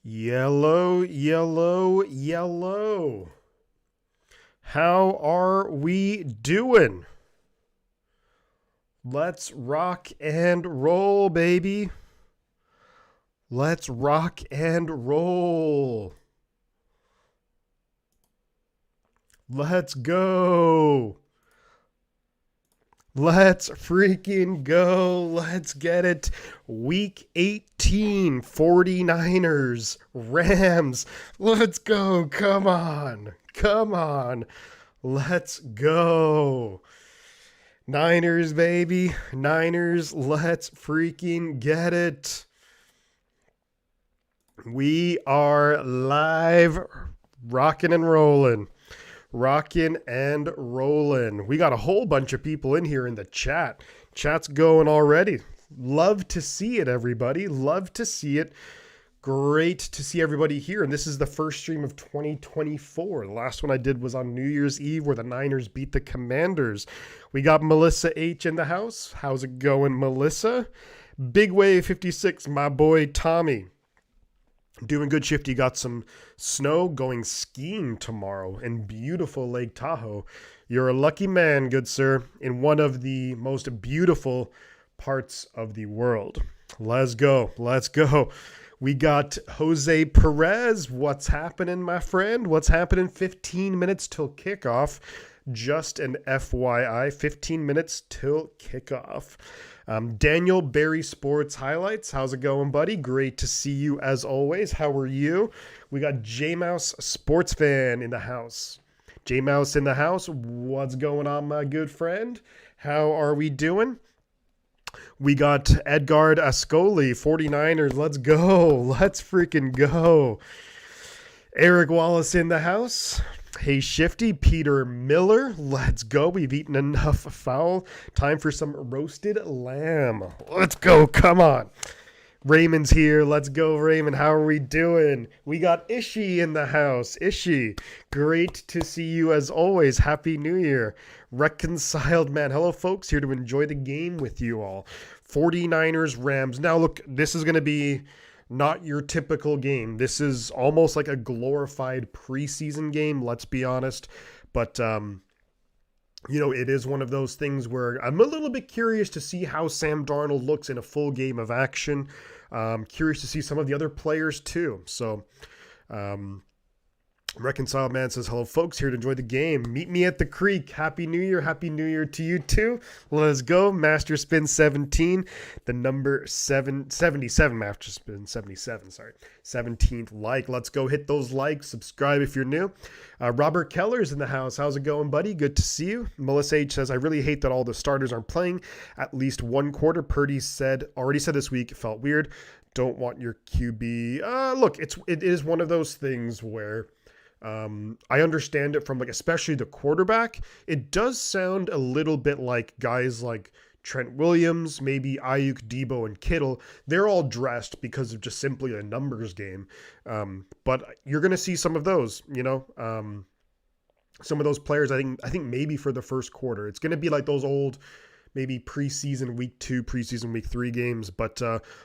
Yellow, yellow, yellow. How are we doing? Let's rock and roll, baby. Let's rock and roll. Let's go. Let's freaking go. Let's get it. Week 18, 49ers, Rams. Let's go. Come on. Come on. Let's go. Niners, baby. Niners, let's freaking get it. We are live, rocking and rolling. Rocking and rolling. We got a whole bunch of people in here in the chat. Chat's going already. Love to see it, everybody. Love to see it. Great to see everybody here. And this is the first stream of 2024. The last one I did was on New Year's Eve where the Niners beat the Commanders. We got Melissa H in the house. How's it going, Melissa? Big Wave 56, my boy Tommy. Doing good, Shifty. Got some snow, going skiing tomorrow in beautiful Lake Tahoe. You're a lucky man, good sir, in one of the most beautiful parts of the world. Let's go. Let's go. We got Jose Perez. What's happening, my friend? What's happening? 15 minutes till kickoff. Just an FYI, 15 minutes till kickoff. Daniel Barry Sports Highlights. How's it going, buddy? Great to see you as always. How are you? We got J-Mouse Sports Fan in the house. J-Mouse in the house. What's going on, my good friend? How are we doing? We got Edgard Ascoli, 49ers. Let's go. Let's freaking go. Eric Wallace in the house. Hey, Shifty, Peter Miller, let's go. We've eaten enough fowl. Time for some roasted lamb. Let's go. Come on. Raymond's here. Let's go, Raymond. How are we doing? We got Ishi in the house. Ishi, great to see you as always. Happy New Year. Reconciled man. Hello, folks. Here to enjoy the game with you all. 49ers, Rams. Now, look, this is going to be not your typical game. This is almost like a glorified preseason game, let's be honest. But, it is one of those things where I'm a little bit curious to see how Sam Darnold looks in a full game of action. Curious to see some of the other players too. So, Reconciled Man says, hello, folks, here to enjoy the game. Meet me at the creek. Happy New Year. Happy New Year to you, too. Let's go. Master Spin 17. The number 77. Master Spin 77, sorry. 17th like. Let's go hit those likes. Subscribe if you're new. Robert Keller's in the house. How's it going, buddy? Good to see you. Melissa H says, I really hate that all the starters aren't playing at least one quarter. Purdy already said this week. It felt weird. Don't want your QB. Look, it is one of those things where I understand it from especially the quarterback. It does sound a little bit like guys like Trent Williams, maybe Ayuk, Debo, and Kittle. They're all dressed because of just simply a numbers game. But you're going to see some of those, some of those players. I think maybe for the first quarter, it's going to be like those old, maybe preseason week 2, preseason week 3 games. But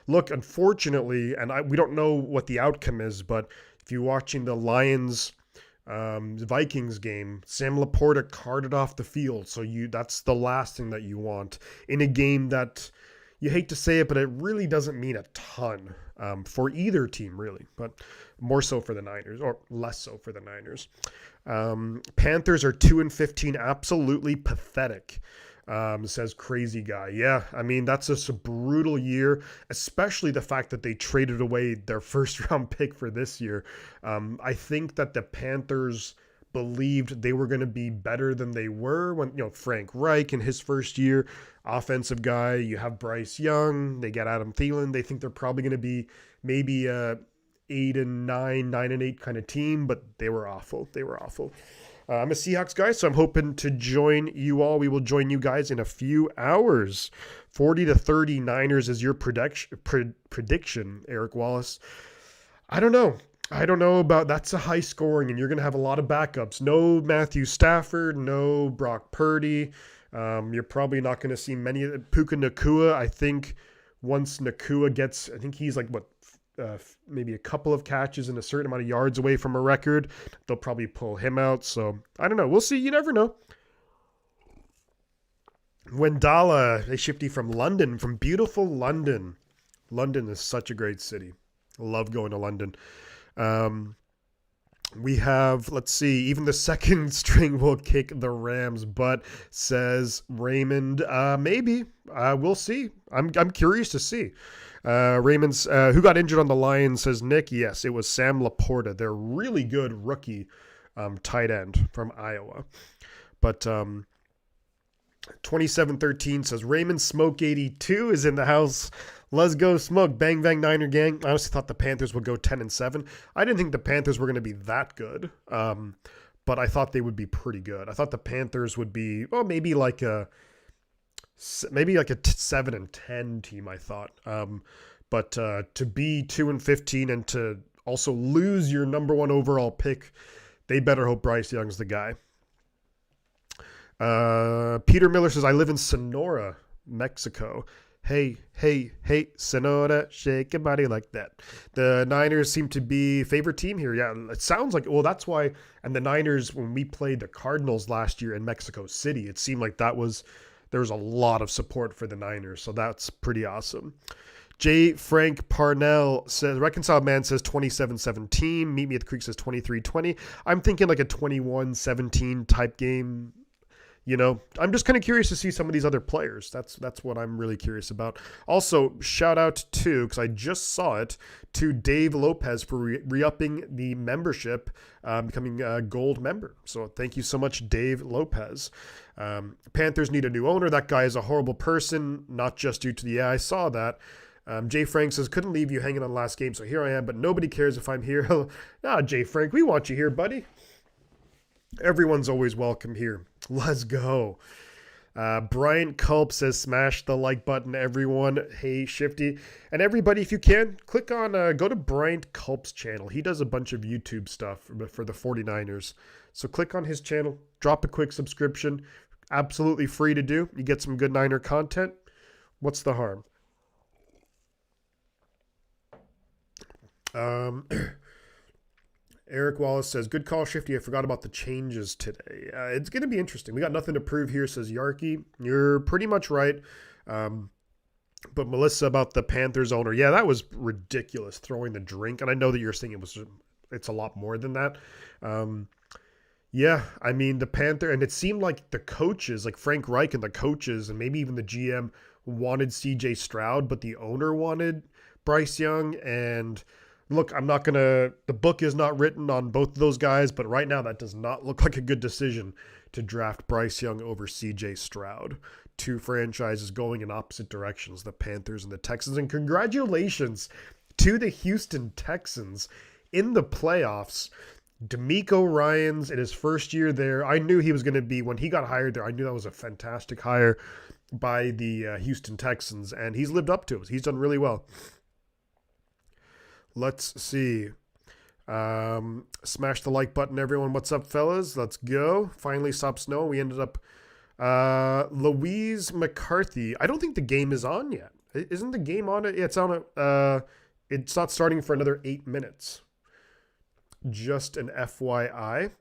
look, unfortunately, and we don't know what the outcome is, but if you're watching the Lions Vikings game, Sam Laporta carted off the field. So that's the last thing that you want in a game that you hate to say it, but it really doesn't mean a ton for either team, really, but more so for the Niners, or less so for the Niners. Panthers are 2-15, absolutely pathetic. Says Crazy Guy. Yeah, I mean, that's just a brutal year, especially the fact that they traded away their first round pick for this year. I think that the Panthers believed they were going to be better than they were when, Frank Reich in his first year, offensive guy, you have Bryce Young, they get Adam Thielen. They think they're probably going to be maybe a 8-9, 9-8 kind of team, but they were awful. They were awful. I'm a Seahawks guy, so I'm hoping to join you all. We will join you guys in a few hours. 40-30 Niners is your prediction, Eric Wallace. I don't know. about that's a high scoring, and you're going to have a lot of backups. No Matthew Stafford, no Brock Purdy. You're probably not going to see many. Puka Nakua, I think once Nakua gets, I think he's maybe a couple of catches and a certain amount of yards away from a record, they'll probably pull him out. So I don't know. We'll see. You never know. Wendala, they shifty from London, from beautiful London. London is such a great city. I love going to London. We have, let's see, even the second string will kick the Rams' butt, says Raymond. Maybe. We'll see. I'm curious to see. Raymond's, who got injured on the Lions, says Nick. Yes, it was Sam Laporta. They're really good rookie tight end from Iowa. But 2713 says Raymond Smoke 82 is in the house. Let's go Smoke. Bang bang Niner gang. I honestly thought the Panthers would go 10-7. I didn't think the Panthers were going to be that good. But I thought they would be pretty good. I thought the Panthers would be, well, maybe like a 7-10 team, I thought. But to be 2-15 and to also lose your number one overall pick, they better hope Bryce Young's the guy. Peter Miller says, I live in Sonora, Mexico. Hey, Sonora, shake your body like that. The Niners seem to be favorite team here. Yeah, it sounds like, well, that's why. And the Niners, when we played the Cardinals last year in Mexico City, it seemed like there was a lot of support for the Niners. So that's pretty awesome. J. Frank Parnell says, Reconciled Man says 27-17. Meet Me at the Creek says 23-20. I'm thinking like a 21-17 type game. You know, I'm just kind of curious to see some of these other players. That's what I'm really curious about. Also, shout out to, because I just saw it, to Dave Lopez for re-upping the membership, becoming a gold member. So thank you so much, Dave Lopez. Panthers need a new owner. That guy is a horrible person, not just due to the, I saw that. Jay Frank says, couldn't leave you hanging on last game, so here I am, but nobody cares if I'm here. Nah, Jay Frank, we want you here, buddy. Everyone's always welcome here. Let's go. Bryant Culp says, smash the like button, everyone. Hey, Shifty. And everybody, if you can, click on, go to Bryant Culp's channel. He does a bunch of YouTube stuff for the 49ers. So click on his channel, drop a quick subscription. Absolutely free to do. You get some good Niner content. What's the harm? Eric Wallace says, good call, Shifty. I forgot about the changes today. It's going to be interesting. We got nothing to prove here, says Yarky. You're pretty much right. But Melissa about the Panthers owner. Yeah, that was ridiculous, throwing the drink. And I know that you're saying it's a lot more than that. Yeah, I mean, the Panther, and it seemed like the coaches, like Frank Reich and the coaches, and maybe even the GM wanted CJ Stroud, but the owner wanted Bryce Young. And look, the book is not written on both of those guys, but right now that does not look like a good decision to draft Bryce Young over CJ Stroud. Two franchises going in opposite directions, the Panthers and the Texans. And congratulations to the Houston Texans in the playoffs. DeMeco Ryans in his first year there. I knew he was going to be, when he got hired there, I knew that was a fantastic hire by the Houston Texans, and he's lived up to it. He's done really well. Let's see. Smash the like button, everyone. What's up, fellas? Let's go. Finally stopped snowing. We ended up Louise McCarthy. I don't think the game is on yet. Isn't the game on it? Yeah, it's on it. It's not starting for another 8 minutes. Just an FYI.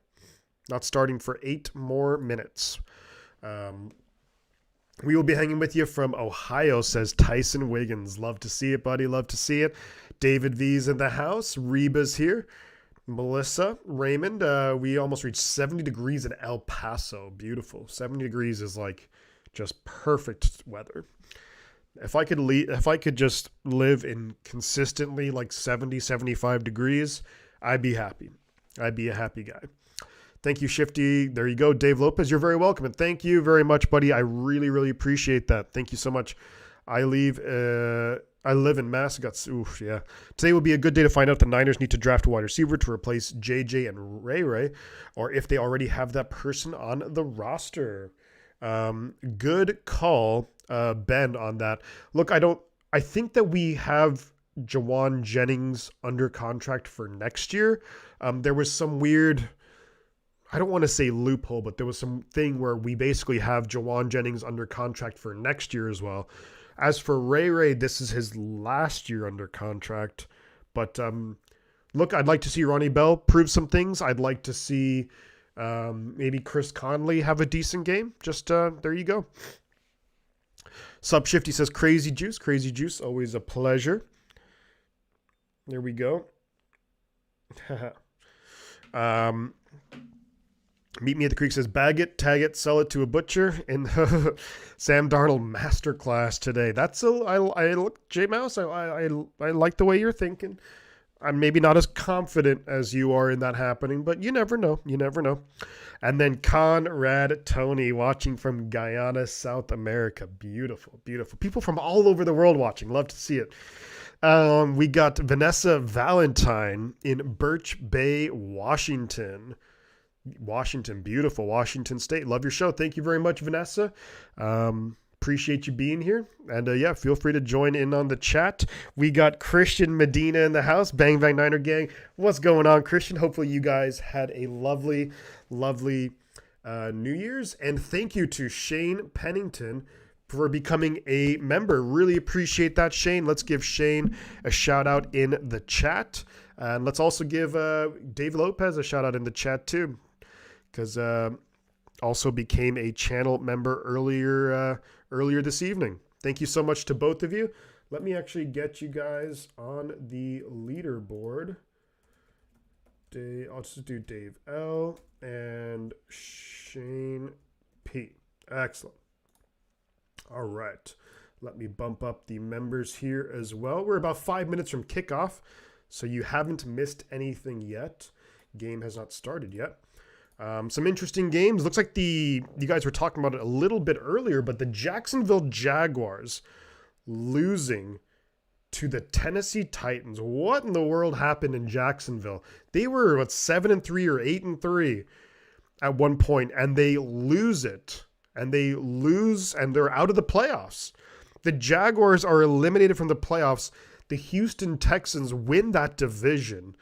Not starting for 8 more minutes. We will be hanging with you from Ohio, says Tyson Wiggins. Love to see it, buddy. Love to see it. David V's in the house. Reba's here. Melissa, Raymond. We almost reached 70 degrees in El Paso. Beautiful. 70 degrees is like just perfect weather. If I could just live in consistently like 70, 75 degrees, I'd be happy. I'd be a happy guy. Thank you, Shifty. There you go, Dave Lopez. You're very welcome, and thank you very much, buddy. I really, really appreciate that. Thank you so much. I live in Mass. Oof, yeah. Today will be a good day to find out the Niners need to draft a wide receiver to replace JJ and Ray, or if they already have that person on the roster. Good call, Ben, on that. Look, I think that we have Jawan Jennings under contract for next year. There was some weird, I don't want to say loophole, but there was some thing where we basically have Jawan Jennings under contract for next year as well. As for Ray, this is his last year under contract, But look, I'd like to see Ronnie Bell prove some things. I'd like to see maybe Chris Conley have a decent game. Just there you go. Subshifty says Crazy Juice, always a pleasure. There we go. Meet Me at the Creek says bag it, tag it, sell it to a butcher in the Sam Darnold masterclass today. That's I look, J Mouse. I like the way you're thinking. I'm maybe not as confident as you are in that happening, but you never know. You never know. And then Conrad Tony watching from Guyana, South America. Beautiful, beautiful. People from all over the world watching. Love to see it. We got Vanessa Valentine in Birch Bay, Washington. Beautiful Washington State. Love your show. Thank you very much, Vanessa. Appreciate you being here. And yeah, feel free to join in on the chat. We got Christian Medina in the house. Bang Bang Niner gang. What's going on, Christian? Hopefully you guys had a lovely, lovely New Year's. And thank you to Shane Pennington for becoming a member. Really appreciate that, Shane. Let's give Shane a shout out in the chat. And let's also give Dave Lopez a shout out in the chat too, because also became a channel member earlier this evening. Thank you so much to both of you. Let me actually get you guys on the leaderboard. I'll just do Dave L and Shane P. Excellent. All right. Let me bump up the members here as well. We're about 5 minutes from kickoff, so you haven't missed anything yet. Game has not started yet. Some interesting games. Looks like you guys were talking about it a little bit earlier, but the Jacksonville Jaguars losing to the Tennessee Titans. What in the world happened in Jacksonville? They were 7-3 or 8-3 at one point, and they lose it, and they're out of the playoffs. The Jaguars are eliminated from the playoffs. The Houston Texans win that division.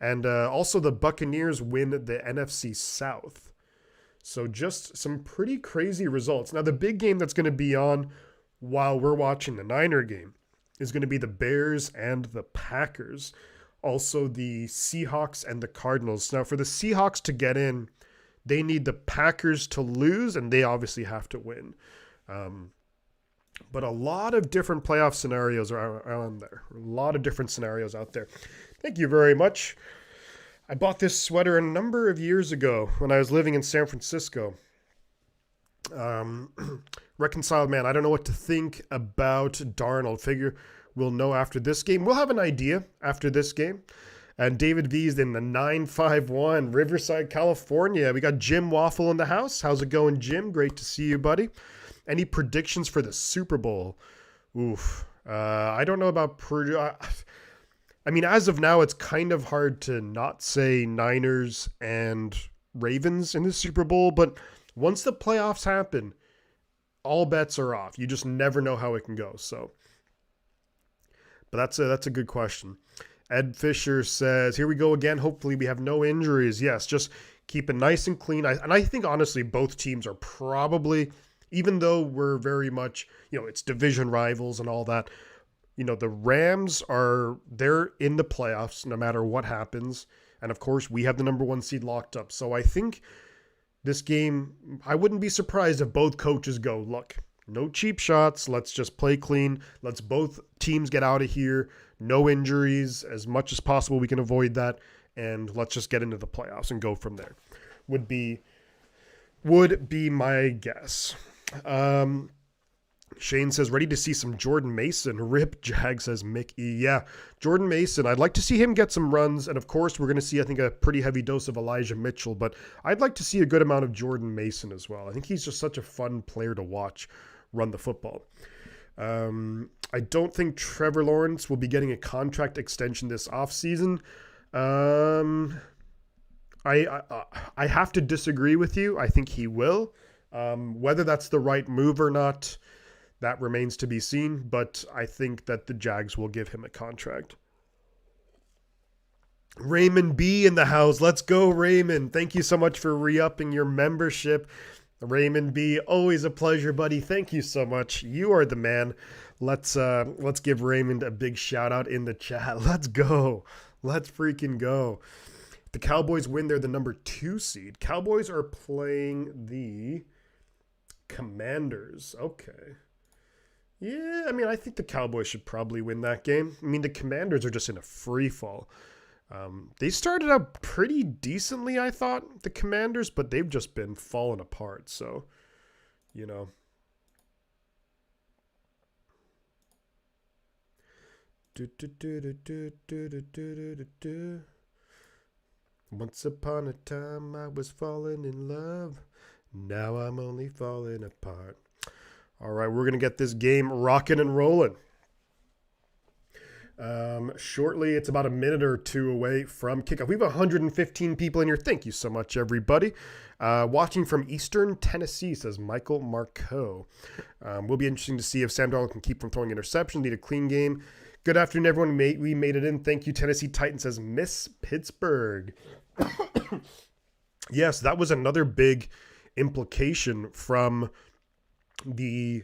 And also the Buccaneers win the NFC South. So just some pretty crazy results. Now the big game that's going to be on while we're watching the Niner game is going to be the Bears and the Packers. Also the Seahawks and the Cardinals. Now for the Seahawks to get in, they need the Packers to lose, and they obviously have to win. But a lot of different playoff scenarios are on there. A lot of different scenarios out there. Thank you very much. I bought this sweater a number of years ago when I was living in San Francisco. Reconciled man, I don't know what to think about Darnold. Figure we'll know after this game. We'll have an idea after this game. And David V's in the 951, Riverside, California. We got Jim Waffle in the house. How's it going, Jim? Great to see you, buddy. Any predictions for the Super Bowl? Oof. I don't know about Purdue. I mean, as of now, it's kind of hard to not say Niners and Ravens in the Super Bowl. But once the playoffs happen, all bets are off. You just never know how it can go. So, but that's a good question. Ed Fisher says, here we go again. Hopefully we have no injuries. Yes, just keep it nice and clean. And I think, honestly, both teams are probably, even though we're very much, it's division rivals and all that, the Rams they're in the playoffs no matter what happens. And, of course, we have the number 1 seed locked up. So I think this game, I wouldn't be surprised if both coaches go, look, no cheap shots. Let's just play clean. Let's both teams get out of here. No injuries. As much as possible, we can avoid that. And let's just get into the playoffs and go from there. Would be my guess. Shane says, ready to see some Jordan Mason. Rip Jag says, Mick E. Yeah, Jordan Mason. I'd like to see him get some runs. And, of course, we're going to see, I think, a pretty heavy dose of Elijah Mitchell. But I'd like to see a good amount of Jordan Mason as well. I think he's just such a fun player to watch run the football. I don't think Trevor Lawrence will be getting a contract extension this offseason. I have to disagree with you. I think he will. Whether that's the right move or not, that remains to be seen. But I think that the Jags will give him a contract. Raymond B in the house. Let's go, Raymond. Thank you so much for re-upping your membership. Raymond B, always a pleasure, buddy. Thank you so much. You are the man. Let's give Raymond a big shout out in the chat. Let's go. Let's freaking go. The Cowboys win. They're the number 2 seed. Cowboys are playing the Commanders. Okay. Yeah, I mean, I think the Cowboys should probably win that game. I mean, the Commanders are just in a free fall. They started out pretty decently, I thought, the Commanders, but they've just been falling apart. So, you know. Once upon a time I was falling in love. Now I'm only falling apart. All right, we're going to get this game rocking and rolling. Shortly, it's about a minute or two away from kickoff. We have 115 people in here. Thank you so much, everybody. Watching from Eastern Tennessee, says Michael Marco. Will be interesting to see if Sam Darnold can keep from throwing interceptions. Need a clean game. Good afternoon, everyone. We made it in. Thank you, Tennessee Titans, says Miss Pittsburgh. Yes, that was another big implication from the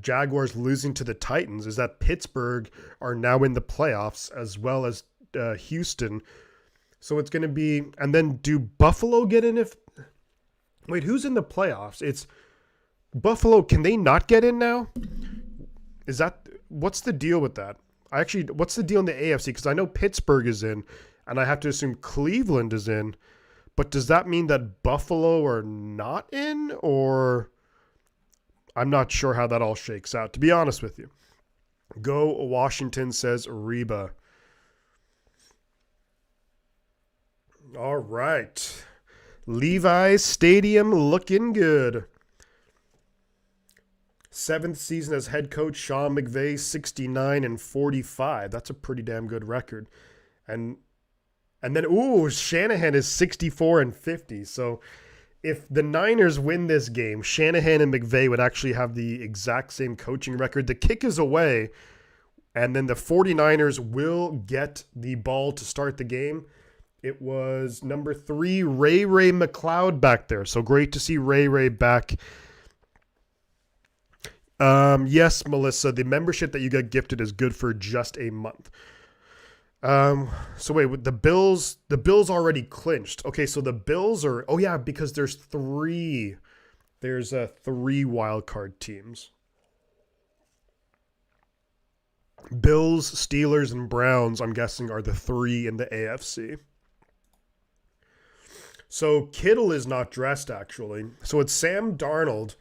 Jaguars losing to the Titans, is that Pittsburgh are now in the playoffs as well as Houston. So it's going to be, and then do Buffalo get in wait, who's in the playoffs? It's Buffalo. Can they not get in now? What's the deal with that? What's the deal in the AFC? Because I know Pittsburgh is in, and I have to assume Cleveland is in, but does that mean that Buffalo are not in, or I'm not sure how that all shakes out, to be honest with you. Go Washington, says Reba. All right. Levi's Stadium looking good. 7th season as head coach, Sean McVay, 69-45. That's a pretty damn good record. And then, Shanahan is 64-50. So if the Niners win this game, Shanahan and McVay would actually have the exact same coaching record. The kick is away, and then the 49ers will get the ball to start the game. It was number 3, Ray McLeod back there. So great to see Ray back. Yes, Melissa, the membership that you get gifted is good for just a month. So wait, the Bills already clinched. Okay, so the Bills are, because there's 3 wild card teams. Bills, Steelers, and Browns, I'm guessing, are the 3 in the AFC. So Kittle is not dressed, actually. So it's Sam Darnold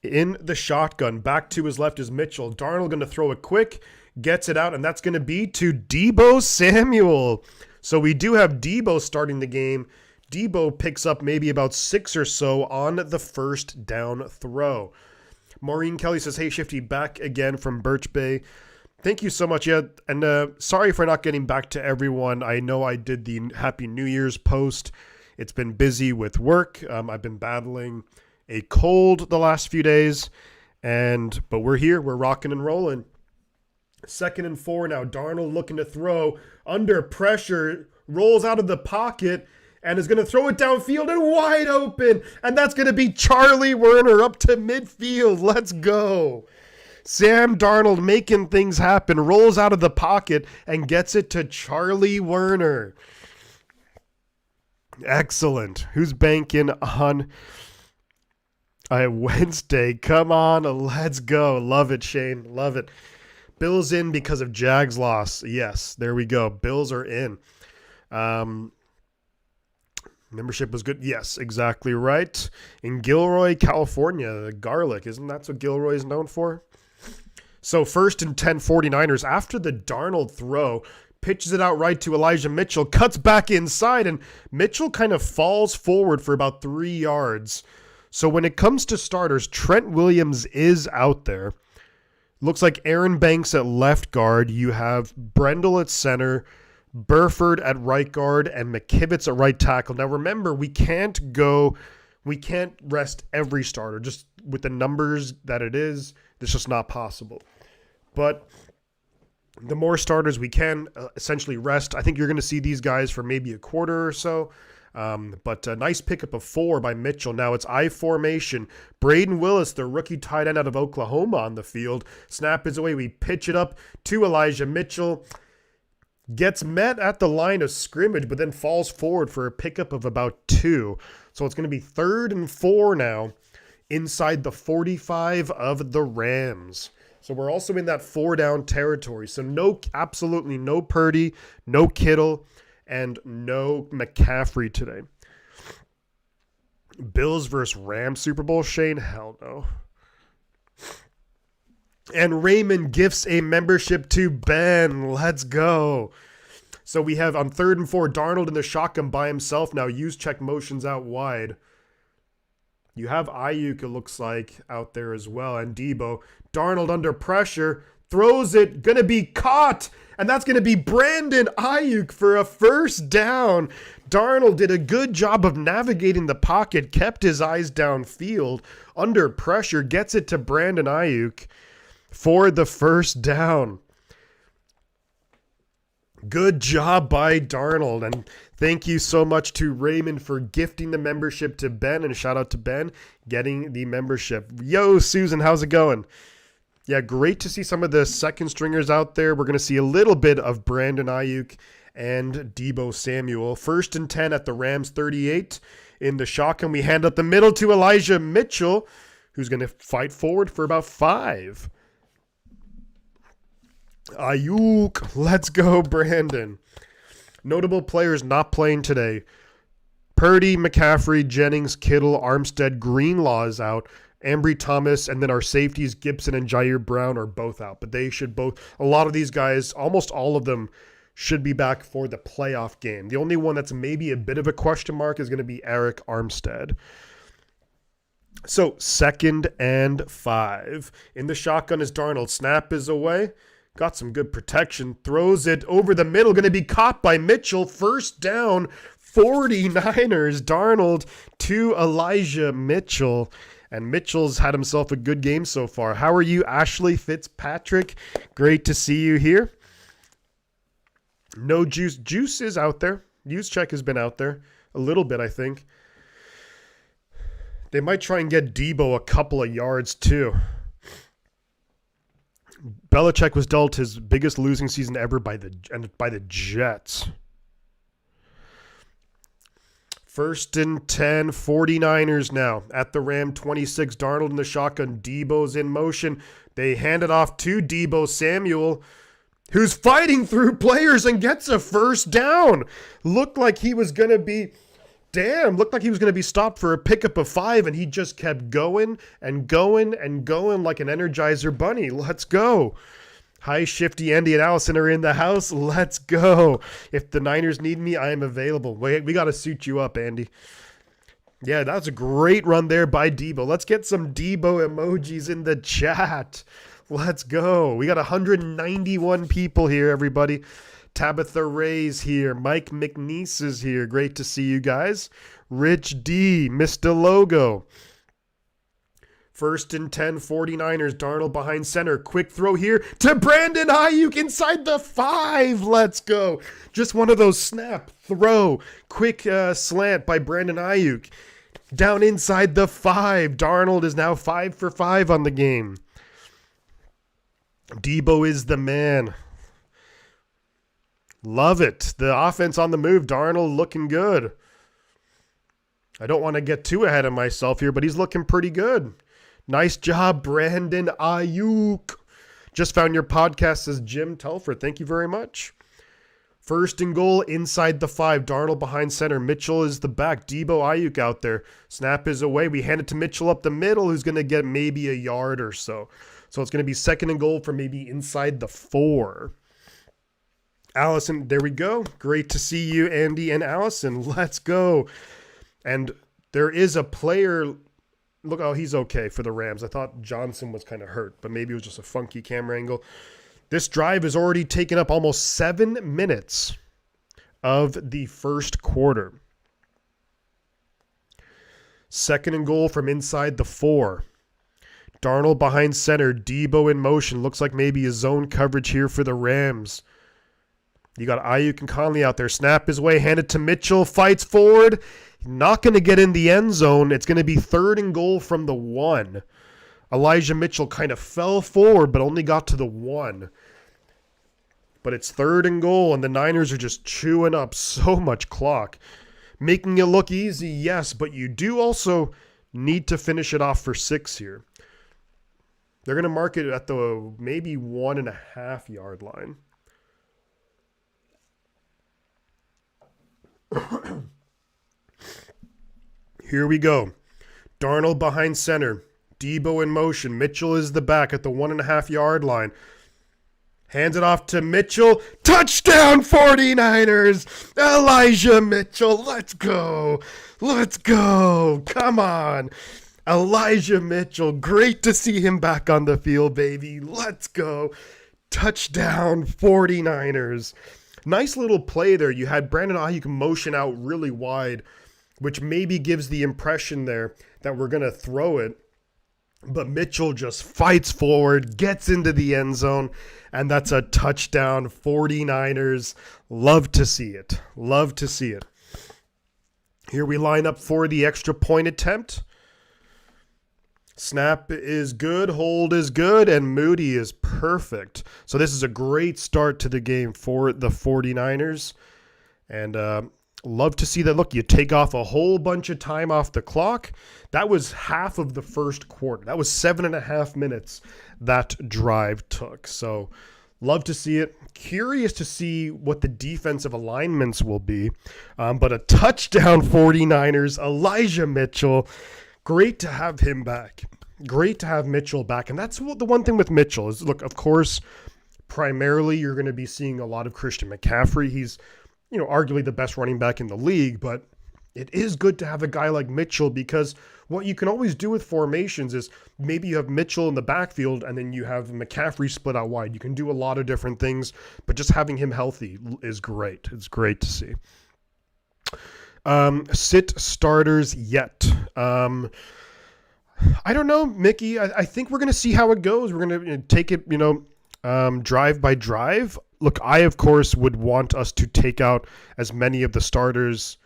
in the shotgun. Back to his left is Mitchell. Darnold going to throw it quick, gets it out, and that's going to be to Deebo Samuel. So we do have Deebo starting the game. Deebo picks up maybe about 6 or so on the first down throw. Maureen Kelly says, hey, Shifty, back again from Birch Bay. Thank you so much. Yeah, and sorry for not getting back to everyone. I know I did the Happy New Year's post. It's been busy with work. I've been battling a cold the last few days, but we're here. We're rocking and rolling. 2nd and 4 now. Darnold looking to throw under pressure, rolls out of the pocket, and is going to throw it downfield and wide open. And that's going to be Charlie Werner up to midfield. Let's go. Sam Darnold making things happen, rolls out of the pocket and gets it to Charlie Werner. Excellent. Who's banking on Wednesday? Come on, let's go. Love it, Shane. Love it. Bills in because of Jags loss. Yes, there we go. Bills are in. Membership was good. Yes, exactly right. In Gilroy, California, the garlic. Isn't that what Gilroy is known for? So 1st and 10 49ers after the Darnold throw. Pitches it out right to Elijah Mitchell, cuts back inside, and Mitchell kind of falls forward for about 3 yards. So when it comes to starters, Trent Williams is out there. Looks like Aaron Banks at left guard. You have Brendel at center, Burford at right guard, and McKivitz at right tackle. Now remember, we can't rest every starter. Just with the numbers that it is, it's just not possible. But the more starters we can essentially rest. I think you're going to see these guys for maybe a quarter or so. But a nice pickup of 4 by Mitchell. Now it's I formation. Braden Willis, the rookie tight end out of Oklahoma, on the field. Snap is away. We pitch it up to Elijah Mitchell. Gets met at the line of scrimmage, but then falls forward for a pickup of about 2. So it's going to be 3rd and 4 now inside the 45 of the Rams. So we're also in that 4-down territory. So absolutely no Purdy, no Kittle, and no McCaffrey today. Bills versus Rams Super Bowl, Shane? Hell no. And Raymond gifts a membership to Ben. Let's go. So we have on 3rd and 4, Darnold in the shotgun by himself. Now use check motions out wide. You have Ayuk, it looks like, out there as well. And Debo. Darnold under pressure. Throws it. Going to be caught. And that's going to be Brandon Ayuk for a first down. Darnold did a good job of navigating the pocket. Kept his eyes downfield. Under pressure. Gets it to Brandon Ayuk for the first down. Good job by Darnold. And thank you so much to Raymond for gifting the membership to Ben. And shout out to Ben getting the membership. Yo, Susan, how's it going? Yeah, great to see some of the second stringers out there. We're going to see a little bit of Brandon Ayuk and Debo Samuel. 1st and 10 at the Rams 38. In the shotgun, we hand up the middle to Elijah Mitchell, who's going to fight forward for about 5. Ayuk, let's go, Brandon. Notable players not playing today. Purdy, McCaffrey, Jennings, Kittle, Armstead, Greenlaw is out. Ambry Thomas, and then our safeties, Gibson and Jair Brown, are both out. But they should both, a lot of these guys, almost all of them, should be back for the playoff game. The only one that's maybe a bit of a question mark is going to be Eric Armstead. So 2nd and 5. In the shotgun is Darnold. Snap is away. Got some good protection. Throws it over the middle. Going to be caught by Mitchell. First down, 49ers. Darnold to Elijah Mitchell. And Mitchell's had himself a good game so far. How are you, Ashley Fitzpatrick? Great to see you here. No Juice. Juice is out there. Use check has been out there. A little bit, I think. They might try and get Debo a couple of yards, too. Belichick was dealt his biggest losing season ever by the Jets. 1st and 10, 49ers now at the Ram 26. Darnold in the shotgun. Debo's in motion. They hand it off to Debo Samuel, who's fighting through players and gets a first down. Looked like he was going to be stopped for a pickup of 5, and he just kept going and going and going like an Energizer bunny. Let's go. Hi, Shifty, Andy, and Allison are in the house. Let's go. If the Niners need me, I am available. Wait, we got to suit you up, Andy. Yeah, that's a great run there by Debo. Let's get some Debo emojis in the chat. Let's go. We got 191 people here, everybody. Tabitha Ray's here. Mike McNeese is here. Great to see you guys. Rich D, Mr. Logo. 1st and 10, 49ers. Darnold behind center. Quick throw here to Brandon Ayuk inside the 5. Let's go. Just one of those snap, throw, quick slant by Brandon Ayuk. Down inside the 5. Darnold is now 5 for 5 on the game. Debo is the man. Love it. The offense on the move. Darnold looking good. I don't want to get too ahead of myself here, but he's looking pretty good. Nice job, Brandon Ayuk. Just found your podcast, says Jim Telford. Thank you very much. 1st and goal inside the 5. Darnold behind center. Mitchell is the back. Debo Ayuk out there. Snap is away. We hand it to Mitchell up the middle, who's going to get maybe a yard or so. So it's going to be 2nd and goal for maybe inside the 4. Allison, there we go. Great to see you, Andy and Allison. Let's go. And there is a player. Look, oh, he's okay for the Rams. I thought Johnson was kind of hurt, but maybe it was just a funky camera angle. This drive has already taken up almost 7 minutes of the first quarter. 2nd and goal from inside the 4. Darnold behind center. Debo in motion. Looks like maybe a zone coverage here for the Rams. You got Ayuk and Conley out there. Snap his way, hand it to Mitchell, fights forward. Not going to get in the end zone. It's going to be 3rd and goal from the 1. Elijah Mitchell kind of fell forward, but only got to the 1. But it's 3rd and goal, and the Niners are just chewing up so much clock. Making it look easy, yes, but you do also need to finish it off for 6 here. They're going to mark it at the maybe 1.5 yard line. Here we go. Darnold behind center. Debo in motion. Mitchell is the back at the 1.5 yard line. Hands it off to Mitchell. Touchdown 49ers. Elijah Mitchell. Let's go. Let's go. Come on. Elijah Mitchell. Great to see him back on the field, baby. Let's go. Touchdown 49ers. Nice little play there. You had Brandon Ayuk motion out really wide, which maybe gives the impression there that we're going to throw it. But Mitchell just fights forward, gets into the end zone, and that's a touchdown. 49ers. Love to see it. Love to see it. Here we line up for the extra point attempt. Snap is good, hold is good, and Moody is perfect. So this is a great start to the game for the 49ers. And love to see that. Look, you take off a whole bunch of time off the clock. That was half of the first quarter. That was 7.5 minutes that drive took. So love to see it. Curious to see what the defensive alignments will be. But a touchdown 49ers. Elijah Mitchell. Great to have him back. Great to have Mitchell back. And that's the one thing with Mitchell is, look, of course, primarily you're going to be seeing a lot of Christian McCaffrey. He's, arguably the best running back in the league, but it is good to have a guy like Mitchell because what you can always do with formations is maybe you have Mitchell in the backfield and then you have McCaffrey split out wide. You can do a lot of different things, but just having him healthy is great. It's great to see. Sit starters yet. I don't know, Mickey. I think we're going to see how it goes. We're going to take it, drive by drive. Look, I, of course, would want us to take out as many of the starters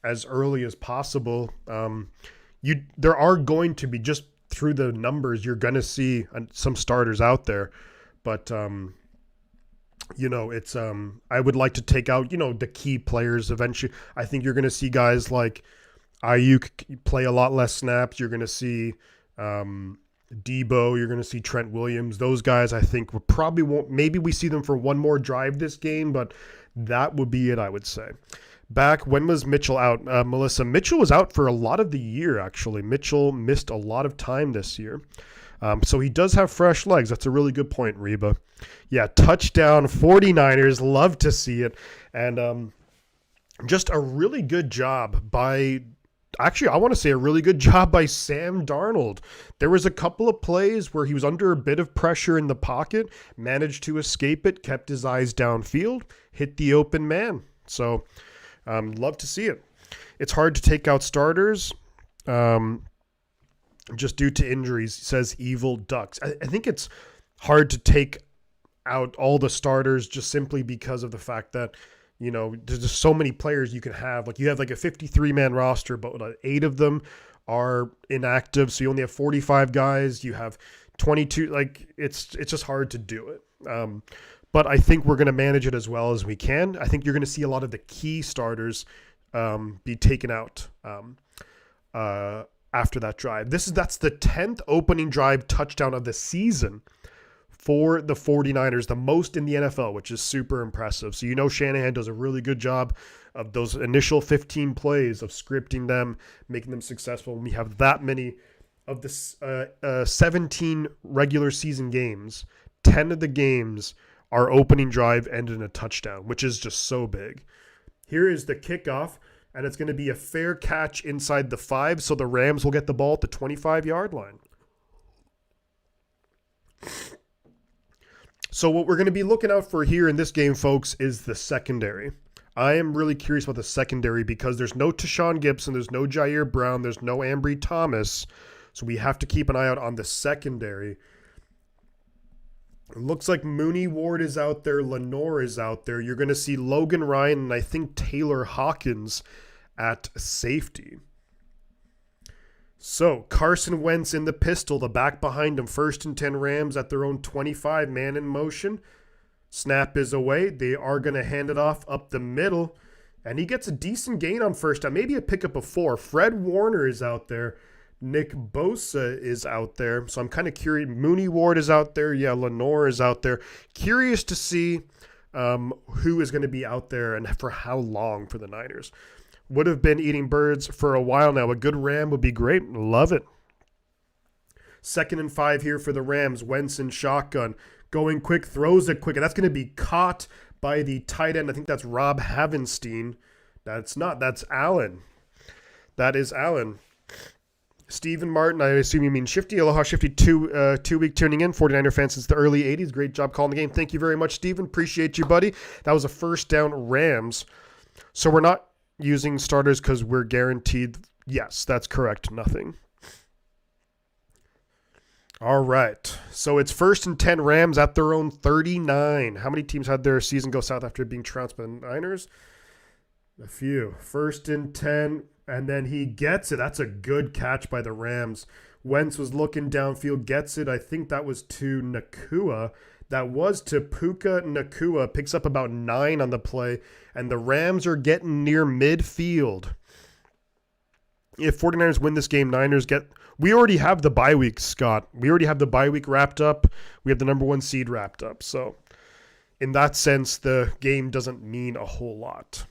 as early as possible. There are going to be, just through the numbers, you're going to see some starters out there. But, it's I would like to take out, the key players eventually. I think you're going to see guys like Ayuk play a lot less snaps. You're going to see Debo, you're going to see Trent Williams. Those guys, I think, probably won't. Maybe we see them for one more drive this game, but that would be it, I would say. Back, when was Mitchell out? Melissa, Mitchell was out for a lot of the year, actually. Mitchell missed a lot of time this year. So he does have fresh legs. That's a really good point, Reba. Yeah, touchdown 49ers. Love to see it. And just a really good job by... Actually, I want to say a really good job by Sam Darnold. There was a couple of plays where he was under a bit of pressure in the pocket, managed to escape it, kept his eyes downfield, hit the open man. So, love to see it. It's hard to take out starters just due to injuries, says Evil Ducks. I think it's hard to take out all the starters just simply because of the fact that there's just so many players you can have. Like you have like a 53-man roster, but 8 of them are inactive. So you only have 45 guys. You have 22. Like it's just hard to do it. But I think we're going to manage it as well as we can. I think you're going to see a lot of the key starters be taken out after that drive. That's the 10th opening drive touchdown of the season for the 49ers, the most in the NFL, which is super impressive. So Shanahan does a really good job of those initial 15 plays of scripting them, making them successful. When we have that many of the 17 regular season games, 10 of the games, our opening drive ended in a touchdown, which is just so big. Here is the kickoff, and it's going to be a fair catch inside the 5, so the Rams will get the ball at the 25-yard line. So what we're going to be looking out for here in this game, folks, is the secondary. I am really curious about the secondary because there's no Tashawn Gibson, there's no Jair Brown, there's no Ambry Thomas. So we have to keep an eye out on the secondary. It looks like Mooney Ward is out there. Lenore is out there. You're going to see Logan Ryan and I think Taylor Hawkins at safety. So Carson Wentz in the pistol. The back behind him. 1st and 10 Rams at their own 25. Man in motion. Snap is away. They are going to hand it off up the middle. And he gets a decent gain on first down. Maybe a pickup of 4. Fred Warner is out there. Nick Bosa is out there. So I'm kind of curious. Mooney Ward is out there. Yeah, Lenore is out there. Curious to see who is going to be out there and for how long for the Niners. Would have been eating birds for a while now. A good Ram would be great. Love it. 2nd and 5 here for the Rams. Wentz in shotgun. Going quick, throws it quick. And that's going to be caught by the tight end. I think that's Rob Havenstein. That's not. That's Allen. That is Allen. Stephen Martin, I assume you mean Shifty. Aloha Shifty, two-week tuning in. 49er fan since the early 80s. Great job calling the game. Thank you very much, Stephen. Appreciate you, buddy. That was a first down Rams. So we're not using starters because we're guaranteed. Yes, that's correct. Nothing. All right. So it's 1st and 10 Rams at their own 39. How many teams had their season go south after being trounced by the Niners? A few. 1st and 10. And then he gets it. That's a good catch by the Rams. Wentz was looking downfield, gets it. I think that was to Nakua. That was to Puka Nakua. Picks up about 9 on the play. And the Rams are getting near midfield. If 49ers win this game, Niners get... We already have the bye week, Scott. We already have the bye week wrapped up. We have the number 1 seed wrapped up. So in that sense, the game doesn't mean a whole lot.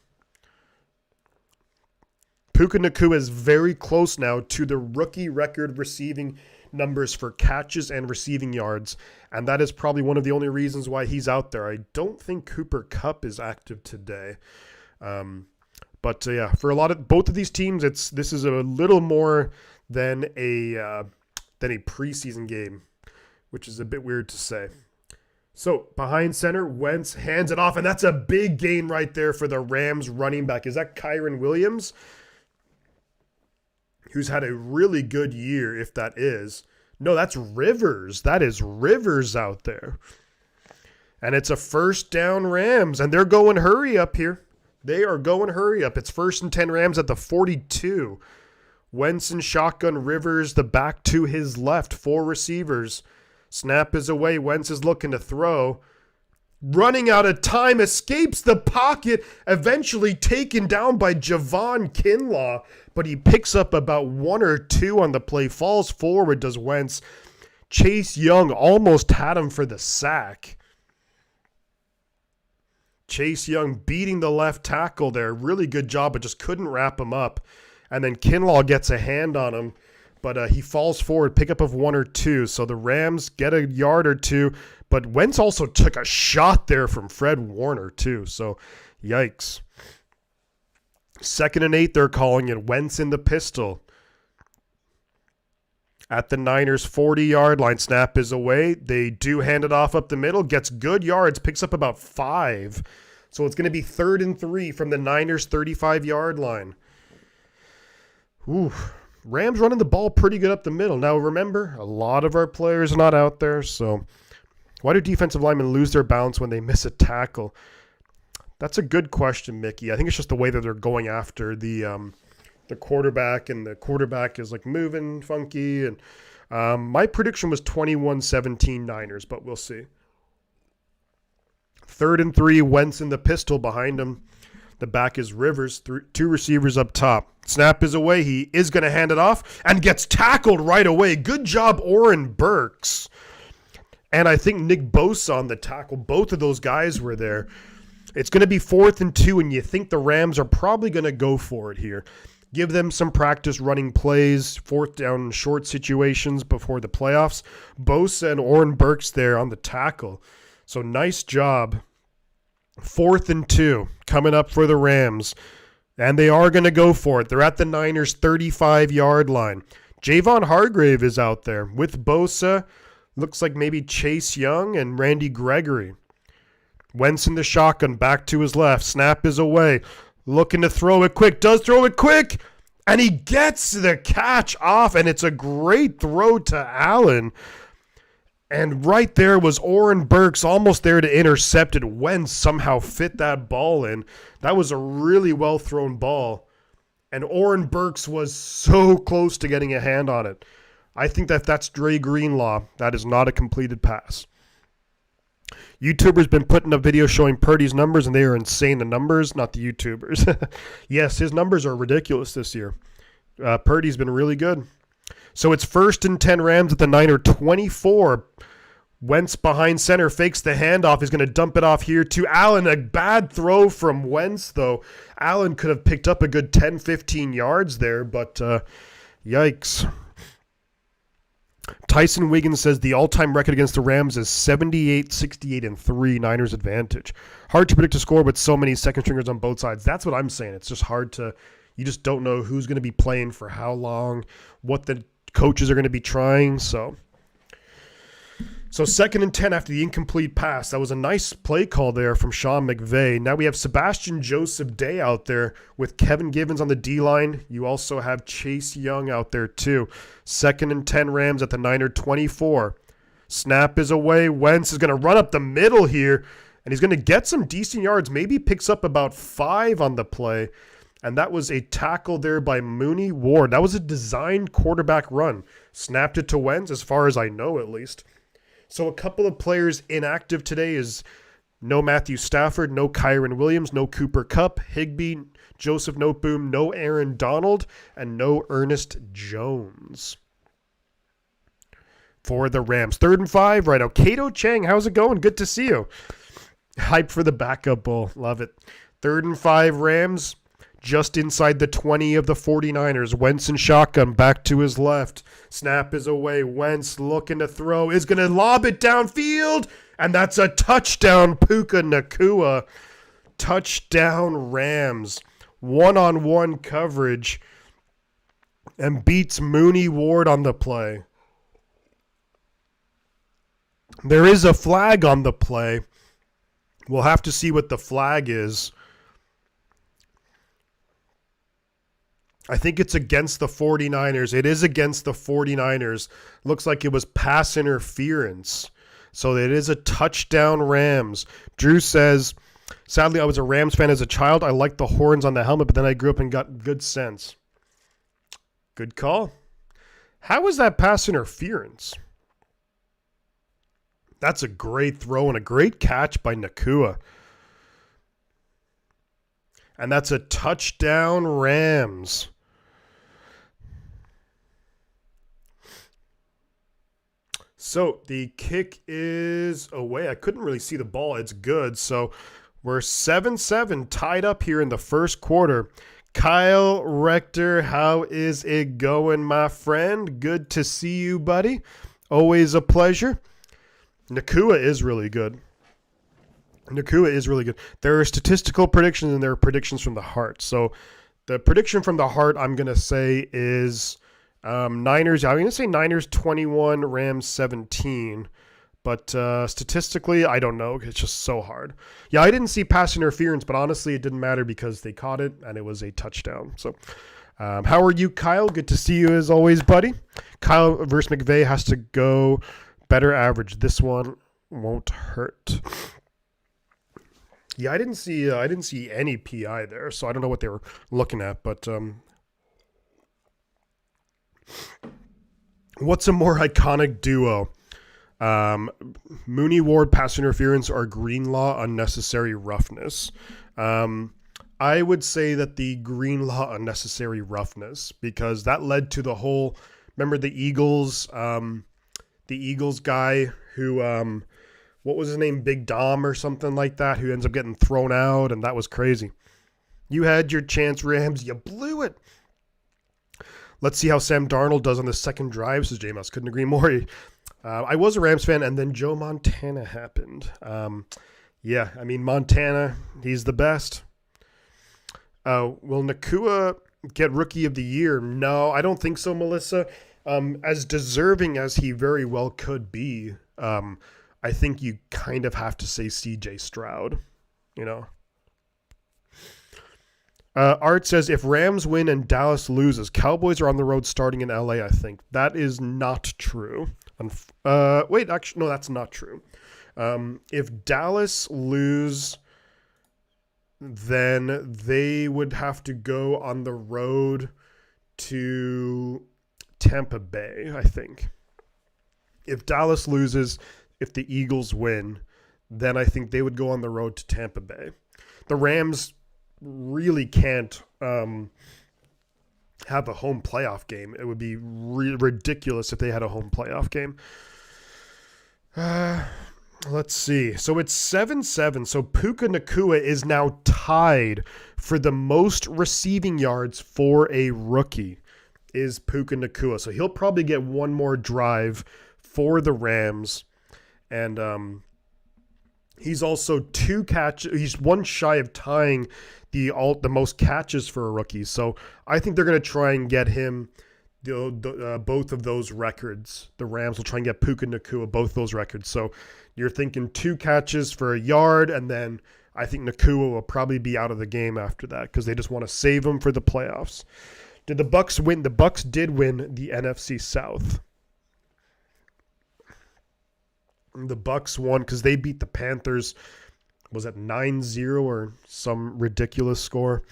Puka Nakua is very close now to the rookie record receiving numbers for catches and receiving yards, and that is probably one of the only reasons why he's out there. I don't think Cooper Kupp is active today. But for both of these teams, this is a little more than a preseason game, which is a bit weird to say. So behind center, Wentz hands it off, and that's a big gain right there for the Rams running back. Is that Kyron Williams? Who's had a really good year, if that is. No, that's Rivers. That is Rivers out there. And it's a 1st down Rams, and they're going hurry up here. They are going hurry up. It's 1st and 10 Rams at the 42. Wentz and shotgun, Rivers, the back to his left. 4 receivers. Snap is away. Wentz is looking to throw. Running out of time, escapes the pocket, eventually taken down by Javon Kinlaw, but he picks up about 1 or 2 on the play, falls forward, does Wentz. Chase Young almost had him for the sack. Chase Young beating the left tackle there. Really good job, but just couldn't wrap him up. And then Kinlaw gets a hand on him, but he falls forward, pickup of 1 or 2. So the Rams get a yard or 2. But Wentz also took a shot there from Fred Warner, too. So, yikes. 2nd and 8, they're calling it. Wentz in the pistol. At the Niners' 40-yard line. Snap is away. They do hand it off up the middle. Gets good yards. Picks up about 5. So it's going to be 3rd and 3 from the Niners' 35-yard line. Ooh. Rams running the ball pretty good up the middle. Now, remember, a lot of our players are not out there, so... Why do defensive linemen lose their balance when they miss a tackle? That's a good question, Mickey. I think it's just the way that they're going after the quarterback, and the quarterback is like moving funky. And my prediction was 21-17 Niners, but we'll see. 3rd and 3, Wentz in the pistol behind him. The back is Rivers, 2 receivers up top. Snap is away. He is going to hand it off and gets tackled right away. Good job, Oren Burks. And I think Nick Bosa on the tackle. Both of those guys were there. It's going to be 4th and 2, and you think the Rams are probably going to go for it here. Give them some practice running plays, 4th down short situations before the playoffs. Bosa and Oren Burks there on the tackle. So nice job. 4th and 2 coming up for the Rams. And they are going to go for it. They're at the Niners' 35-yard line. Javon Hargrave is out there with Bosa. Looks like maybe Chase Young and Randy Gregory. Wentz in the shotgun, back to his left. Snap is away. Looking to throw it quick. Does throw it quick. And he gets the catch off, and it's a great throw to Allen. And right there was Oren Burks almost there to intercept it. Wentz somehow fit that ball in. That was a really well thrown ball. And Oren Burks was so close to getting a hand on it. I think that's Dre Greenlaw. That is not a completed pass. YouTubers been putting up videos showing Purdy's numbers, and they are insane. The numbers, not the YouTubers. Yes, his numbers are ridiculous this year. Purdy's been really good. So it's 1st and 10 Rams at the Niner 24. Wentz behind center, fakes the handoff. He's going to dump it off here to Allen. A bad throw from Wentz, though. Allen could have picked up a good 10, 15 yards there, but yikes. Tyson Wiggins says the all-time record against the Rams is 78, 68, and 3, Niners advantage. Hard to predict a score with so many second stringers on both sides. That's what I'm saying. It's just hard to – you just don't know who's going to be playing for how long, what the coaches are going to be trying, so 2nd and 10 after the incomplete pass. That was a nice play call there from Sean McVay. Now we have Sebastian Joseph Day out there with Kevin Givens on the D-line. You also have Chase Young out there too. 2nd and 10 Rams at the Niner 24. Snap is away. Wentz is going to run up the middle here, and he's going to get some decent yards. Maybe picks up about 5 on the play. And that was a tackle there by Mooney Ward. That was a designed quarterback run. Snapped it to Wentz, as far as I know at least. So a couple of players inactive today is no Matthew Stafford, no Kyron Williams, no Cooper Kupp, Higbee, Joseph Noteboom, no Aaron Donald, and no Ernest Jones for the Rams. 3rd and 5 right now. Cato Chang, how's it going? Good to see you. Hype for the backup bowl. Love it. 3rd and 5 Rams. Just inside the 20 of the 49ers. Wentz in shotgun, back to his left. Snap is away. Wentz looking to throw. Is going to lob it downfield. And that's a touchdown, Puka Nacua. Touchdown, Rams. One-on-one coverage. And beats Mooney Ward on the play. There is a flag on the play. We'll have to see what the flag is. I think it's against the 49ers. It is against the 49ers. Looks like it was pass interference. So it is a touchdown, Rams. Drew says, sadly, I was a Rams fan as a child. I liked the horns on the helmet, but then I grew up and got good sense. Good call. How was that pass interference? That's a great throw and a great catch by Nacua. And that's a touchdown, Rams. So the kick is away. I couldn't really see the ball. It's good. So we're 7-7 tied up here in the first quarter. Kyle Rector, how is it going, my friend? Good to see you, buddy. Always a pleasure. Nacua is really good. There are statistical predictions and there are predictions from the heart. So the prediction from the heart I'm going to say is Niners. I'm going to say Niners 21, Rams 17. But statistically, I don't know. It's just so hard. Yeah, I didn't see pass interference, but honestly, it didn't matter because they caught it and it was a touchdown. So how are you, Kyle? Good to see you as always, buddy. Kyle versus McVay has to go better average. This one won't hurt. Yeah, I didn't see any PI there, so I don't know what they were looking at. But what's a more iconic duo? Mooney Ward pass interference or Greenlaw unnecessary roughness? I would say that the Greenlaw unnecessary roughness, because that led to the whole. Remember the Eagles guy who. What was his name? Big Dom or something like that, who ends up getting thrown out, and that was crazy. You had your chance, Rams. You blew it. Let's see how Sam Darnold does on the second drive, says J-Mouse. Couldn't agree more. I was a Rams fan, and then Joe Montana happened. Yeah, I mean, Montana, he's the best. Will Nacua get Rookie of the Year? No, I don't think so, Melissa. As deserving as he very well could be, I think you kind of have to say C.J. Stroud, you know. Art says, if Rams win and Dallas loses, Cowboys are on the road starting in L.A., I think. That is not true. Wait, actually, no, that's not true. If Dallas lose, then they would have to go on the road to Tampa Bay, I think. If Dallas loses, if the Eagles win, then I think they would go on the road to Tampa Bay. The Rams really can't have a home playoff game. It would be ridiculous if they had a home playoff game. Let's see. So it's 7-7. So Puka Nacua is now tied for the most receiving yards for a rookie, is Puka Nacua. So he'll probably get one more drive for the Rams. And he's also he's one shy of tying the most catches for a rookie. So I think they're going to try and get him both of those records. The Rams will try and get Puka Nacua both those records. So you're thinking 2 catches for a yard, and then I think Nacua will probably be out of the game after that because they just want to save him for the playoffs. Did the Bucs win? The Bucs did win the NFC South. The Bucs won because they beat the Panthers. Was it 9-0 or some ridiculous score?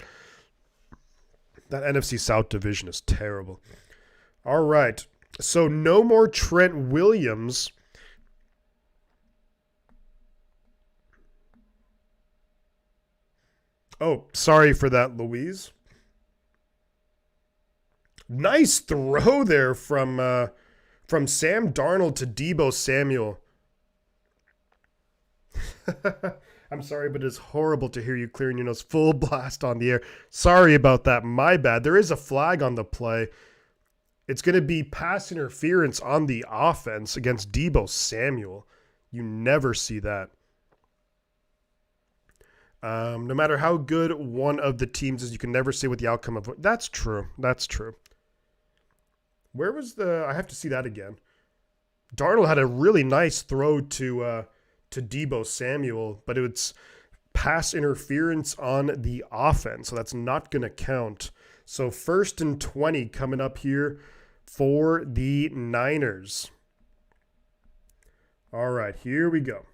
That NFC South division is terrible. All right. So no more Trent Williams. Oh, sorry for that, Louise. Nice throw there from Sam Darnold to Deebo Samuel. I'm sorry, but it's horrible to hear you clearing your nose full blast on the air. Sorry about that. My bad. There is a flag on the play. It's going to be pass interference on the offense against Deebo Samuel. You never see that. No matter how good one of the teams is, you can never say what the outcome of it. That's true. That's true. Where was I have to see that again. Darnold had a really nice throw to Deebo Samuel, but it's pass interference on the offense, so that's not going to count. So 1st and 20 coming up here for the Niners. All right, here we go.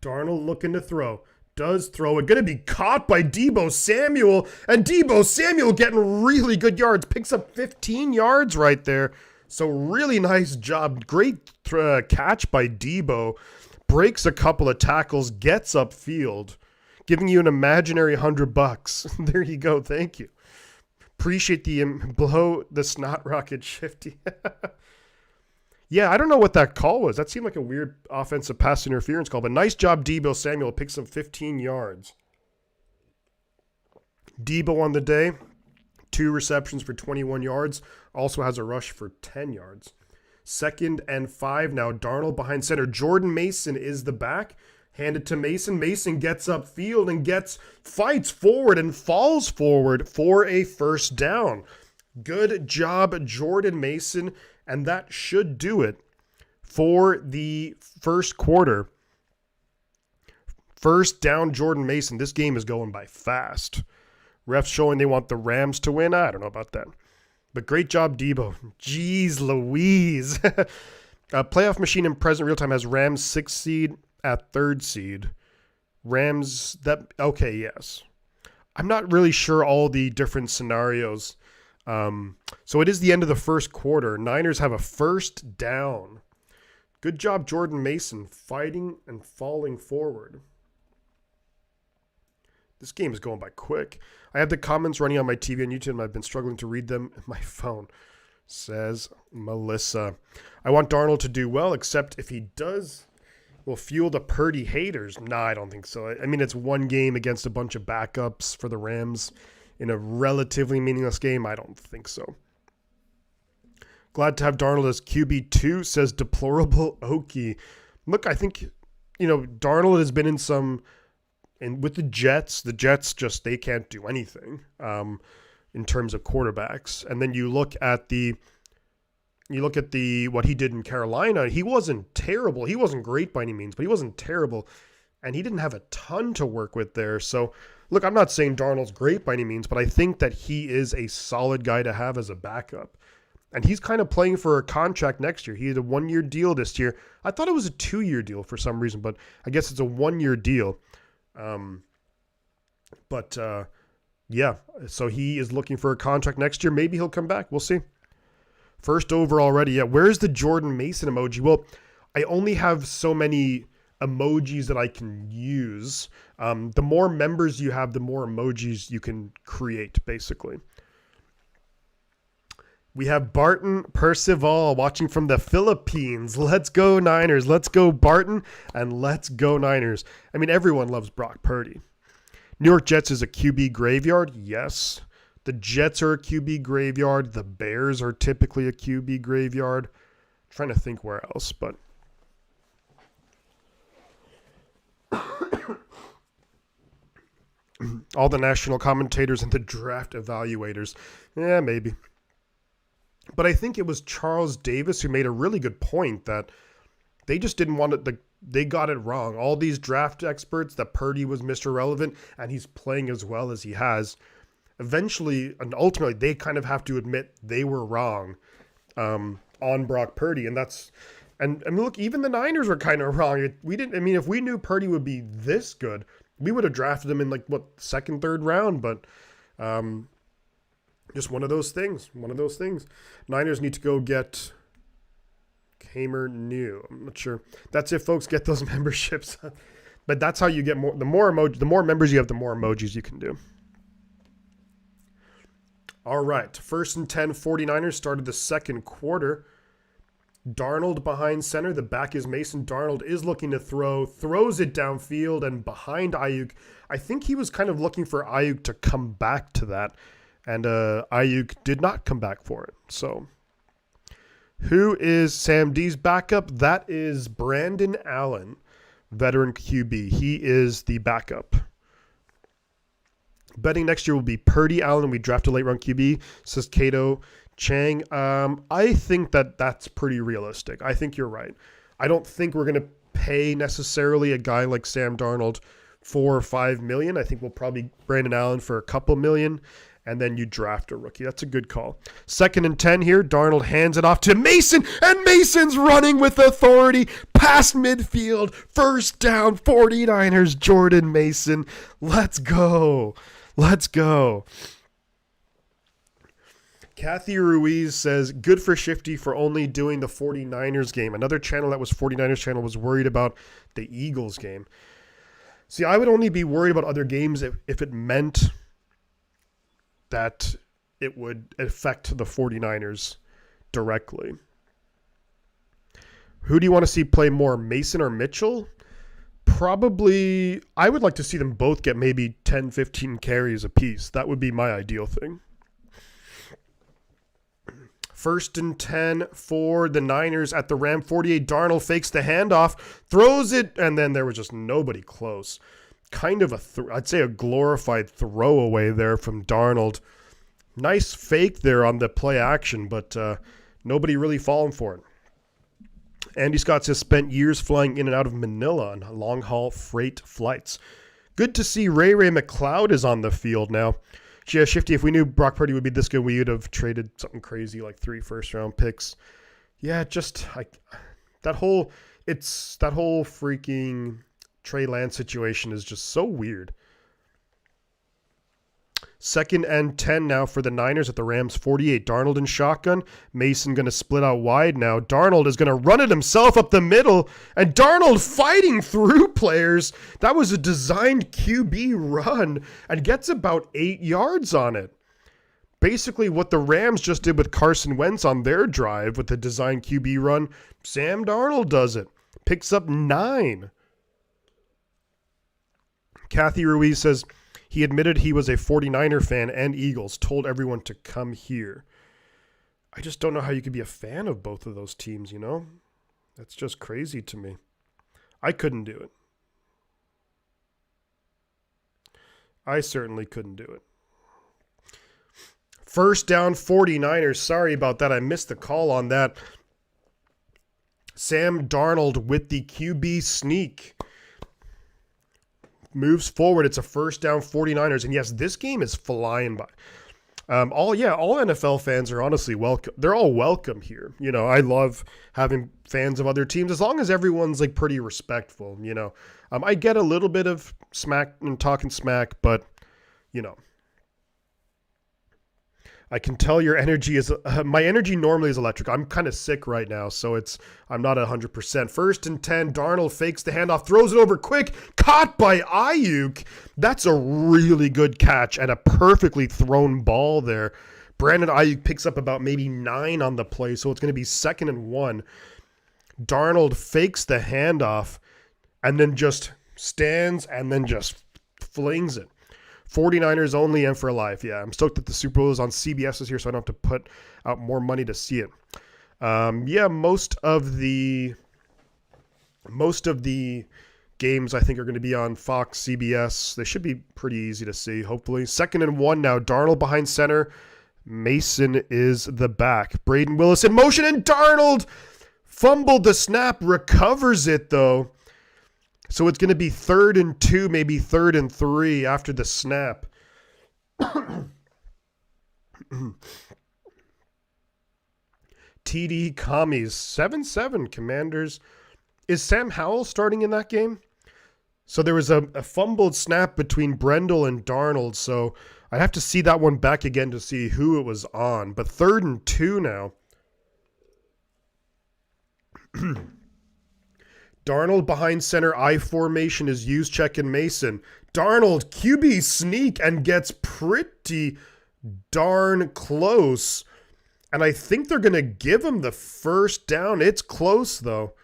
Darnold looking to throw. Does throw it. Going to be caught by Deebo Samuel. And Deebo Samuel getting really good yards. Picks up 15 yards right there. So really nice job. Great catch by Deebo. Breaks a couple of tackles. Gets upfield. Giving you an imaginary $100. There you go. Thank you. Appreciate the blow the snot rocket shifty. Yeah, I don't know what that call was. That seemed like a weird offensive pass interference call, but nice job, Deebo Samuel. Picks up 15 yards. Deebo on the day, 2 receptions for 21 yards. Also has a rush for 10 yards. 2nd and 5 now. Darnold behind center. Jordan Mason is the back. Handed to Mason. Mason gets upfield and fights forward and falls forward for a first down. Good job, Jordan Mason. And that should do it for the first quarter. First down, Jordan Mason. This game is going by fast. Refs showing they want the Rams to win. I don't know about that. But great job, Deebo. Jeez Louise. Playoff Machine in present real time has Rams 6th seed at 3rd seed. Rams, okay, yes. I'm not really sure all the different scenarios. So it is the end of the first quarter. Niners have a first down. Good job, Jordan Mason, fighting and falling forward. This game is going by quick. I have the comments running on my TV and YouTube, and I've been struggling to read them on my phone, says Melissa. I want Darnold to do well, except if he does, will fuel the Purdy haters. Nah, I don't think so. I mean, it's one game against a bunch of backups for the Rams. In a relatively meaningless game, I don't think so. Glad to have Darnold as QB2, says Deplorable Okie. Look, I think, Darnold has been with the Jets. The Jets they can't do anything in terms of quarterbacks. And then you look at what he did in Carolina. He wasn't terrible. He wasn't great by any means, but he wasn't terrible. And he didn't have a ton to work with there. So, look, I'm not saying Darnold's great by any means, but I think that he is a solid guy to have as a backup. And he's kind of playing for a contract next year. He had a 1-year deal this year. I thought it was a 2-year deal for some reason, but I guess it's a 1-year deal. Yeah, so he is looking for a contract next year. Maybe he'll come back. We'll see. First over already. Yeah, where's the Jordan Mason emoji? Well, I only have so many emojis that I can use. The more members you have, the more emojis you can create, basically. We have Barton Percival watching from the Philippines. Let's go Niners. Let's go Barton, and let's go Niners. I mean, everyone loves Brock Purdy. New York Jets is a QB graveyard. Yes. The Jets are a QB graveyard. The Bears are typically a QB graveyard. I'm trying to think where else, but all the national commentators and the draft evaluators. Yeah, maybe. But I think it was Charles Davis who made a really good point that they just didn't want it. They got it wrong. All these draft experts that Purdy was Mr. Relevant and he's playing as well as he has. Eventually and ultimately, they kind of have to admit they were wrong on Brock Purdy, and that's. And I mean, look, even the Niners were kind of wrong. We didn't. I mean, if we knew Purdy would be this good, we would have drafted him in like second, third round. But just one of those things. One of those things. Niners need to go get Kamer New. I'm not sure. That's if folks get those memberships. But that's how you get more. The more members you have, the more emojis you can do. All right. 1st and 10, 49ers started the second quarter. Darnold behind center. The back is Mason. Darnold is looking to throw. Throws it downfield and behind Ayuk. I think he was kind of looking for Ayuk to come back to that. And Ayuk did not come back for it. So who is Sam D's backup? That is Brandon Allen, veteran QB. He is the backup. Betting next year will be Purdy, Allen. We drafted late round QB, says Cato Chang. I think that's pretty realistic. I think you're right. I don't think we're going to pay necessarily a guy like Sam Darnold $4 or $5 million. I think we'll probably Brandon Allen for a couple million, and then you draft a rookie. That's a good call. 2nd and 10 here. Darnold hands it off to Mason, and Mason's running with authority past midfield. First down, 49ers, Jordan Mason. Let's go. Let's go. Kathy Ruiz says, good for Shifty for only doing the 49ers game. Another channel that was 49ers channel was worried about the Eagles game. See, I would only be worried about other games if it meant that it would affect the 49ers directly. Who do you want to see play more, Mason or Mitchell? Probably, I would like to see them both get maybe 10, 15 carries apiece. That would be my ideal thing. 1st and 10 for the Niners at the Ram 48. Darnold fakes the handoff, throws it, and then there was just nobody close. Kind of I'd say a glorified throwaway there from Darnold. Nice fake there on the play action, but nobody really falling for it. Andy Scott says spent years flying in and out of Manila on long-haul freight flights. Good to see Ray McLeod is on the field now. Yeah, Shifty, if we knew Brock Purdy would be this good, we would have traded something crazy like 3 first-round picks. Yeah, just that whole freaking Trey Lance situation is just so weird. 2nd and 10 now for the Niners at the Rams 48. Darnold in shotgun. Mason going to split out wide now. Darnold is going to run it himself up the middle. And Darnold fighting through players. That was a designed QB run and gets about 8 yards on it. Basically what the Rams just did with Carson Wentz on their drive with the designed QB run, Sam Darnold does it. Picks up 9. Kathy Ruiz says, he admitted he was a 49er fan and Eagles, told everyone to come here. I just don't know how you could be a fan of both of those teams, you know? That's just crazy to me. I couldn't do it. I certainly couldn't do it. 1st down, 49ers. Sorry about that. I missed the call on that. Sam Darnold with the QB sneak. Moves forward. It's a 1st down, 49ers. And yes, this game is flying by. All NFL fans are honestly welcome. They're all welcome here. You know, I love having fans of other teams as long as everyone's like pretty respectful. You know, I get a little bit of smack and talking smack, but you know, I can tell your energy is my energy normally is electric. I'm kind of sick right now, so I'm not 100%. 1st and 10. Darnold fakes the handoff, throws it over quick, caught by Ayuk. That's a really good catch and a perfectly thrown ball there. Brandon Ayuk picks up about maybe 9 on the play, so it's going to be 2nd and 1. Darnold fakes the handoff and then just stands and then just flings it. 49ers only and for life. Yeah, I'm stoked that the Super Bowl is on CBS this year, so I don't have to put out more money to see it. Most of the games I think are going to be on Fox, CBS. They should be pretty easy to see, hopefully. 2nd and 1 now. Darnold behind center. Mason is the back. Braden Willis in motion, and Darnold fumbled the snap, recovers it though. So it's going to be 3rd and 2, maybe 3rd and 3 after the snap. TD commies 7-7 Commanders. Is Sam Howell starting in that game? So there was a fumbled snap between Brendel and Darnold. So I have to see that one back again to see who it was on. But 3rd and 2 now. Darnold behind center, I formation is Juszczyk and Mason. Darnold QB sneak and gets pretty darn close. And I think they're going to give him the 1st down. It's close though.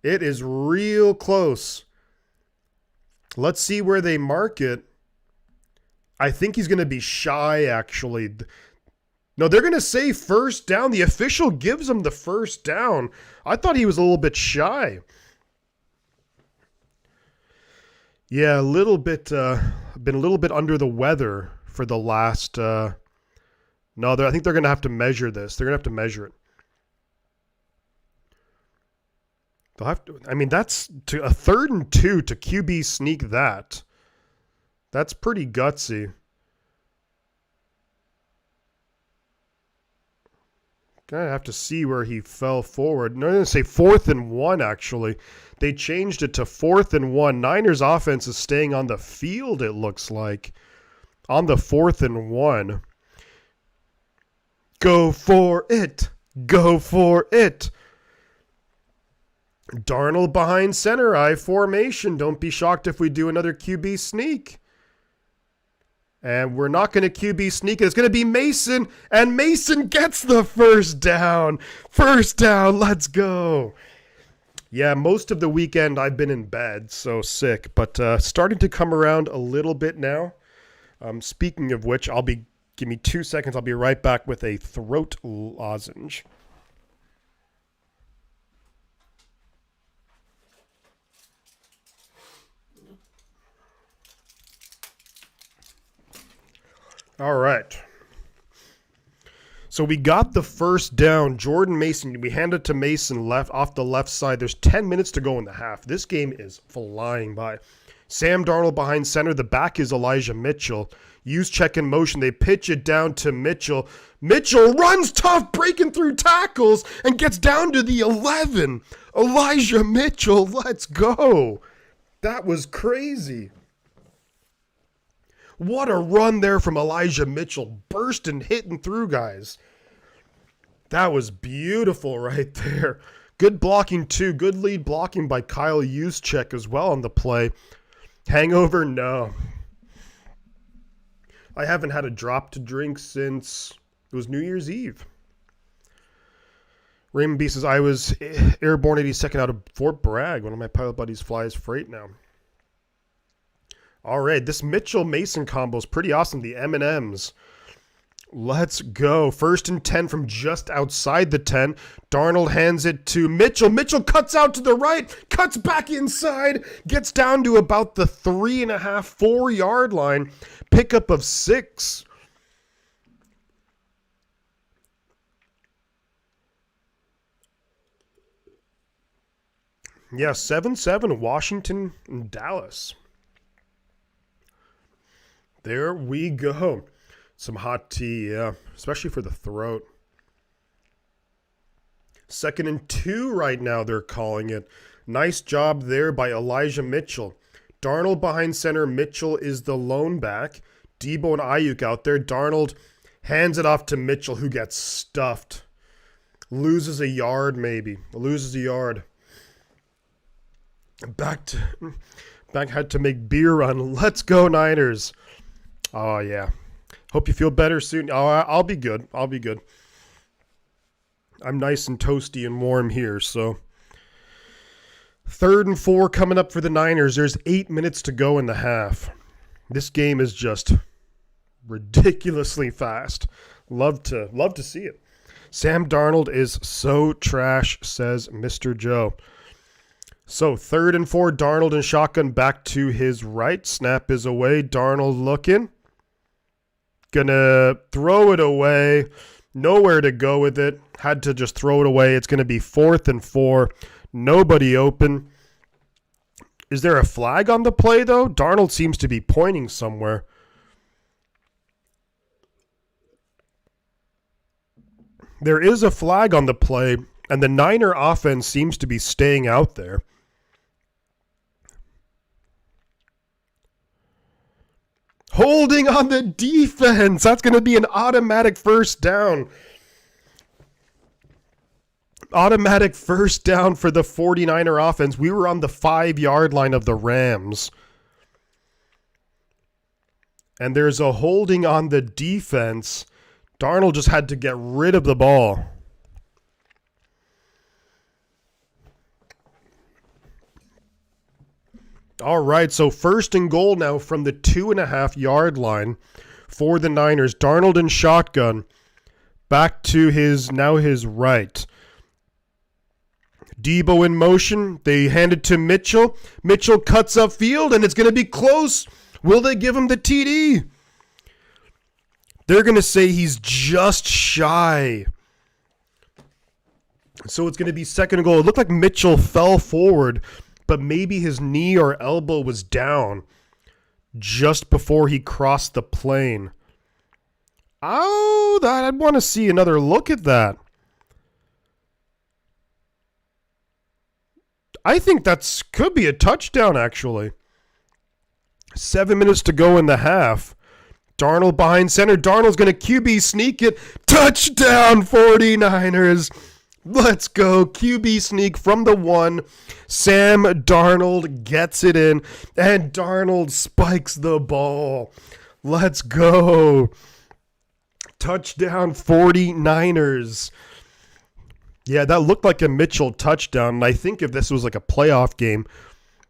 It is real close. Let's see where they mark it. I think he's going to be shy actually. No, they're going to say 1st down. The official gives him the 1st down. I thought he was a little bit shy. Yeah, a little bit, been a little bit under the weather for the last, I think they're going to have to measure this. They're going to have to measure it. They'll have to, that's to a 3rd and 2 to QB sneak that. That's pretty gutsy. Gonna have to see where he fell forward. No, I'm going to say 4th and 1 actually. They changed it to 4th and 1. Niners offense is staying on the field, it looks like. On the 4th and 1. Go for it. Go for it. Darnold behind center. I formation. Don't be shocked if we do another QB sneak. And we're not going to QB sneak. It's going to be Mason. And Mason gets the 1st down. 1st down. Let's go. Yeah, most of the weekend I've been in bed, so sick, but starting to come around a little bit now. Speaking of which, give me 2 seconds. I'll be right back with a throat lozenge. All right. So we got the 1st down. Jordan Mason, we hand it to Mason off the left side. There's 10 minutes to go in the half. This game is flying by. Sam Darnold behind center. The back is Elijah Mitchell. Juszczyk in motion. They pitch it down to Mitchell. Mitchell runs tough, breaking through tackles, and gets down to the 11. Elijah Mitchell, let's go. That was crazy. What a run there from Elijah Mitchell, bursting, hitting through guys. That was beautiful right there. Good blocking too. Good lead blocking by Kyle Juszczyk as well on the play. Hangover? No. I haven't had a drop to drink since it was New Year's Eve. Raymond B says, I was airborne 82nd out of Fort Bragg. One of my pilot buddies flies freight now. All right, this Mitchell-Mason combo is pretty awesome. The M&Ms. Let's go. 1st and 10 from just outside the 10. Darnold hands it to Mitchell. Mitchell cuts out to the right, cuts back inside, gets down to about the 3.5, 4 yard line. Pickup of 6. Yeah, 7-7, Washington and Dallas. There we go. Some hot tea, yeah, especially for the throat. 2nd and 2 right now, they're calling it. Nice job there by Elijah Mitchell. Darnold behind center. Mitchell is the lone back. Debo and Ayuk out there. Darnold hands it off to Mitchell, who gets stuffed. Loses a yard, maybe. Loses a yard. Back had to make beer run. Let's go, Niners. Oh, yeah. Hope you feel better soon. Oh, I'll be good. I'll be good. I'm nice and toasty and warm here, so. 3rd and 4 coming up for the Niners. There's 8 minutes to go in the half. This game is just ridiculously fast. Love to see it. Sam Darnold is so trash, says Mr. Joe. So 3rd and 4, Darnold and shotgun back to his right. Snap is away. Darnold looking. Gonna throw it away. Nowhere to go with it. Had to just throw it away. It's going to be 4th and 4. Nobody open. Is there a flag on the play, though? Darnold seems to be pointing somewhere. There is a flag on the play, and the Niner offense seems to be staying out there. Holding on the defense. That's going to be an automatic first down. Automatic first down for the 49er offense. We were on the 5-yard line of the Rams. And there's a holding on the defense. Darnold just had to get rid of the ball. All right, so 1st and goal now from the 2.5-yard line for the Niners. Darnold in shotgun. Back to his right. Debo in motion. They hand it to Mitchell. Mitchell cuts upfield, and it's going to be close. Will they give him the TD? They're going to say he's just shy. So it's going to be 2nd and goal. It looked like Mitchell fell forward, but maybe his knee or elbow was down just before he crossed the plane. Oh, I'd want to see another look at that. I think that could be a touchdown, actually. 7 minutes to go in the half. Darnold behind center. Darnold's going to QB sneak it. Touchdown, 49ers. Let's go. QB sneak from the 1. Sam Darnold gets it in, and Darnold spikes the ball. Let's go. Touchdown, 49ers. Yeah, that looked like a Mitchell touchdown, and I think if this was like a playoff game,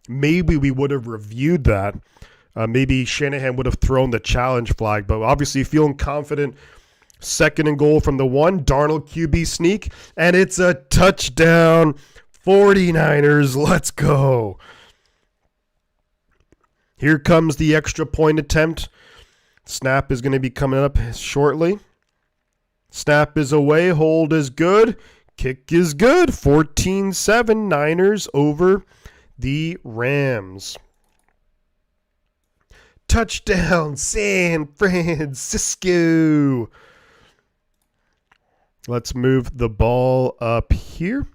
maybe we would have reviewed that. Maybe Shanahan would have thrown the challenge flag, but obviously feeling confident. 2nd and goal from the 1. Darnold QB sneak, and it's a touchdown. 49ers, let's go. Here comes the extra point attempt. Snap is going to be coming up shortly. Snap is away. Hold is good. Kick is good. 14-7 Niners over the Rams. Touchdown, San Francisco. Let's move the ball up here.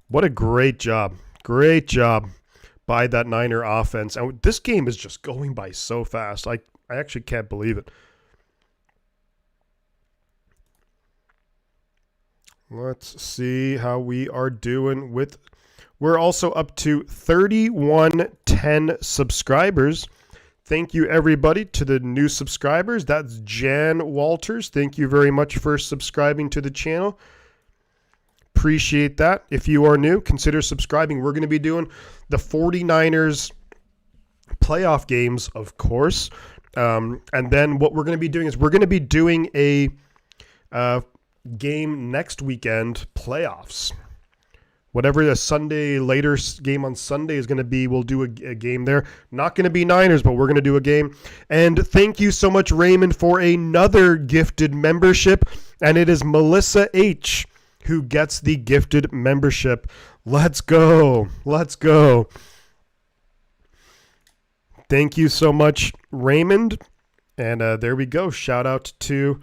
What a great job. Great job by that Niner offense. And this game is just going by so fast. I actually can't believe it. Let's see how we are doing with... We're also up to 3110 subscribers. Thank you, everybody, to the new subscribers. That's Jan Walters. Thank you very much for subscribing to the channel. Appreciate that. If you are new, consider subscribing. We're going to be doing the 49ers playoff games, of course. And then what we're going to be doing is we're going to be doing a game next weekend, playoffs. Whatever the Sunday, later game on Sunday is going to be, we'll do a game there. Not going to be Niners, but we're going to do a game. And thank you so much, Raymond, for another gifted membership. And it is Melissa H. who gets the gifted membership. Let's go. Let's go. Thank you so much, Raymond. And there we go. Shout out to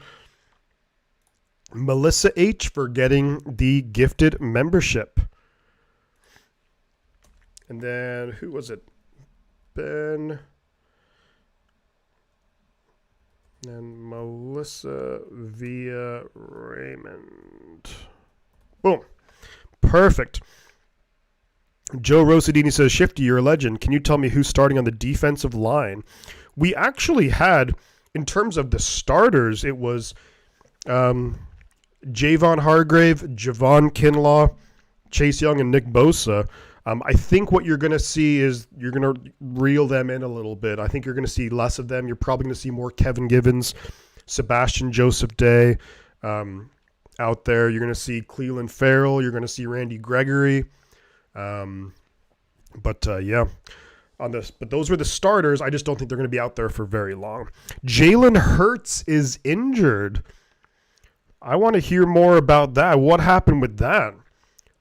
Melissa H for getting the gifted membership. And then who was it? Ben and Melissa via Raymond. Boom. Perfect. Joe Rosadini says, Shifty, you're a legend. Can you tell me who's starting on the defensive line? We actually had, in terms of the starters, it was Javon Hargrave, Javon Kinlaw, Chase Young, and Nick Bosa. I think what you're going to see is you're going to reel them in a little bit. I think you're going to see less of them. You're probably going to see more Kevin Givens, Sebastian Joseph Day out there. You're going to see Cleveland Farrell. You're going to see Randy Gregory. But those were the starters. I just don't think they're going to be out there for very long. Jalen Hurts is injured. I want to hear more about that. What happened with that?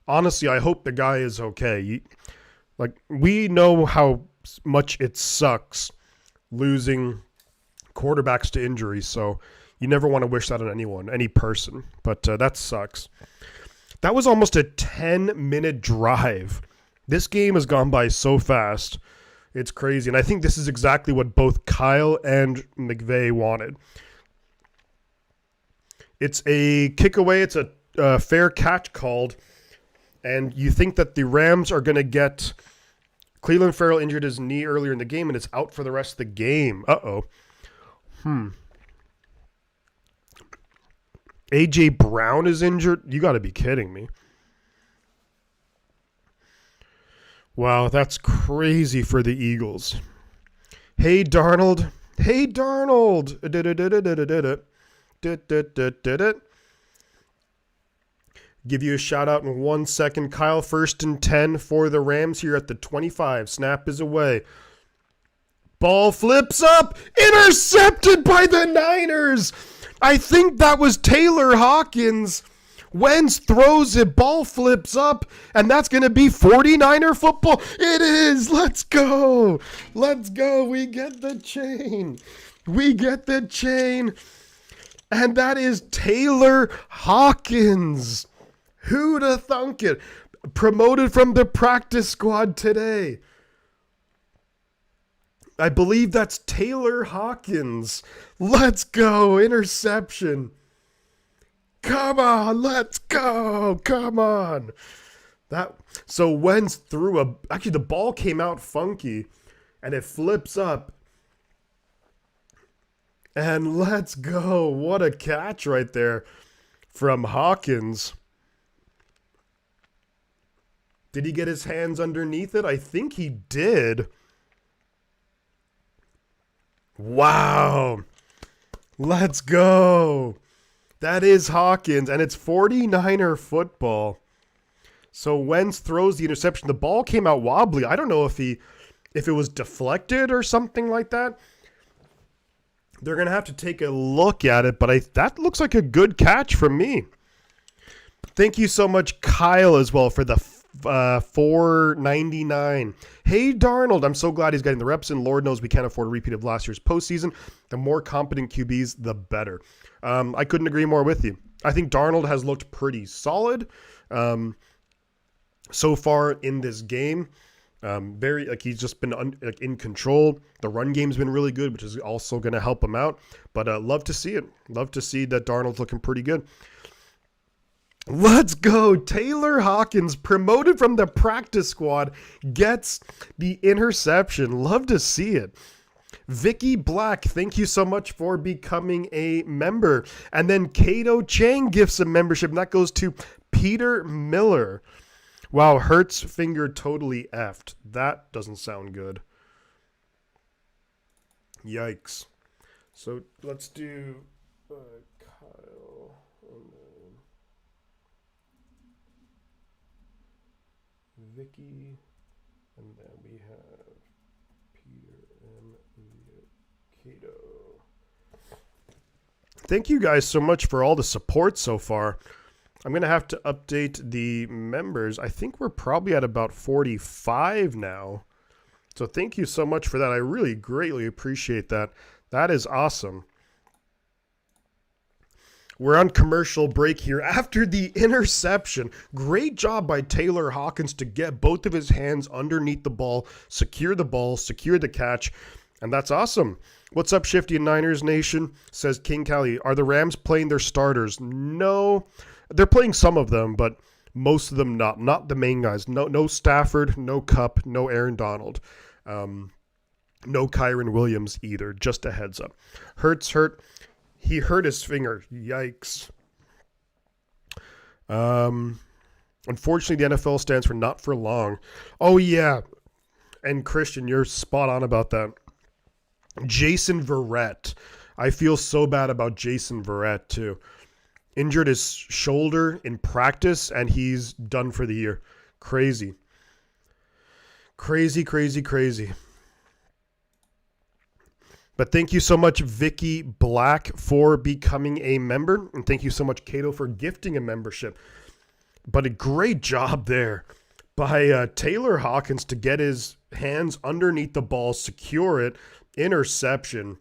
Honestly, I hope the guy is okay. We know how much it sucks losing quarterbacks to injury, so you never want to wish that on anyone, any person. But that sucks. That was almost a 10-minute drive. This game has gone by so fast. It's crazy. And I think this is exactly what both Kyle and McVay wanted. It's a kick away. It's a fair catch called. And you think that the Rams are going to get Cleveland Farrell injured his knee earlier in the game, and it's out for the rest of the game. A.J. Brown is injured? You got to be kidding me. Wow, that's crazy for the Eagles. Hey, Darnold. Hey, Darnold. Give you a shout out in 1 second. Kyle, 1st and 10 for the Rams here at the 25. Snap is away. Ball flips up. Intercepted by the Niners. I think that was Taylor Hawkins. Wentz throws it. Ball flips up. And that's going to be 49er football. It is. Let's go. Let's go. We get the chain. We get the chain. And that is Taylor Hawkins. Who'd have thunk it? Promoted from the practice squad today. I believe that's Taylor Hawkins. Let's go. Interception. Come on. Let's go. Come on. So Wentz threw actually the ball came out funky and it flips up. And let's go. What a catch right there from Hawkins. Did he get his hands underneath it? I think he did. Wow. Let's go. That is Hawkins, and it's 49er football. So Wentz throws the interception. The ball came out wobbly. I don't know if it was deflected or something like that. They're going to have to take a look at it, but that looks like a good catch from me. Thank you so much, Kyle, as well, for the $4.99. Hey, Darnold, I'm so glad he's getting the reps in. Lord knows we can't afford a repeat of last year's postseason. The more competent QBs, the better. I couldn't agree more with you. I think Darnold has looked pretty solid so far in this game. He's just been in control. The run game's been really good, which is also going to help him out. But love to see it. Love to see that Darnold's looking pretty good. Let's go. Taylor Hawkins, promoted from the practice squad, gets the interception. Love to see it. Vicky Black, thank you so much for becoming a member. And then Kato Chang gifts a membership, and that goes to Peter Miller. Wow, Hurts finger totally effed. That doesn't sound good. Yikes. So let's do Kyle and then Vicky, and then we have Peter and Kato. Thank you guys so much for all the support so far. I'm going to have to update the members. I think we're probably at about 45 now. So thank you so much for that. I really greatly appreciate that. That is awesome. We're on commercial break here. After the interception, great job by Taylor Hawkins to get both of his hands underneath the ball, secure the catch, and that's awesome. What's up, Shifty and Niners Nation? Says King Cali. Are the Rams playing their starters? No. They're playing some of them, but most of them not. Not the main guys. No Stafford, no Kupp, no Aaron Donald. No Kyron Williams either. Just a heads up. Hurts hurt. He hurt his finger. Yikes. Unfortunately, the NFL stands for not for long. Oh, yeah. And Christian, you're spot on about that. Jason Verrett. I feel so bad about Jason Verrett, too. Injured his shoulder in practice, and he's done for the year. Crazy. Crazy, crazy, crazy. But thank you so much, Vicky Black, for becoming a member. And thank you so much, Cato, for gifting a membership. But a great job there by Taylor Hawkins to get his hands underneath the ball, secure it, interception.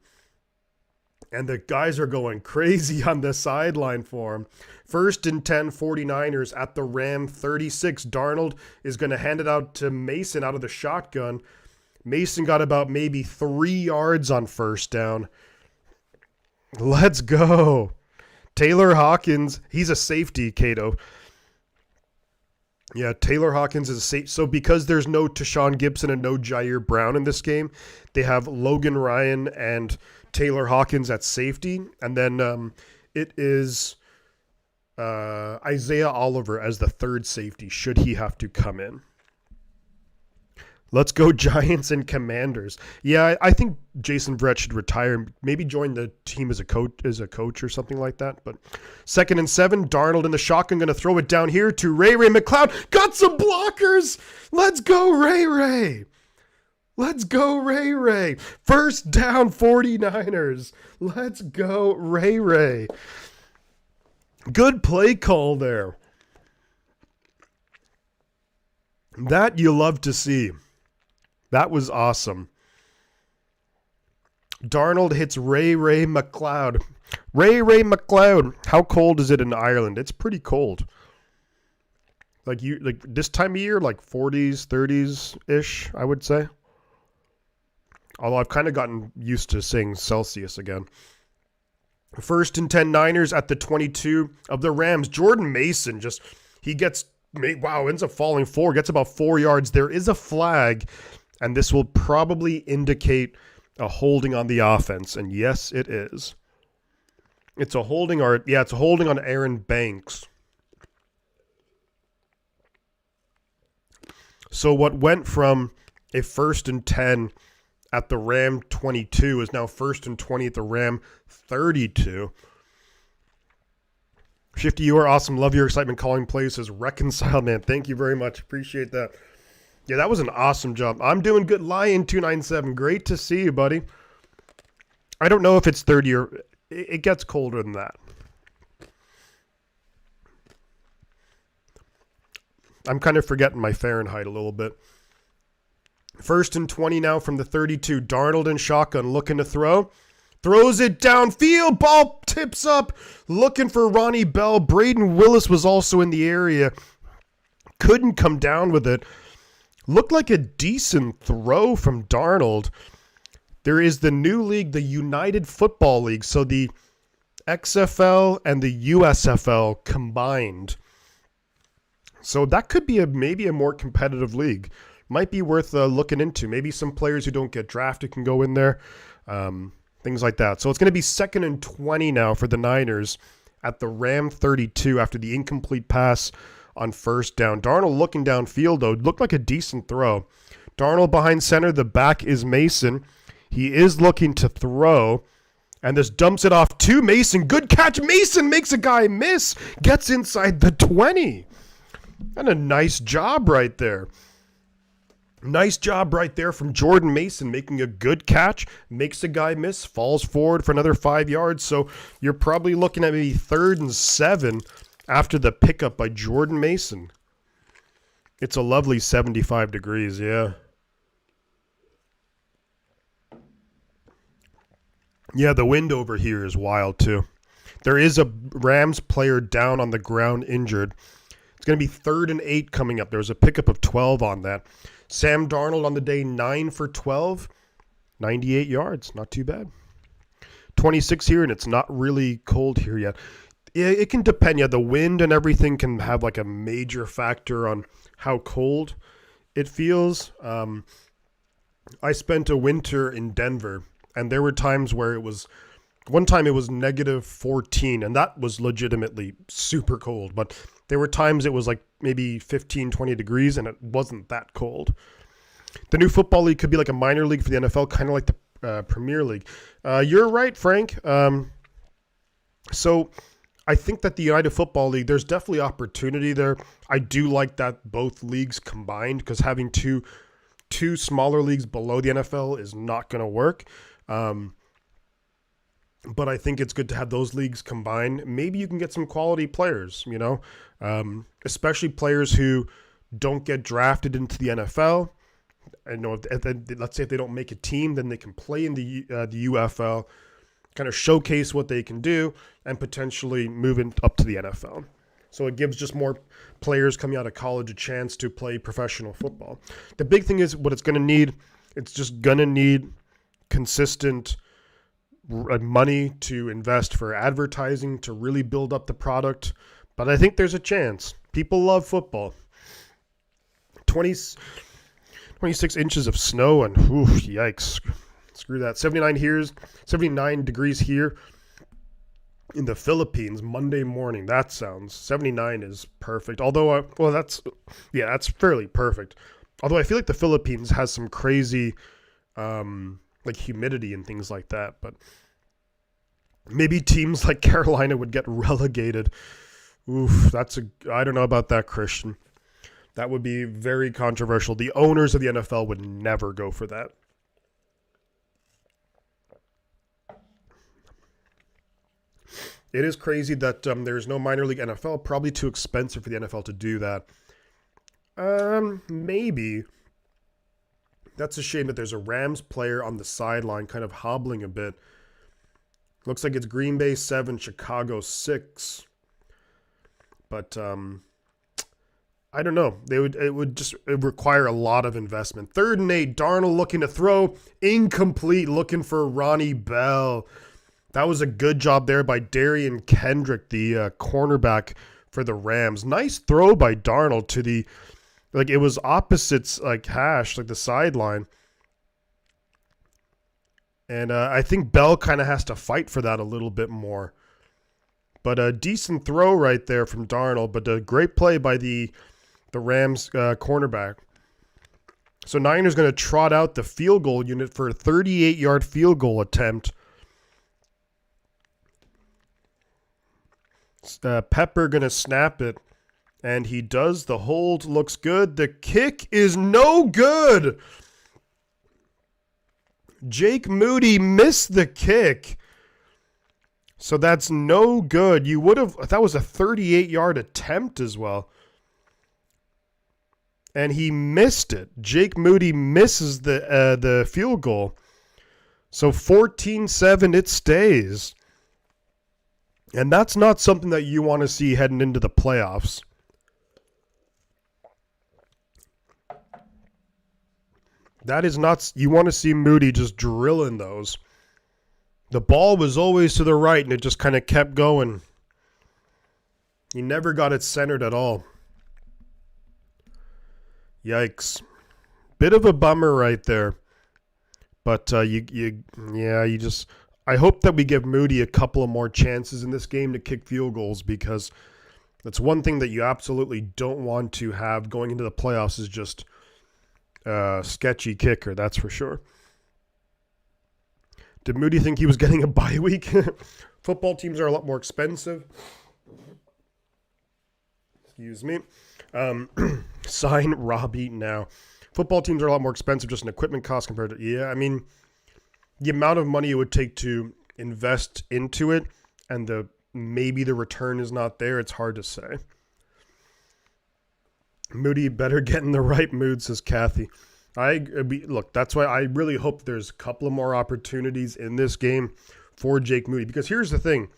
And the guys are going crazy on the sideline for him. 1st and 10, 49ers at the Ram 36. Darnold is going to hand it out to Mason out of the shotgun. Mason got about maybe 3 yards on first down. Let's go. Taylor Hawkins, he's a safety, Cato. Yeah, Taylor Hawkins is a safety. So because there's no Tashawn Gibson and no Jair Brown in this game, they have Logan Ryan and Taylor Hawkins at safety. And then it is Isaiah Oliver as the third safety, should he have to come in. Let's go Giants and Commanders. Yeah, I think Jason Verrett should retire. Maybe join the team as a coach or something like that. But 2nd and 7, Darnold in the shotgun, going to throw it down here to Ray McCloud. Got some blockers. Let's go Ray. Let's go Ray. First down 49ers. Let's go Ray. Good play call there. That you love to see. That was awesome. Darnold hits Ray McCloud. Ray McCloud. How cold is it in Ireland? It's pretty cold. Like this time of year, like 40s, 30s-ish, I would say. Although I've kind of gotten used to saying Celsius again. 1st and 10 Niners at the 22 of the Rams. Jordan Mason ends up falling forward, gets about 4 yards. There is a flag, and this will probably indicate a holding on the offense. And yes, it is. It's a holding on Aaron Banks. So what went from a 1st and 10 at the Ram 22 is now 1st and 20 at the Ram 32. Shifty, you are awesome. Love your excitement calling plays as reconcile, man. Thank you very much. Appreciate that. Yeah, that was an awesome job. I'm doing good. Lion297. Great to see you, buddy. I don't know if it's 30 or it gets colder than that. I'm kind of forgetting my Fahrenheit a little bit. 1st and 20 now from the 32. Darnold in shotgun looking to throw. Throws it downfield. Ball tips up. Looking for Ronnie Bell. Braden Willis was also in the area. Couldn't come down with it. Looked like a decent throw from Darnold. There is the new league, the United Football League. So the XFL and the USFL combined. So that could be maybe a more competitive league. Might be worth looking into. Maybe some players who don't get drafted can go in there. Things like that. So it's going to be 2nd and 20 now for the Niners at the Ram 32 after the incomplete pass on first down. Darnold looking downfield, though. Looked like a decent throw. Darnold behind center. The back is Mason. He is looking to throw. And this dumps it off to Mason. Good catch. Mason makes a guy miss. Gets inside the 20. And a nice job right there. Nice job right there from Jordan Mason, making a good catch, makes a guy miss, falls forward for another 5 yards. So you're probably looking at maybe 3rd and 7 after the pickup by Jordan Mason. It's a lovely 75 degrees, yeah. Yeah, the wind over here is wild too. There is a Rams player down on the ground injured. It's going to be 3rd and 8 coming up. There was a pickup of 12 on that. Sam Darnold on the day, 9 for 12, 98 yards. Not too bad. 26 here, and it's not really cold here yet. Yeah, it can depend. Yeah, the wind and everything can have like a major factor on how cold it feels. I spent a winter in Denver, and there were times where it was, one time it was negative 14, and that was legitimately super cold. But there were times it was like maybe 15, 20 degrees, and it wasn't that cold. The new football league could be like a minor league for the NFL, kind of like the Premier League. You're right, Frank. So I think that the United Football League, there's definitely opportunity there. I do like that both leagues combined, because having two smaller leagues below the NFL is not going to work. But I think it's good to have those leagues combined. Maybe you can get some quality players, especially players who don't get drafted into the NFL. I know, let's say if they don't make a team, then they can play in the UFL, kind of showcase what they can do, and potentially move up to the NFL. So it gives just more players coming out of college a chance to play professional football. The big thing is what it's going to need. It's just going to need consistent money to invest for advertising to really build up the product. But I think there's a chance. People love football. 26 inches of snow, and yikes. Screw that. 79 degrees here in the Philippines Monday morning. That sounds, 79 is perfect. Although, that's fairly perfect. Although I feel like the Philippines has some crazy like humidity and things like that, but maybe teams like Carolina would get relegated. I don't know about that, Christian. That would be very controversial. The owners of the NFL would never go for that. It is crazy that there's no minor league NFL. Probably too expensive for the NFL to do that. Maybe. That's a shame that there's a Rams player on the sideline kind of hobbling a bit. Looks like it's Green Bay 7, Chicago 6. But I don't know. It would require a lot of investment. 3rd and 8, Darnold looking to throw. Incomplete, looking for Ronnie Bell. That was a good job there by Darian Kendrick, the cornerback for the Rams. Nice throw by Darnold to the, like, it was opposites, like, hash, like the sideline. And I think Bell kind of has to fight for that a little bit more. But a decent throw right there from Darnold, but a great play by the Rams cornerback. So Niners going to trot out the field goal unit for a 38-yard field goal attempt. Pepper going to snap it, and he does. The hold looks good. The kick is no good. Jake Moody missed the kick. So that's no good. That was a 38-yard attempt as well. And he missed it. Jake Moody misses the field goal. So 14-7, it stays. And that's not something that you want to see heading into the playoffs. That is not, you want to see Moody just drilling those. The ball was always to the right, and it just kind of kept going. He never got it centered at all. Yikes. Bit of a bummer right there. But I hope that we give Moody a couple of more chances in this game to kick field goals, because that's one thing that you absolutely don't want to have going into the playoffs is just a sketchy kicker, that's for sure. Did Moody think he was getting a bye week? Football teams are a lot more expensive. Excuse me. Sign Robbie now. Football teams are a lot more expensive just in equipment costs compared to, the amount of money it would take to invest into it, and maybe the return is not there. It's hard to say. Moody better get in the right mood, says Kathy. Look, that's why I really hope there's a couple of more opportunities in this game for Jake Moody. Because here's the thing.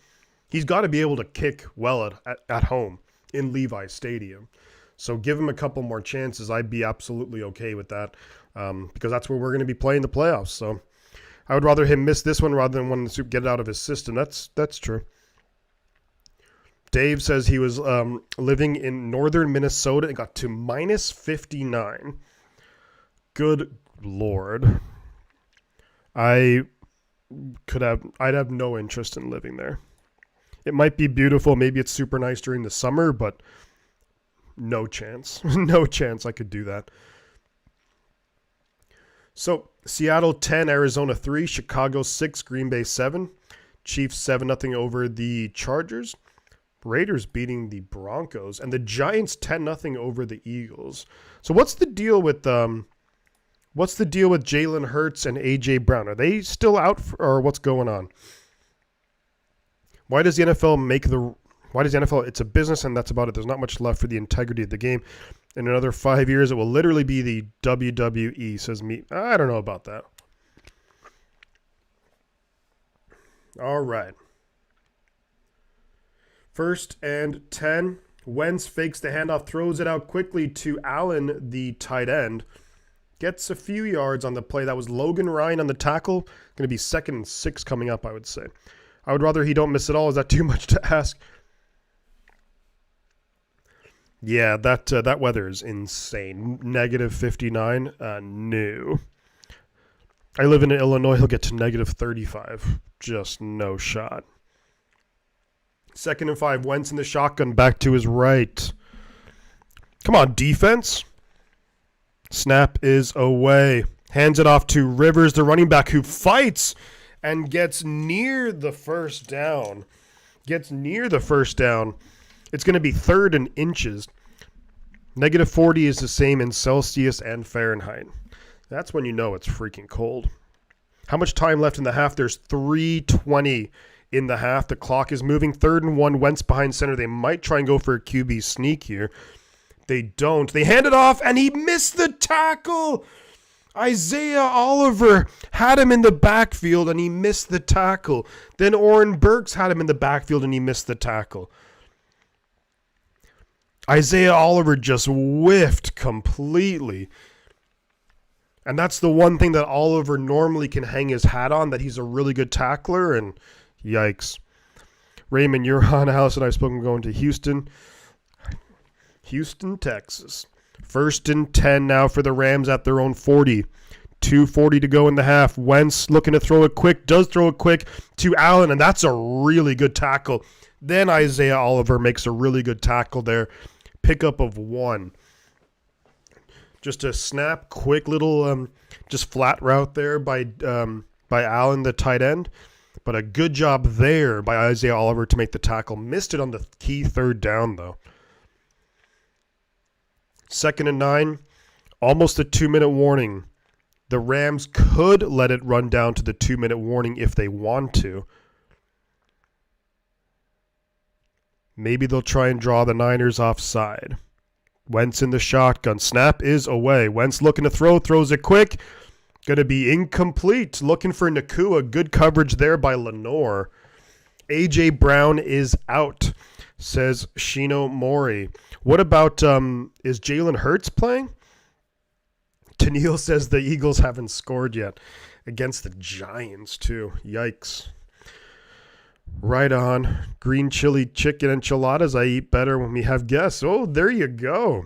He's got to be able to kick well at home in Levi's Stadium. So give him a couple more chances. I'd be absolutely okay with that because that's where we're going to be playing the playoffs. So I would rather him miss this one rather than want to get it out of his system. That's true. Dave says he was living in northern Minnesota and got to minus 59. Good Lord. I'd have no interest in living there. It might be beautiful. Maybe it's super nice during the summer, but no chance. No chance I could do that. So, Seattle 10, Arizona 3, Chicago 6, Green Bay 7. Chiefs 7-0 over the Chargers. Raiders beating the Broncos. And the Giants 10-0 over the Eagles. So, what's the deal with Jalen Hurts and A.J. Brown? Are they still out or what's going on? Why does the NFL, it's a business and that's about it. There's not much left for the integrity of the game. In another 5 years, it will literally be the WWE, says me. I don't know about that. All right. 1st and 10. Wentz fakes the handoff, throws it out quickly to Allen, the tight end. Gets a few yards on the play. That was Logan Ryan on the tackle. Going to be 2nd and 6 coming up, I would say. I would rather he don't miss it all. Is that too much to ask? Yeah, that weather is insane. Negative 59. No. I live in Illinois. He'll get to negative 35. Just no shot. 2nd and 5. Wentz in the shotgun. Back to his right. Come on, defense. Snap is away. Hands it off to Rivers, the running back, who fights and gets near the first down. It's going to be 3rd and inches. Negative 40 is the same in Celsius and Fahrenheit. That's when you know it's freaking cold. How much time left in the half? There's 3:20 in the half. The clock is moving. 3rd and 1. Wentz behind center. They might try and go for a QB sneak here. They don't. They hand it off, and he missed the tackle. Isaiah Oliver had him in the backfield, and he missed the tackle. Then Oren Burks had him in the backfield, and he missed the tackle. Isaiah Oliver just whiffed completely. And that's the one thing that Oliver normally can hang his hat on, that he's a really good tackler, and yikes. Raymond, you're on. Alice and I spoke of going to Houston, Texas. 1st and 10 now for the Rams at their own 40. 2:40 to go in the half. Wentz looking to throw it quick. Does throw it quick to Allen, and that's a really good tackle. Then Isaiah Oliver makes a really good tackle there. Pickup of 1. Just a snap, quick little just flat route there by Allen, the tight end. But a good job there by Isaiah Oliver to make the tackle. Missed it on the key 3rd down, though. 2nd and 9, almost a 2-minute warning. The Rams could let it run down to the 2-minute warning if they want to. Maybe they'll try and draw the Niners offside. Wentz in the shotgun. Snap is away. Wentz looking to throw, throws it quick. Going to be incomplete. Looking for Nakua. Good coverage there by Lenore. A.J. Brown is out, says Shino Mori. What about, is Jalen Hurts playing? Tennille says the Eagles haven't scored yet against the Giants, too. Yikes. Right on. Green chili chicken enchiladas. I eat better when we have guests. Oh, there you go.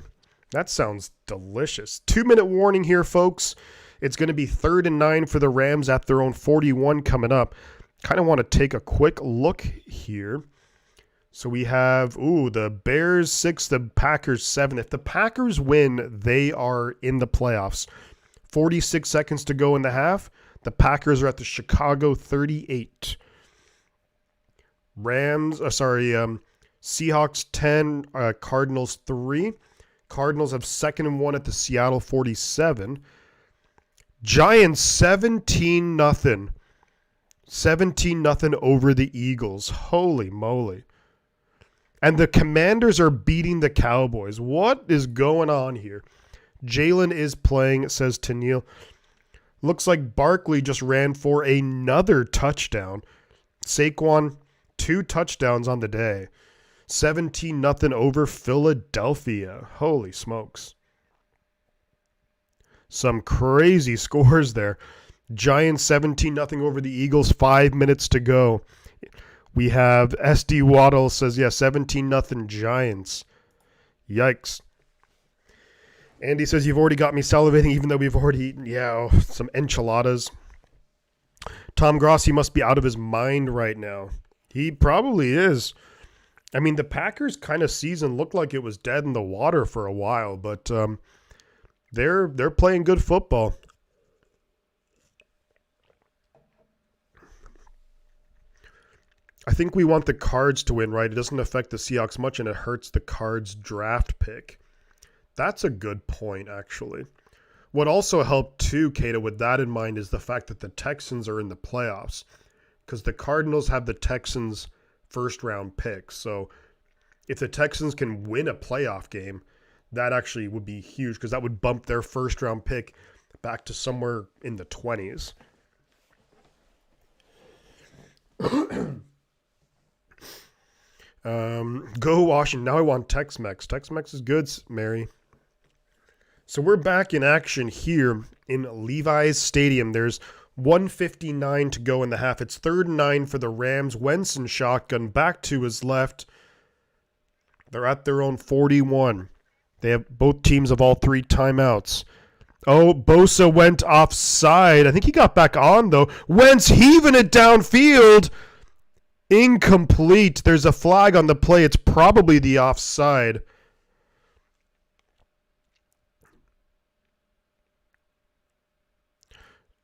That sounds delicious. 2-minute warning here, folks. It's going to be 3rd and 9 for the Rams at their own 41 coming up. Kind of want to take a quick look here. So we have, the Bears 6, the Packers 7. If the Packers win, they are in the playoffs. 46 seconds to go in the half. The Packers are at the Chicago 38. Seahawks 10, Cardinals 3. Cardinals have 2nd and 1 at the Seattle 47. Giants 17-0. 17-0 over the Eagles. Holy moly. And the Commanders are beating the Cowboys. What is going on here? Jalen is playing, says Tennille. Looks like Barkley just ran for another touchdown. Saquon, 2 touchdowns on the day. 17-0 over Philadelphia. Holy smokes. Some crazy scores there. Giants 17-0 over the Eagles, 5 minutes to go. We have SD Waddle says, 17-0 Giants. Yikes. Andy says, you've already got me salivating even though we've already eaten, some enchiladas. Tom Grossi must be out of his mind right now. He probably is. I mean, the Packers kind of season looked like it was dead in the water for a while, but they're playing good football. I think we want the Cards to win, right? It doesn't affect the Seahawks much, and it hurts the Cards draft pick. That's a good point, actually. What also helped, too, Kata, with that in mind, is the fact that the Texans are in the playoffs, because the Cardinals have the Texans' first-round pick. So if the Texans can win a playoff game, that actually would be huge, because that would bump their first-round pick back to somewhere in the 20s. Go Washington. Now I want Tex-Mex. Tex-Mex is good, Mary. So we're back in action here in Levi's Stadium. There's 1:59 to go in the half. It's 3rd and 9 for the Rams. Wentz in shotgun, back to his left. They're at their own 41. They have both teams of all 3 timeouts. Oh, Bosa went offside. I think he got back on, though. Wentz heaving it downfield. Incomplete. There's a flag on the play. It's probably the offside.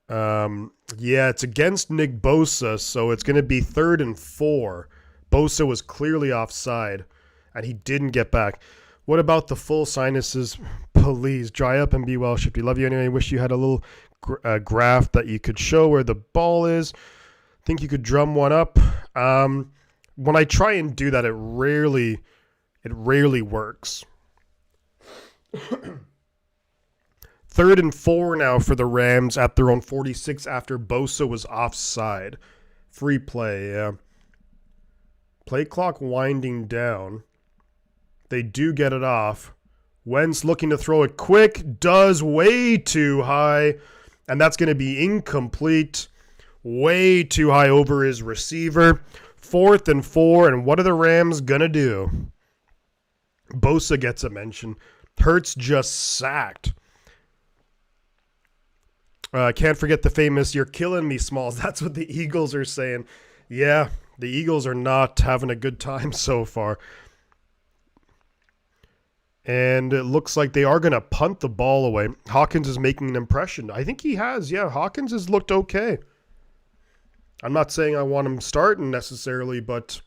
It's against Nick Bosa, so it's going to be 3rd and 4. Bosa was clearly offside, and he didn't get back. What about the full sinuses? Please, dry up and be well, Shifty. Love you anyway. Wish you had a little graph that you could show where the ball is. Think you could drum one up. When I try and do that, it rarely works. 3rd and 4 now for the Rams at their own 46 after Bosa was offside. Free play, yeah. Play clock winding down. They do get it off. Wentz looking to throw it quick. Does way too high. And that's going to be incomplete. Way too high over his receiver. 4th and 4. And what are the Rams going to do? Bosa gets a mention. Hurts just sacked. Can't forget the famous, "You're killing me, Smalls." That's what the Eagles are saying. Yeah, the Eagles are not having a good time so far. And it looks like they are going to punt the ball away. Hawkins is making an impression. I think he has. Yeah, Hawkins has looked okay. I'm not saying I want him starting necessarily, but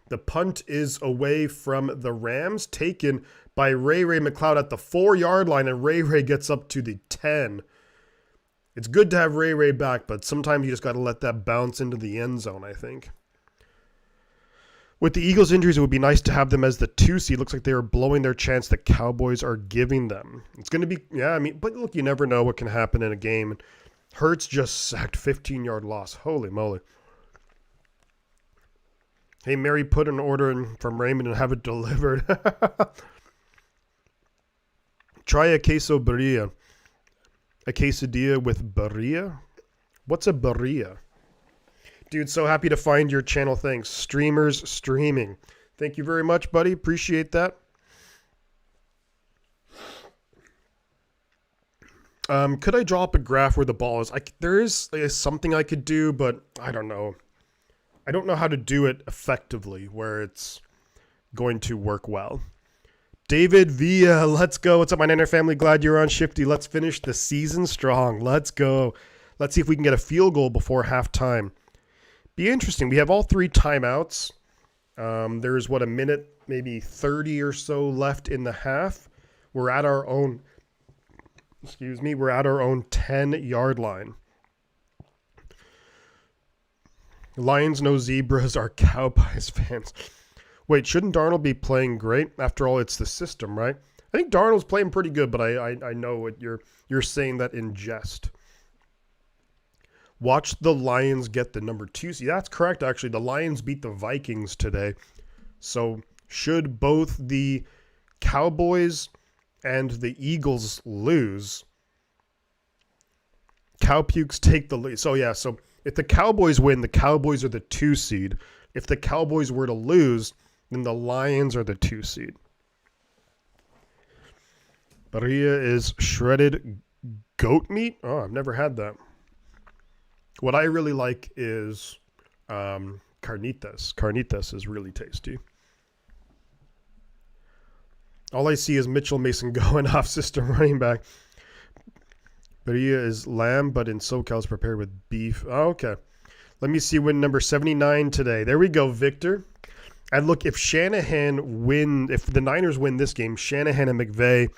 the punt is away from the Rams, taken by Ray McLeod at the 4-yard line, and Ray gets up to the 10. It's good to have Ray back, but sometimes you just got to let that bounce into the end zone, I think. With the Eagles' injuries, it would be nice to have them as the 2 seed. Looks like they are blowing their chance the Cowboys are giving them. It's going to be, but look, you never know what can happen in a game. Hurts just sacked, 15-yard loss. Holy moly. Hey, Mary, put an order in from Raymond and have it delivered. Try a queso birria. A quesadilla with birria? What's a birria? Dude, so happy to find your channel. Thanks. Streamers streaming. Thank you very much, buddy. Appreciate that. Could I draw up a graph where the ball is? There is something I could do, but I don't know. I don't know how to do it effectively where it's going to work well. David Villa, let's go. What's up, my Niner family? Glad you're on, Shifty. Let's finish the season strong. Let's go. Let's see if we can get a field goal before halftime. Be interesting. We have all 3 timeouts. There's, a minute, maybe 30 or so left in the half. We're at our own 10-yard line. Lions, no zebras, are Cowboys fans. Wait, shouldn't Darnold be playing great? After all, it's the system, right? I think Darnold's playing pretty good, but I know what you're saying that in jest. Watch the Lions get the number 2 seed. That's correct, actually. The Lions beat the Vikings today. So should both the Cowboys and the Eagles lose, Cowpukes take the lead. So yeah, so if the Cowboys win, the Cowboys are the 2 seed. If the Cowboys were to lose, then the Lions are the 2 seed. Barilla is shredded goat meat. Oh, I've never had that. What I really like is carnitas. Carnitas is really tasty. All I see is Mitchell Mason going off system running back. Barilla is lamb, but in SoCal is prepared with beef. Oh, okay. Let me see win number 79 today. There we go, Victor. And look, if the Niners win this game, Shanahan and McVay,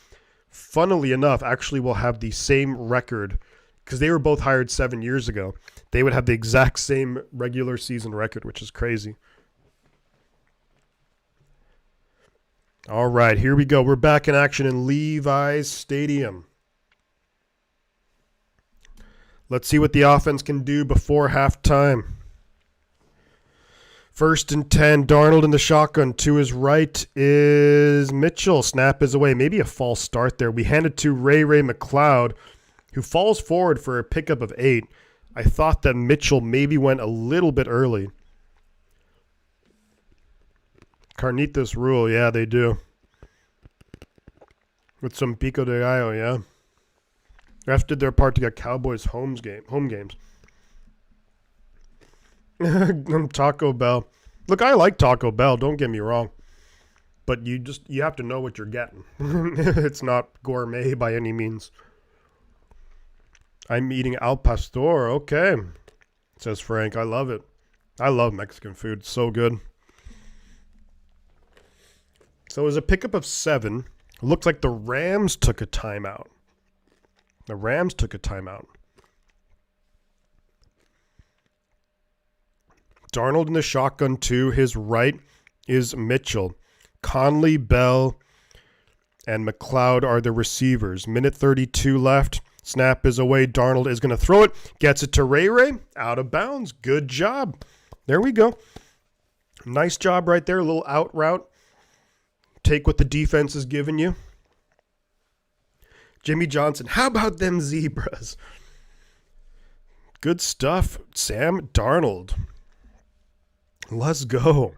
funnily enough, actually will have the same record because they were both hired 7 years ago. They would have the exact same regular season record, which is crazy. All right, here we go. We're back in action in Levi's Stadium. Let's see what the offense can do before halftime. 1st and 10, Darnold in the shotgun. To his right is Mitchell. Snap is away. Maybe a false start there. We hand it to Ray McLeod, who falls forward for a pickup of 8. I thought that Mitchell maybe went a little bit early. Carnitas rule. Yeah, they do. With some pico de gallo, yeah. Refs did their part to get Cowboys home games. Taco Bell. Look, I like Taco Bell, don't get me wrong. But you have to know what you're getting. It's not gourmet by any means. I'm eating al pastor. Okay, says Frank. I love it. I love Mexican food. It's so good. So it was a pickup of 7. It looked like the Rams took a timeout. Darnold in the shotgun to his right is Mitchell. Conley, Bell, and McLeod are the receivers. Minute 32 left. Snap is away. Darnold is going to throw it. Gets it to Ray. Out of bounds. Good job. There we go. Nice job right there. A little out route. Take what the defense is giving you. Jimmy Johnson. How about them zebras? Good stuff. Sam Darnold. Let's go.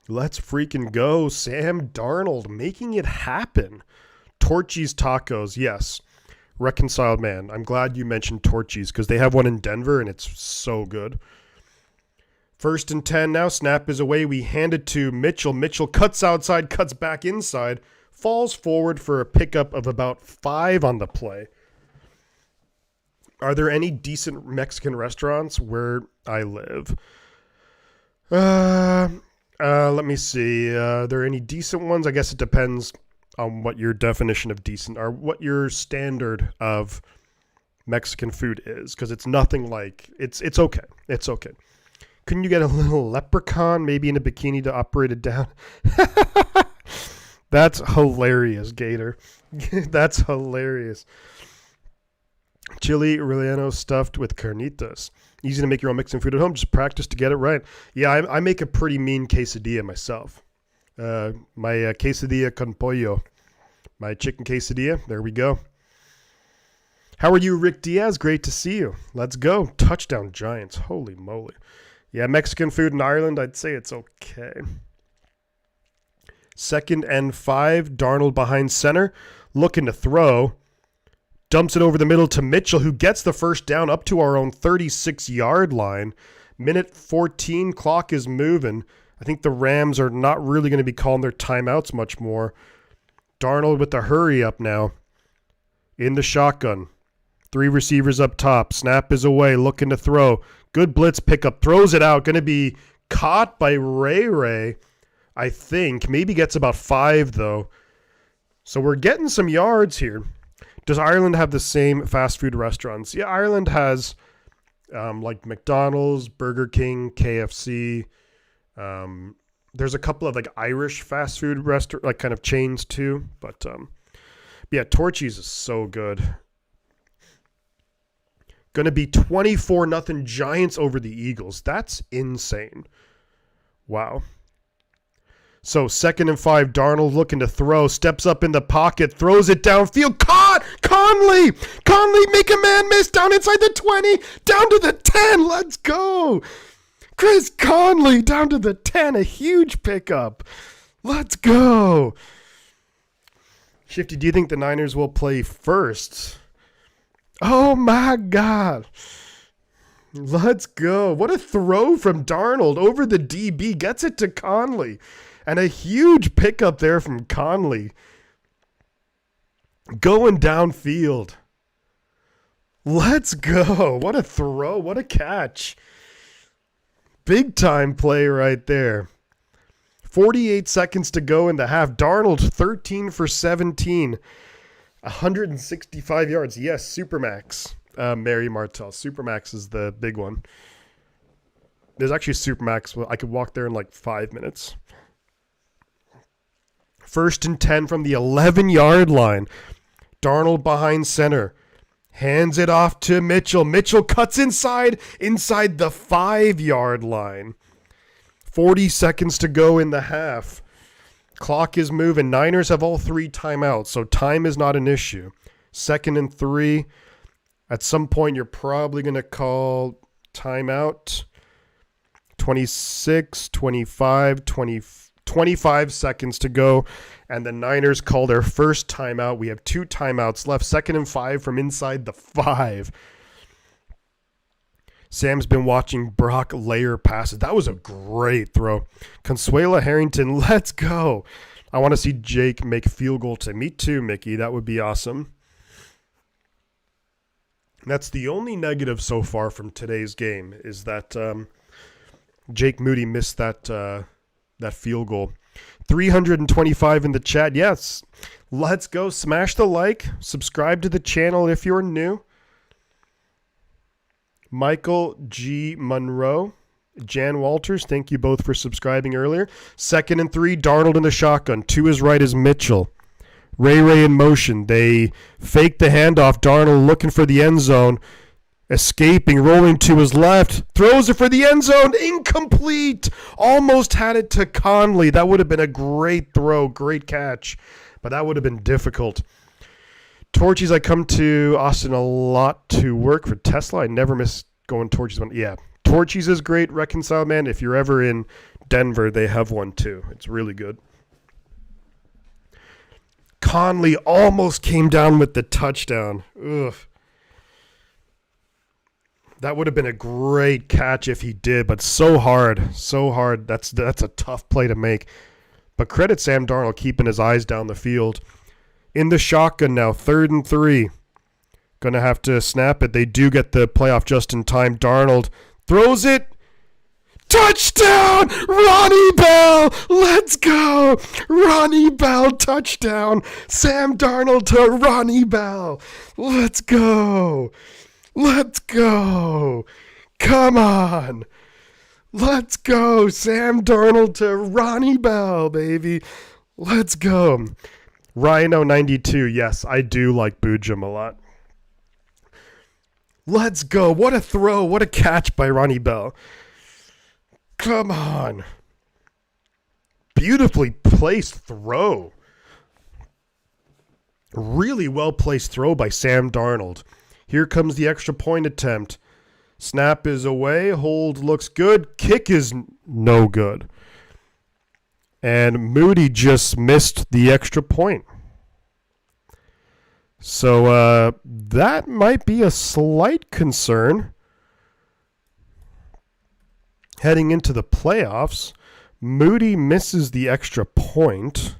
Let's freaking go. Sam Darnold making it happen. Torchy's Tacos. Yes. Reconciled man. I'm glad you mentioned Torchy's because they have one in Denver and it's so good. 1st and 10 now. Snap is away. We hand it to Mitchell. Mitchell cuts outside, cuts back inside, falls forward for a pickup of about 5 on the play. Are there any decent Mexican restaurants where I live? Let me see. Are there any decent ones? I guess it depends on what your definition of decent or what your standard of Mexican food is, because it's nothing like it's okay. It's okay. Couldn't you get a little leprechaun maybe in a bikini to operate it down? That's hilarious, Gator. That's hilarious. Chili relleno stuffed with carnitas. Easy to make your own Mexican food at home. Just practice to get it right. Yeah, I make a pretty mean quesadilla myself. My quesadilla con pollo. My chicken quesadilla. There we go. How are you, Rick Diaz? Great to see you. Let's go. Touchdown Giants. Holy moly. Yeah, Mexican food in Ireland, I'd say it's okay. 2nd and 5. Darnold behind center. Looking to throw. Dumps it over the middle to Mitchell, who gets the first down up to our own 36-yard line. Minute 14, clock is moving. I think the Rams are not really going to be calling their timeouts much more. Darnold with the hurry up now. In the shotgun. 3 receivers up top. Snap is away, looking to throw. Good blitz pickup. Throws it out. Going to be caught by Ray, I think. Maybe gets about 5, though. So we're getting some yards here. Does Ireland have the same fast food restaurants? Yeah, Ireland has like McDonald's, Burger King, KFC. There's a couple of like Irish fast food restaurant, like kind of chains too. But yeah, Torchy's is so good. Going to be 24-0 Giants over the Eagles. That's insane. Wow. So 2nd and 5, Darnold looking to throw, steps up in the pocket, throws it downfield. Caught! Conley! Conley, make a man miss down inside the 20, down to the 10. Let's go! Chris Conley down to the 10, a huge pickup. Let's go! Shifty, do you think the Niners will play first? Oh my God. Let's go. What a throw from Darnold over the DB. Gets it to Conley. And a huge pickup there from Conley. Going downfield. Let's go. What a throw. What a catch. Big time play right there. 48 seconds to go in the half. Darnold 13 for 17. 165 yards. Yes, Supermax. Mary Martell. Supermax is the big one. There's actually Supermax. Well, I could walk there in like 5 minutes. 1st and 10 from the 11-yard line. Darnold behind center. Hands it off to Mitchell. Mitchell cuts inside the 5-yard line. 40 seconds to go in the half. Clock is moving. Niners have all 3 timeouts, so time is not an issue. 2nd and 3. At some point, you're probably going to call timeout. 26, 25, 25 seconds to go, and the Niners call their first timeout. We have 2 timeouts left. 2nd and 5 from inside the 5. Sam's been watching Brock layer passes. That was a great throw. Consuela Harrington, let's go. I want to see Jake make field goal to me too, Mickey. That would be awesome. That's the only negative so far from today's game is that Jake Moody missed that field goal. 325 in the chat. Yes, let's go. Smash the like. Subscribe to the channel if you're new. Michael G. Monroe. Jan Walters, thank you both for subscribing earlier. 2nd and 3, Darnold in the shotgun. To his right is Mitchell. Ray in motion. They fake the handoff. Darnold looking for the end zone. Escaping, rolling to his left. Throws it for the end zone. Incomplete. Almost had it to Conley. That would have been a great throw. Great catch. But that would have been difficult. Torchies, I come to Austin a lot to work for Tesla. I never miss going Torchies. Yeah, Torchies is great. Reconcile, man. If you're ever in Denver, they have one too. It's really good. Conley almost came down with the touchdown. Ugh. That would have been a great catch if he did, but so hard. So hard. That's a tough play to make. But credit Sam Darnold keeping his eyes down the field. In the shotgun now, 3rd and 3. Going to have to snap it. They do get the playoff just in time. Darnold throws it. Touchdown! Ronnie Bell! Let's go! Ronnie Bell touchdown! Sam Darnold to Ronnie Bell! Let's go! Let's go! Come on! Let's go! Sam Darnold to Ronnie Bell, baby! Let's go! Rhino92, yes, I do like Boojum a lot. Let's go! What a throw! What a catch by Ronnie Bell! Come on. Beautifully placed throw. Really well placed throw by Sam Darnold. Here comes the extra point attempt. Snap is away. Hold looks good. Kick is no good. And Moody just missed the extra point. So that might be a slight concern. Heading into the playoffs, Moody misses the extra point.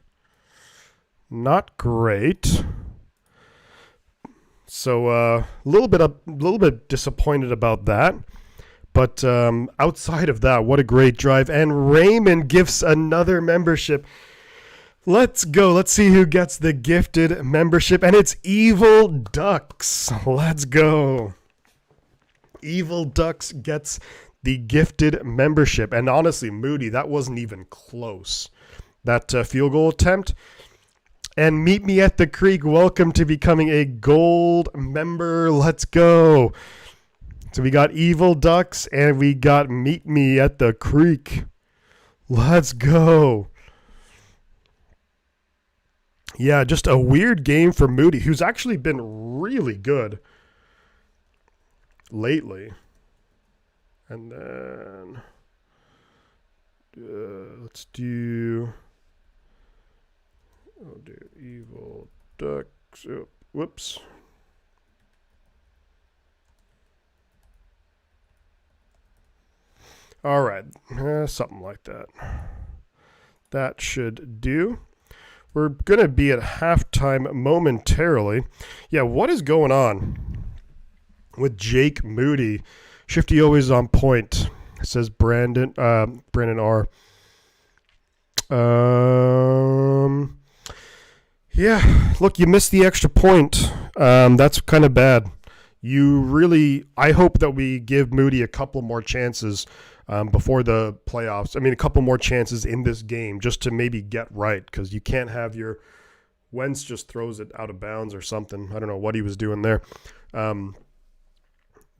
Not great. So a little bit disappointed about that. But outside of that, what a great drive. And Raymond gifts another membership. Let's go. Let's see who gets the gifted membership. And it's Evil Ducks. Let's go. Evil Ducks gets the gifted membership. And honestly, Moody, that wasn't even close. That field goal attempt. And Meet Me at the Creek, welcome to becoming a gold member. Let's go. So we got Evil Ducks and we got Meet Me at the Creek. Let's go. Yeah, just a weird game for Moody, who's actually been really good lately. And then let's do... I'll do Evil Ducks. Oh, whoops. All right, something like that. That should do. We're going to be at halftime momentarily. Yeah, what is going on with Jake Moody? Shifty always on point, says Brandon R. Yeah, look, you missed the extra point. That's kind of bad. I hope that we give Moody a couple more chances before the playoffs. I mean, a couple more chances in this game just to maybe get right, because you can't have your Wentz just throws it out of bounds or something. I don't know what he was doing there.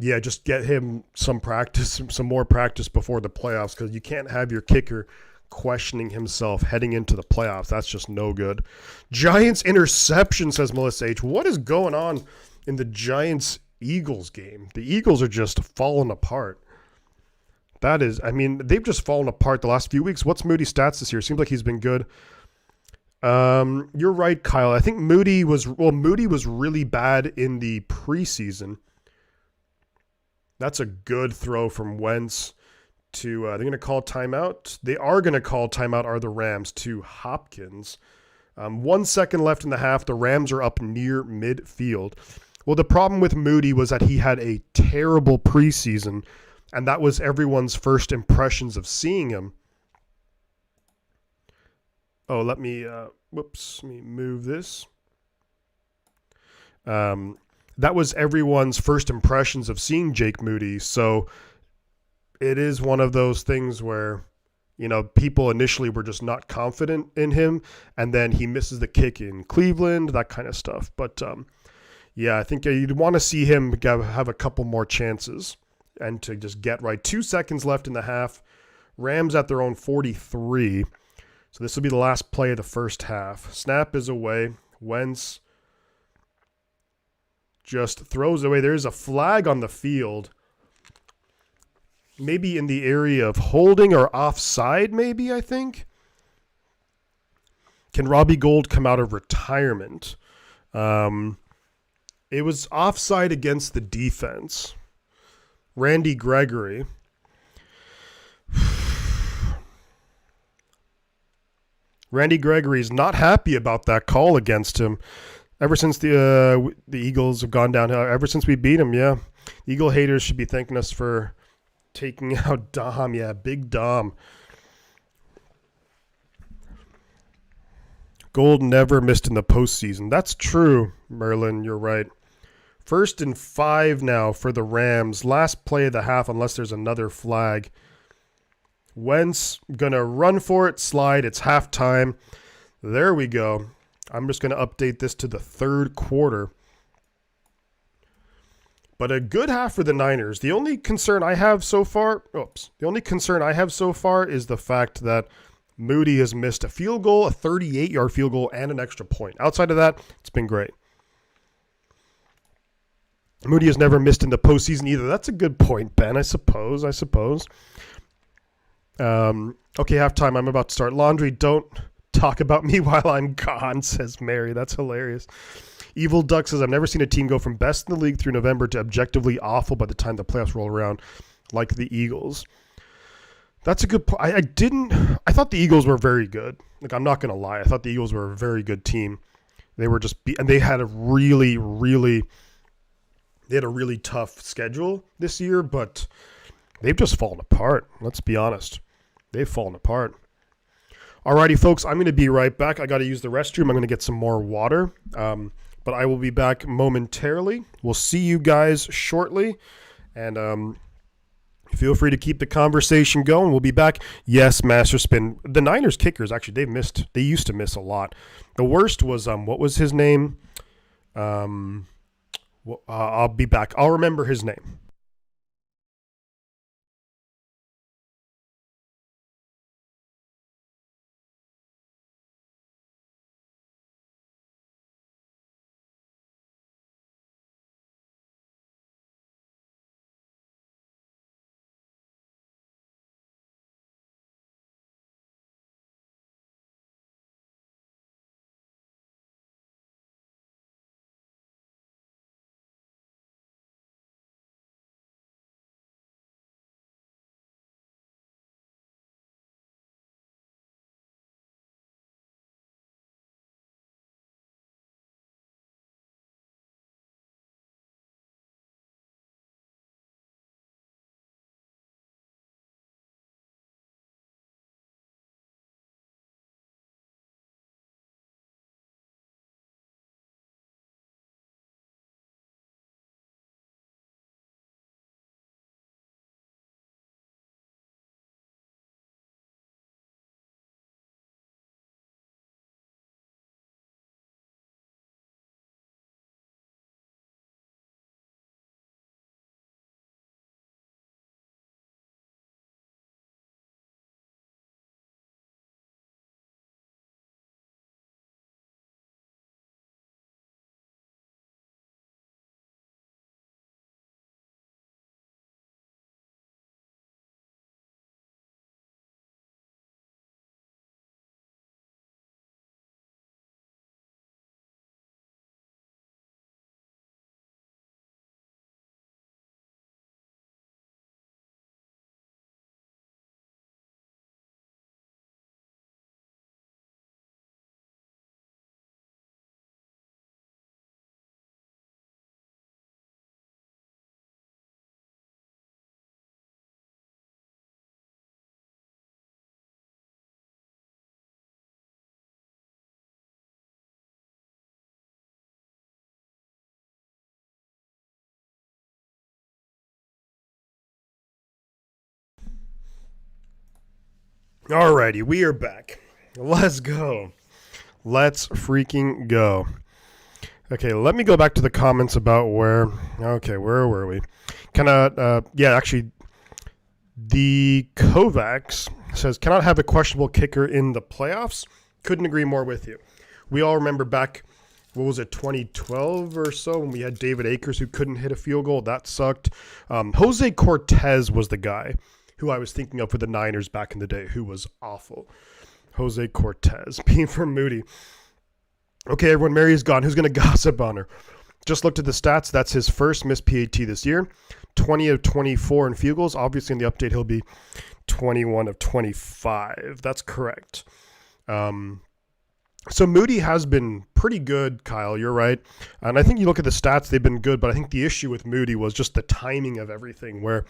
Yeah, just get him some practice, some more practice before the playoffs, because you can't have your kicker questioning himself heading into the playoffs. That's just no good. Giants interception, says Melissa H. What is going on in the Giants-Eagles game? The Eagles are just falling apart. They've just fallen apart the last few weeks. What's Moody's stats this year? Seems like he's been good. You're right, Kyle. I think Moody was really bad in the preseason. That's a good throw from Wentz to, they're going to call timeout. They are going to call timeout, are the Rams, to Hopkins. 1 second left in the half. The Rams are up near midfield. Well, the problem with Moody was that he had a terrible preseason, and that was everyone's first impressions of seeing him. Oh, let me move this. That was everyone's first impressions of seeing Jake Moody. So it is one of those things where, people initially were just not confident in him, and then he misses the kick in Cleveland, that kind of stuff. But, yeah, I think you'd want to see him have a couple more chances and to just get right. 2 seconds left in the half. Rams at their own 43. So this will be the last play of the first half. Snap is away. Wentz just throws away. There's a flag on the field. Maybe in the area of holding or offside, maybe, I think. Can Robbie Gould come out of retirement? It was offside against the defense. Randy Gregory. Randy Gregory's not happy about that call against him. Ever since the Eagles have gone down, ever since we beat them, yeah. Eagle haters should be thanking us for taking out Dom. Yeah, big Dom. Gold never missed in the postseason. That's true, Merlin. You're right. 1st and 5 now for the Rams. Last play of the half, unless there's another flag. Wentz going to run for it, slide. It's halftime. There we go. I'm just going to update this to the third quarter. But a good half for the Niners. The only concern I have so far, is the fact that Moody has missed a field goal, a 38-yard field goal, and an extra point. Outside of that, it's been great. Moody has never missed in the postseason either. That's a good point, Ben, I suppose. Okay, halftime. I'm about to start laundry. Don't talk about me while I'm gone, says Mary. That's hilarious. Evil Duck says, I've never seen a team go from best in the league through November to objectively awful by the time the playoffs roll around, like the Eagles. That's a good point. I thought the Eagles were very good. Like, I'm not going to lie. I thought the Eagles were a very good team. They were just, and they had a really tough schedule this year, but they've just fallen apart. Let's be honest. They've fallen apart. Alrighty, folks, I'm going to be right back. I got to use the restroom. I'm going to get some more water, but I will be back momentarily. We'll see you guys shortly, and feel free to keep the conversation going. We'll be back. Yes, Master Spin. The Niners kickers, actually, they used to miss a lot. The worst was, what was his name? I'll be back. I'll remember his name. Alrighty, we are back. Let's go. Let's freaking go. Okay, let me go back to the comments about where were we? Actually, the Kovacs says, cannot have a questionable kicker in the playoffs. Couldn't agree more with you. We all remember back, 2012 or so, when we had David Akers who couldn't hit a field goal. That sucked. Jose Cortez was the guy who I was thinking of for the Niners back in the day, who was awful. Jose Cortez, being from Moody. Okay, everyone, Mary's gone. Who's going to gossip on her? Just looked at the stats. That's his first missed PAT this year. 20 of 24 in field goals. Obviously, in the update, he'll be 21 of 25. That's correct. So Moody has been pretty good, Kyle. You're right. And I think you look at the stats, they've been good. But I think the issue with Moody was just the timing of everything, where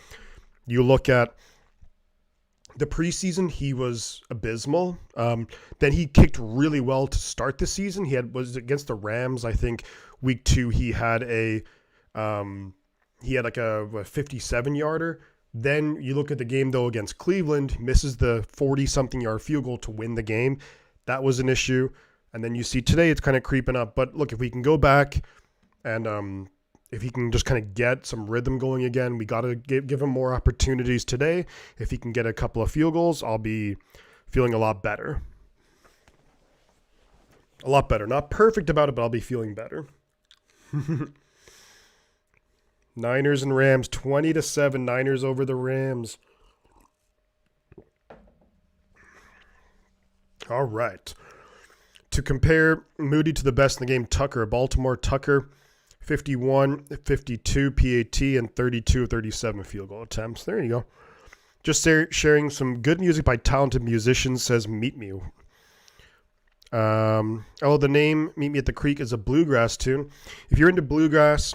you look at the preseason, he was abysmal. Then he kicked really well to start the season. Was against the Rams, I think. Week 2, he had a 57-yarder. Then you look at the game though against Cleveland, misses the 40-something yard field goal to win the game. That was an issue. And then you see today it's kind of creeping up. But look, if we can go back and if he can just kind of get some rhythm going again, we got to give him more opportunities today. If he can get a couple of field goals, I'll be feeling a lot better. A lot better. Not perfect about it, but I'll be feeling better. Niners and Rams, 20-7. Niners over the Rams. All right. To compare Moody to the best in the game, Tucker. Baltimore, Tucker, 51, 52 PAT, and 32 of 37 field goal attempts. There you go. Just sharing some good music by talented musicians, says Meet Me. The name Meet Me at the Creek is a bluegrass tune. If you're into bluegrass,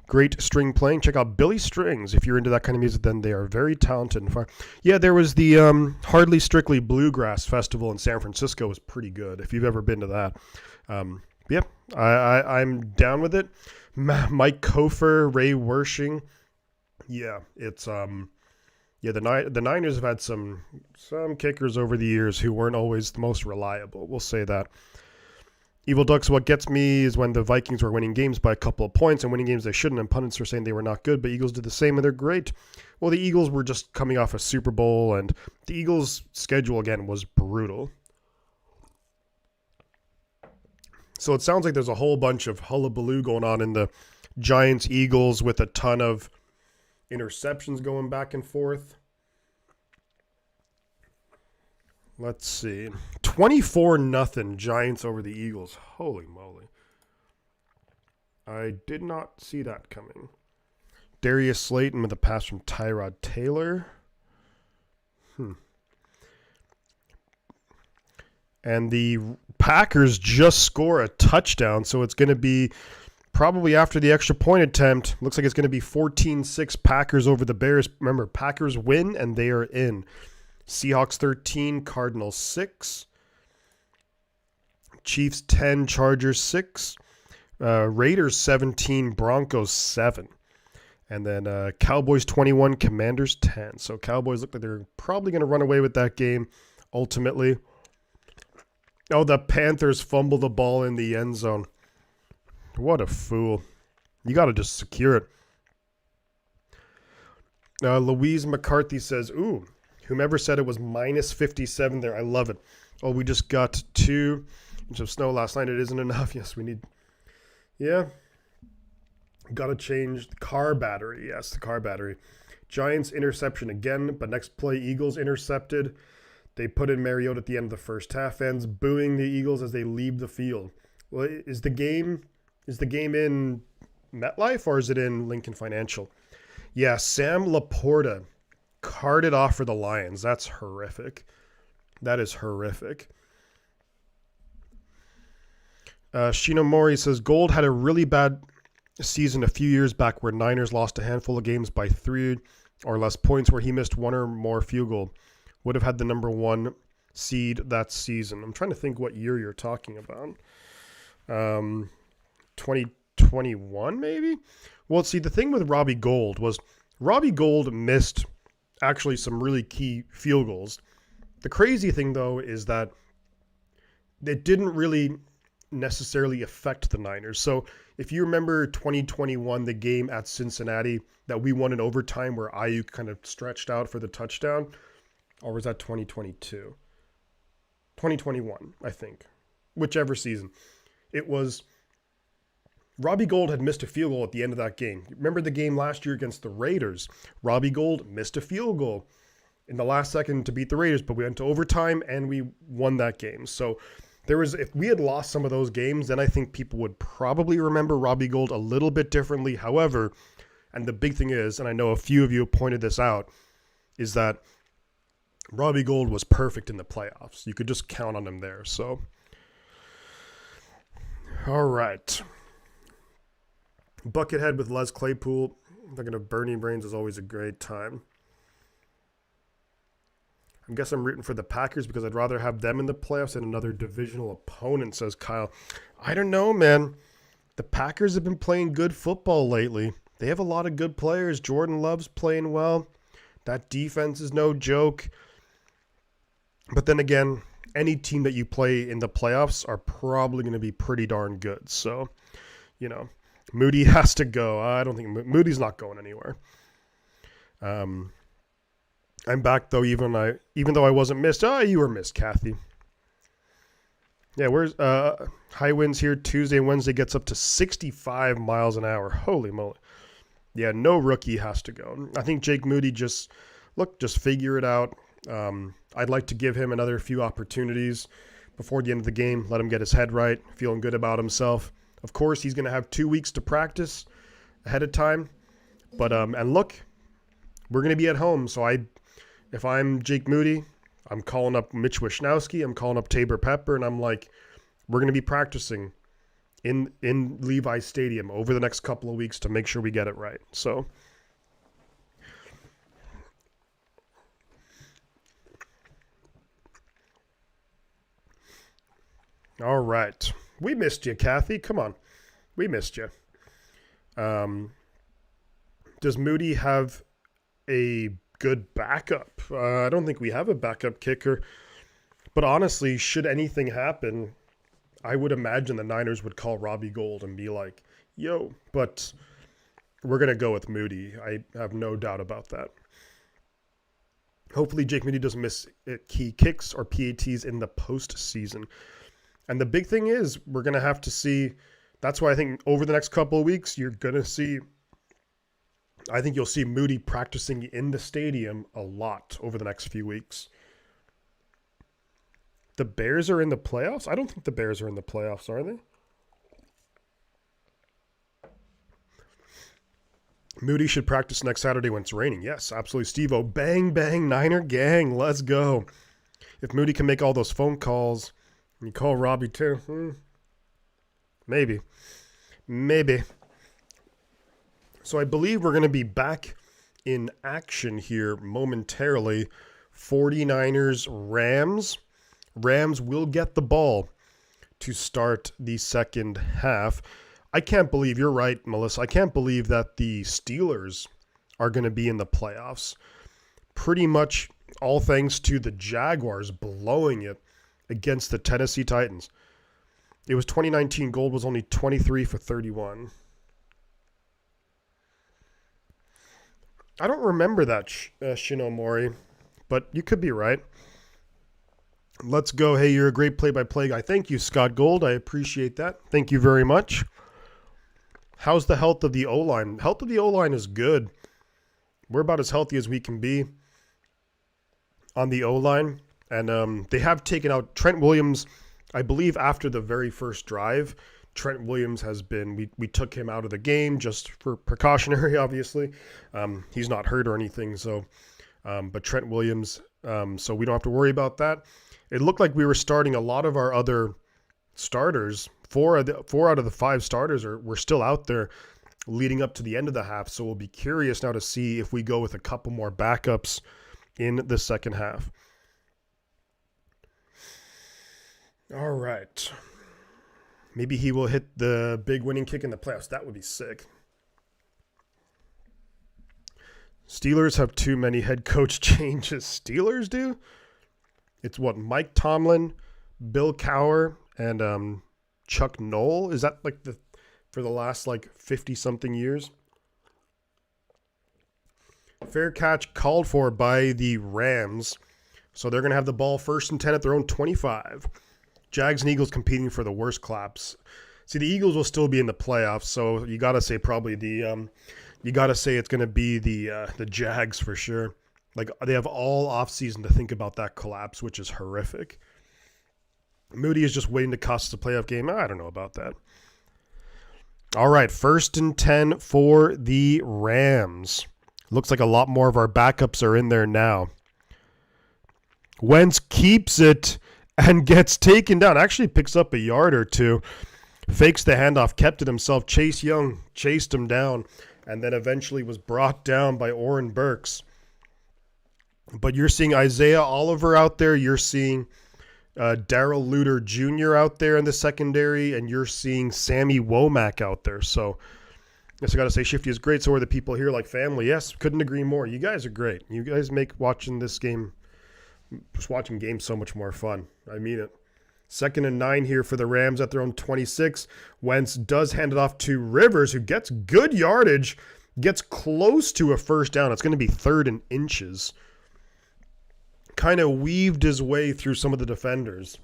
great string playing, check out Billy Strings. If you're into that kind of music, then they are very talented and fun. Yeah, there was the Hardly Strictly Bluegrass Festival in San Francisco. It was pretty good, if you've ever been to that. I'm down with it. Mike Kofer, Ray Wershing. Yeah, it's the Niners have had some kickers over the years who weren't always the most reliable. We'll say that. Evil Ducks, what gets me is when the Vikings were winning games by a couple of points and winning games they shouldn't, and pundits were saying they were not good, but Eagles did the same and they're great. Well, the Eagles were just coming off a Super Bowl, and the Eagles' schedule again was brutal. So it sounds like there's a whole bunch of hullabaloo going on in the Giants-Eagles with a ton of interceptions going back and forth. Let's see. 24-0 Giants over the Eagles. Holy moly. I did not see that coming. Darius Slayton with a pass from Tyrod Taylor. And the Packers just score a touchdown, so it's going to be probably after the extra point attempt. Looks like it's going to be 14-6 Packers over the Bears. Remember, Packers win and they are in. Seahawks 13, Cardinals 6. Chiefs 10, Chargers 6. Raiders 17, Broncos 7. And then Cowboys 21, Commanders 10. So Cowboys look like they're probably going to run away with that game ultimately. Oh, the Panthers fumble the ball in the end zone. What a fool. You got to just secure it. Louise McCarthy says, ooh, whomever said it was minus 57 there. I love it. Oh, we just got 2 inches of snow last night. It isn't enough. Yes, we need. Yeah. Got to change the car battery. Yes, the car battery. Giants interception again, but next play, Eagles intercepted. They put in Mariota at the end of the first half. Fans booing the Eagles as they leave the field. Well, is the game in MetLife or is it in Lincoln Financial? Yeah, Sam Laporta carted off for the Lions. That's horrific. That is horrific. Shino Mori says, Gold had a really bad season a few years back where Niners lost a handful of games by 3 or less points where he missed 1 or more field goal. Would have had the number 1 seed that season. I'm trying to think what year you're talking about. 2021 maybe? Well, see, the thing with Robbie Gould was Robbie Gould missed actually some really key field goals. The crazy thing, though, is that it didn't really necessarily affect the Niners. So if you remember 2021, the game at Cincinnati that we won in overtime where Ayuk kind of stretched out for the touchdown, or was that 2022? 2021, I think. Whichever season. It was Robbie Gould had missed a field goal at the end of that game. Remember the game last year against the Raiders? Robbie Gould missed a field goal in the last second to beat the Raiders, but we went to overtime and we won that game. So if we had lost some of those games, then I think people would probably remember Robbie Gould a little bit differently. However, and the big thing is, and I know a few of you have pointed this out, is that Robbie Gould was perfect in the playoffs. You could just count on him there. So, all right. Buckethead with Les Claypool. Looking at Bernie Brains is always a great time. I guess I'm rooting for the Packers because I'd rather have them in the playoffs than another divisional opponent, says Kyle. I don't know, man. The Packers have been playing good football lately. They have a lot of good players. Jordan Love's playing well. That defense is no joke. But then again, any team that you play in the playoffs are probably going to be pretty darn good. So, Moody has to go. I don't think Moody's not going anywhere. I'm back though, even though I wasn't missed. You were missed, Kathy. Yeah, where's high winds here Tuesday and Wednesday gets up to 65 miles an hour. Holy moly. Yeah, no rookie has to go. I think Jake Moody just figure it out. I'd like to give him another few opportunities before the end of the game. Let him get his head right, feeling good about himself. Of course, he's going to have 2 weeks to practice ahead of time. But and look, we're going to be at home, so if I'm Jake Moody, I'm calling up Mitch Wishnowsky, I'm calling up Tabor Pepper, and I'm like, we're going to be practicing in Levi Stadium over the next couple of weeks to make sure we get it right. So, all right. We missed you, Kathy. Come on. We missed you. Does Moody have a good backup? I don't think we have a backup kicker. But honestly, should anything happen, I would imagine the Niners would call Robbie Gould and be like, yo, but we're going to go with Moody. I have no doubt about that. Hopefully Jake Moody doesn't miss key kicks or PATs in the postseason. And the big thing is we're going to have to see. That's why I think over the next couple of weeks, you're going to see. I think you'll see Moody practicing in the stadium a lot over the next few weeks. The Bears are in the playoffs? I don't think the Bears are in the playoffs, are they? Moody should practice next Saturday when it's raining. Yes, absolutely. Steve-O, bang, bang, Niner gang, let's go. If Moody can make all those phone calls, and you call Robbie too, maybe. So I believe we're going to be back in action here momentarily. 49ers, Rams. Rams will get the ball to start the second half. I can't believe, you're right, Melissa, I can't believe that the Steelers are going to be in the playoffs. Pretty much all thanks to the Jaguars blowing it against the Tennessee Titans. It was 2019. Gold was only 23 for 31. I don't remember that, Shinomori, but you could be right. Let's go. Hey, you're a great play-by-play guy. Thank you, Scott Gold. I appreciate that. Thank you very much. How's the health of the O-line? Health of the O-line is good. We're about as healthy as we can be on the O-line. And they have taken out Trent Williams, I believe, after the very first drive. Trent Williams has been, we took him out of the game just for precautionary, obviously. He's not hurt or anything, so, but Trent Williams, so we don't have to worry about that. It looked like we were starting a lot of our other starters. Four out of the 5 starters were still out there leading up to the end of the half, so we'll be curious now to see if we go with a couple more backups in the second half. All right. Maybe he will hit the big winning kick in the playoffs. That would be sick. Steelers have too many head coach changes. Steelers do? It's what, Mike Tomlin, Bill Cowher, and Chuck Noll? Is that like for the last like 50 something years? Fair catch called for by the Rams. So they're going to have the ball 1st and 10 at their own 25. Jags and Eagles competing for the worst claps. See, the Eagles will still be in the playoffs, so you got to say probably you got to say it's going to be the Jags for sure. Like, they have all offseason to think about that collapse, which is horrific. Moody is just waiting to cost the playoff game. I don't know about that. All right, 1st and 10 for the Rams. Looks like a lot more of our backups are in there now. Wentz keeps it and gets taken down. Actually picks up a yard or two. Fakes the handoff, kept it himself. Chase Young chased him down and then eventually was brought down by Oren Burks. But you're seeing Isaiah Oliver out there. You're seeing Darrell Luter Jr. out there in the secondary. And you're seeing Sammy Womack out there. So I guess I got to say Shifty is great. So are the people here like family. Yes, couldn't agree more. You guys are great. You guys make watching this game, just watching games so much more fun. I mean it. 2nd and 9 here for the Rams at their own 26. Wentz does hand it off to Rivers, who gets good yardage, gets close to a 1st down. It's going to be 3rd and inches. Kind of weaved his way through some of the defenders.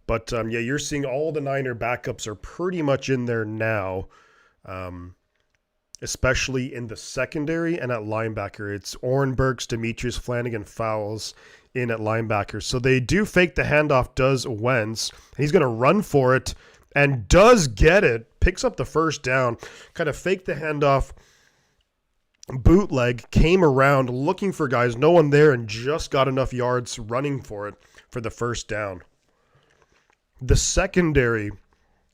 But, yeah, you're seeing all the Niner backups are pretty much in there now, especially in the secondary and at linebacker. It's Oren Burks, Demetrius Flanagan, Fowles in at linebacker. So they do fake the handoff, does Wentz. He's going to run for it and does get it. Picks up the 1st down. Kind of faked the handoff. Bootleg, came around looking for guys. No one there and just got enough yards running for it for the 1st down. The secondary,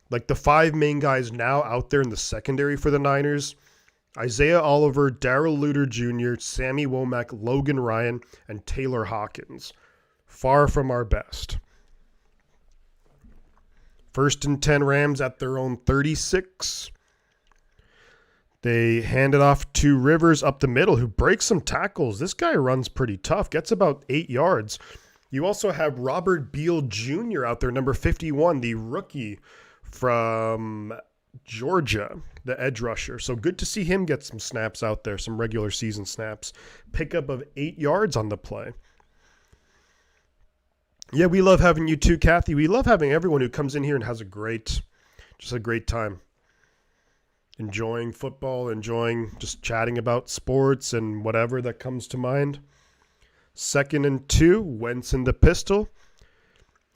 like the 5 main guys now out there in the secondary for the Niners, Isaiah Oliver, Darrell Luter Jr., Sammy Womack, Logan Ryan, and Taylor Hawkins. Far from our best. 1st and 10 Rams at their own 36. They hand it off to Rivers up the middle, who breaks some tackles. This guy runs pretty tough, gets about 8 yards. You also have Robert Beal Jr. out there, number 51, the rookie from Georgia, the edge rusher. So good to see him get some snaps out there, some regular season snaps. Pickup of 8 yards on the play. Yeah, we love having you too, Kathy. We love having everyone who comes in here and has a great time. Enjoying football, enjoying just chatting about sports and whatever that comes to mind. 2nd and 2, Wentz in the pistol.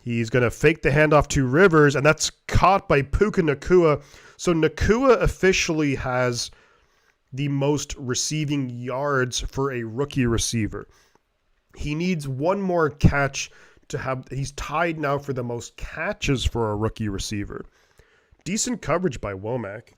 He's going to fake the handoff to Rivers, and that's caught by Puka Nacua. So Nacua officially has the most receiving yards for a rookie receiver. He needs one more catch to have. He's tied now for the most catches for a rookie receiver. Decent coverage by Womack.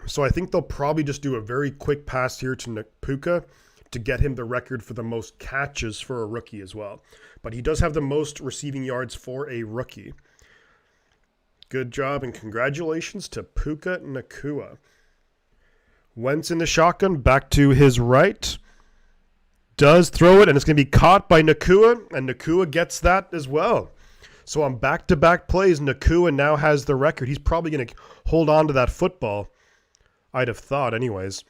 So I think they'll probably just do a very quick pass here to Puka to get him the record for the most catches for a rookie as well. But he does have the most receiving yards for a rookie. Good job and congratulations to Puka Nacua. Wentz in the shotgun, back to his right. Does throw it, and it's going to be caught by Nacua, and Nacua gets that as well. So on back-to-back plays, Nacua now has the record. He's probably going to hold on to that football, I'd have thought anyways.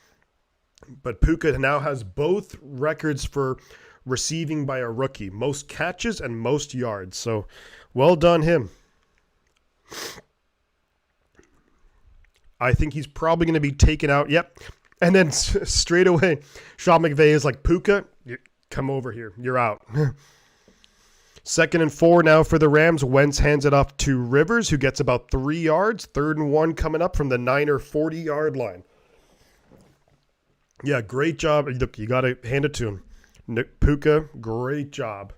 But Puka now has both records for receiving by a rookie. Most catches and most yards. So well done him. I think he's probably going to be taken out. Yep. And then straight away, Sean McVay is like, Puka, come over here. You're out. 2nd and 4 now for the Rams. Wentz hands it off to Rivers, who gets about 3 yards. 3rd and 1 coming up from the Niner 40-yard line. Yeah, great job. Look, you got to hand it to him. Nick Puka, great job.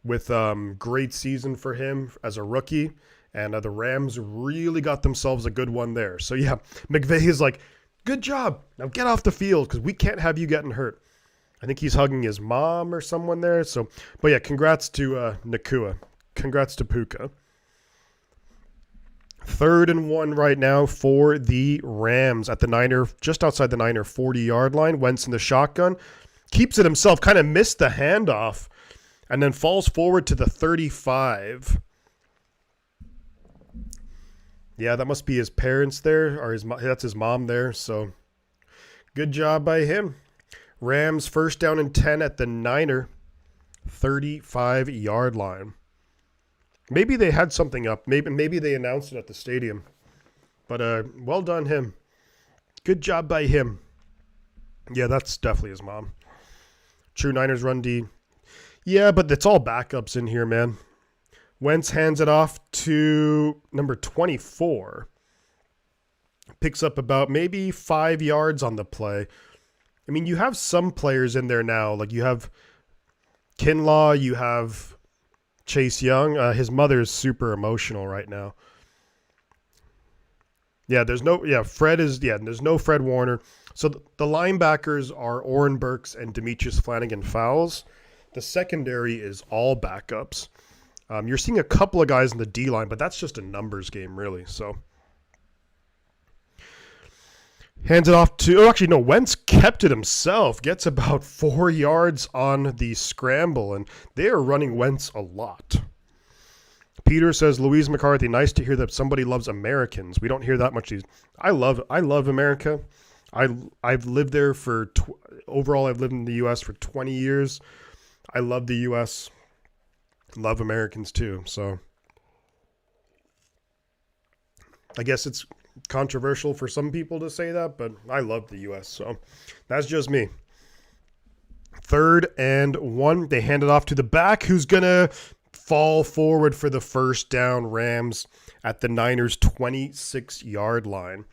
With great season for him as a rookie. And the Rams really got themselves a good one there. So, yeah, McVay is like, good job. Now get off the field because we can't have you getting hurt. I think he's hugging his mom or someone there. So, but yeah, congrats to Nacua. Congrats to Puka. 3rd and 1 right now for the Rams at the Niner, just outside the Niner 40-yard line. Wentz in the shotgun. Keeps it himself, kind of missed the handoff, and then falls forward to the 35. Yeah, that must be his parents there, or that's his mom there, so good job by him. Rams 1st down and 10 at the Niner 35-yard line. Maybe they had something up. Maybe they announced it at the stadium. But well done him. Good job by him. Yeah, that's definitely his mom. True Niners run D. Yeah, but it's all backups in here, man. Wentz hands it off to number 24. Picks up about maybe 5 yards on the play. I mean, you have some players in there now. Like you have Kinlaw, you have Chase Young. His mother is super emotional right now. Yeah, there's no Fred Warner. So the linebackers are Oren Burks and Demetrius Flanagan Fowles. The secondary is all backups. You're seeing a couple of guys in the D-line, but that's just a numbers game, really. So hands it off to, Wentz kept it himself. Gets about 4 yards on the scramble, and they are running Wentz a lot. Peter says, Louise McCarthy, nice to hear that somebody loves Americans. We don't hear that much. I love America. I've lived there for, overall I've lived in the U.S. for 20 years. I love the U.S. Love Americans too. So I guess it's controversial for some people to say that, but I love the U.S. So that's just me. 3rd and 1. They hand it off to the back, who's going to fall forward for the 1st down. Rams at the Niners 26-yard line.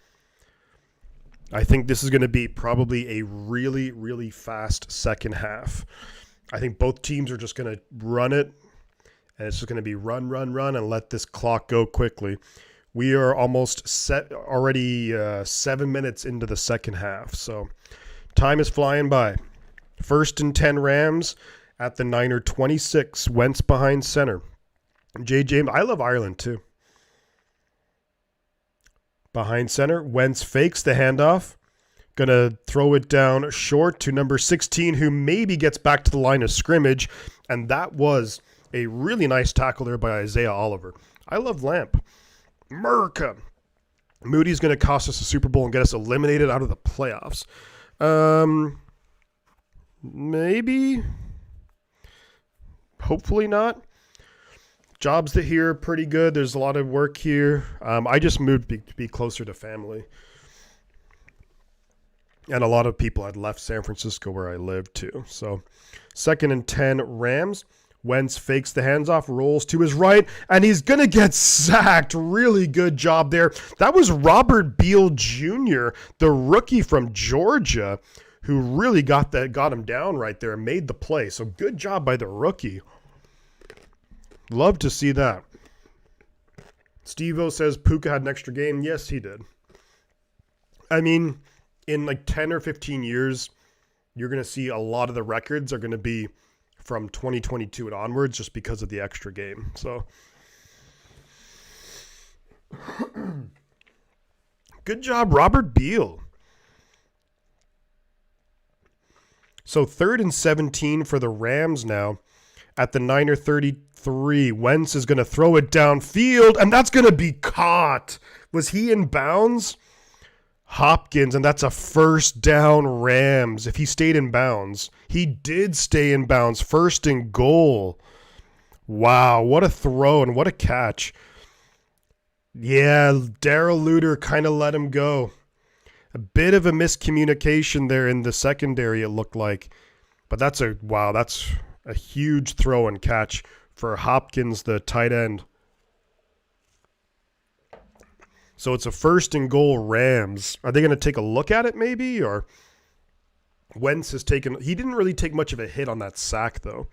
I think this is going to be probably a really, really fast second half. I think both teams are just going to run it, and it's just going to be run, and let this clock go quickly. We are almost already 7 minutes into the second half, so time is flying by. 1st and 10 Rams at the Niner 26. Wentz behind center. James, I love Ireland too. Behind center, Wentz fakes the handoff. Gonna throw it down short to number 16, who maybe gets back to the line of scrimmage, and that was a really nice tackle there by Isaiah Oliver. I love Lamp. America. Moody's going to cost us a Super Bowl and get us eliminated out of the playoffs. Maybe. Hopefully not. Jobs that here are pretty good. There's a lot of work here. I just moved to be closer to family. And a lot of people had left San Francisco where I lived too. So 2nd and 10 Rams. Wentz fakes the hands off, rolls to his right, and he's going to get sacked. Really good job there. That was Robert Beal Jr., the rookie from Georgia, who really got him down right there and made the play. So good job by the rookie. Love to see that. Steve-O says Puka had an extra game. Yes, he did. I mean, in like 10 or 15 years, you're going to see a lot of the records are going to be from 2022 and onwards just because of the extra game. So good job, Robert Beal. So 3rd and 17 for the Rams now at the Niner 33. Wentz is going to throw it downfield, and that's going to be caught. Was he in bounds? Hopkins, and that's a 1st down Rams. If he stayed in bounds. He did stay in bounds. 1st and goal. Wow, what a throw and what a catch. Yeah, Darrell Luter kind of let him go. A bit of a miscommunication there in the secondary, it looked like. But that's a huge throw and catch for Hopkins, the tight end. So it's a 1st and goal Rams. Are they going to take a look at it maybe? Or Wentz has taken... He didn't really take much of a hit on that sack, though,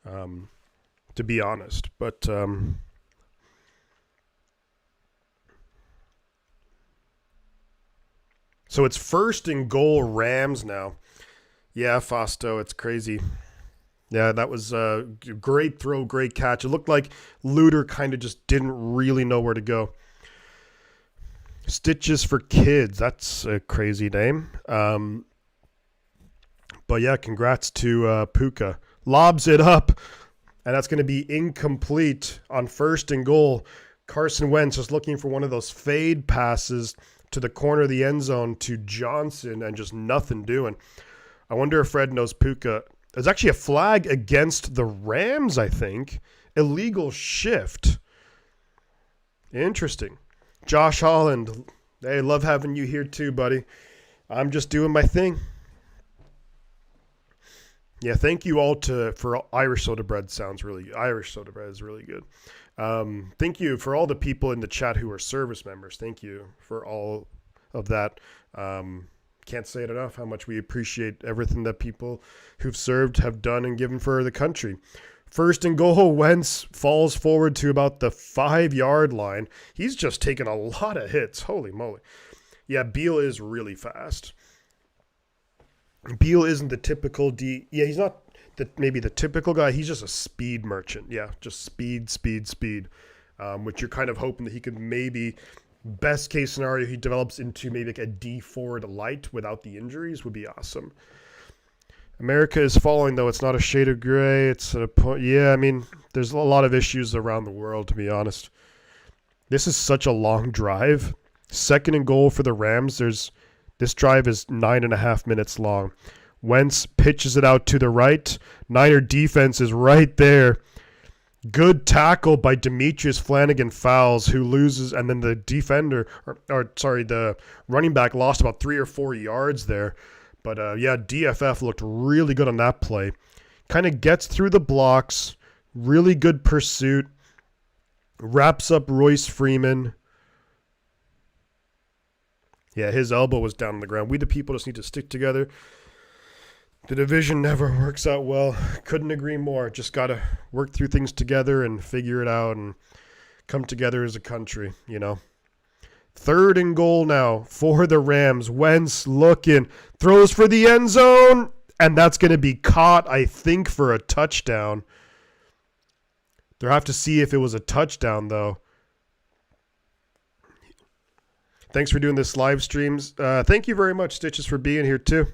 to be honest. But so it's 1st and goal Rams now. Yeah, Fausto, it's crazy. Yeah, that was a great throw, great catch. It looked like Luter kind of just didn't really know where to go. Stitches for Kids. That's a crazy name. But yeah, congrats to Puka. Lobs it up, and that's going to be incomplete on 1st and goal. Carson Wentz just looking for one of those fade passes to the corner of the end zone to Johnson and just nothing doing. I wonder if Fred knows Puka. There's actually a flag against the Rams, I think. Illegal shift. Interesting. Josh Holland. Hey, love having you here too, buddy. I'm just doing my thing. Yeah, thank you all for Irish soda bread. Irish soda bread is really good. Thank you for all the people in the chat who are service members. Thank you for all of that. Can't say it enough how much we appreciate everything that people who've served have done and given for the country. 1st and goal, Wentz falls forward to about the 5-yard line. He's just taken a lot of hits. Holy moly. Yeah, Beal is really fast. Beal isn't the typical Yeah, he's not maybe the typical guy. He's just a speed merchant. Yeah, just speed. Which you're kind of hoping that he could maybe, best case scenario, he develops into maybe like a D Ford light without the injuries would be awesome. America is falling, though. It's not a shade of gray. It's a point. Yeah, I mean, there's a lot of issues around the world, to be honest. This is such a long drive. 2nd and goal for the Rams. This drive is 9.5 minutes long. Wentz pitches it out to the right. Niner defense is right there. Good tackle by Demetrius Flanagan Fowles, who loses, and then the defender, the running back lost about 3 or 4 yards there. But yeah, DFF looked really good on that play. Kind of gets through the blocks. Really good pursuit. Wraps up Royce Freeman. Yeah, his elbow was down on the ground. We the people just need to stick together. The division never works out well. Couldn't agree more. Just got to work through things together and figure it out and come together as a country, you know. 3rd and goal now for the Rams. Wentz looking. Throws for the end zone. And that's going to be caught, I think, for a touchdown. They'll have to see if it was a touchdown, though. Thanks for doing this live streams. Thank you very much, Stitches, for being here too.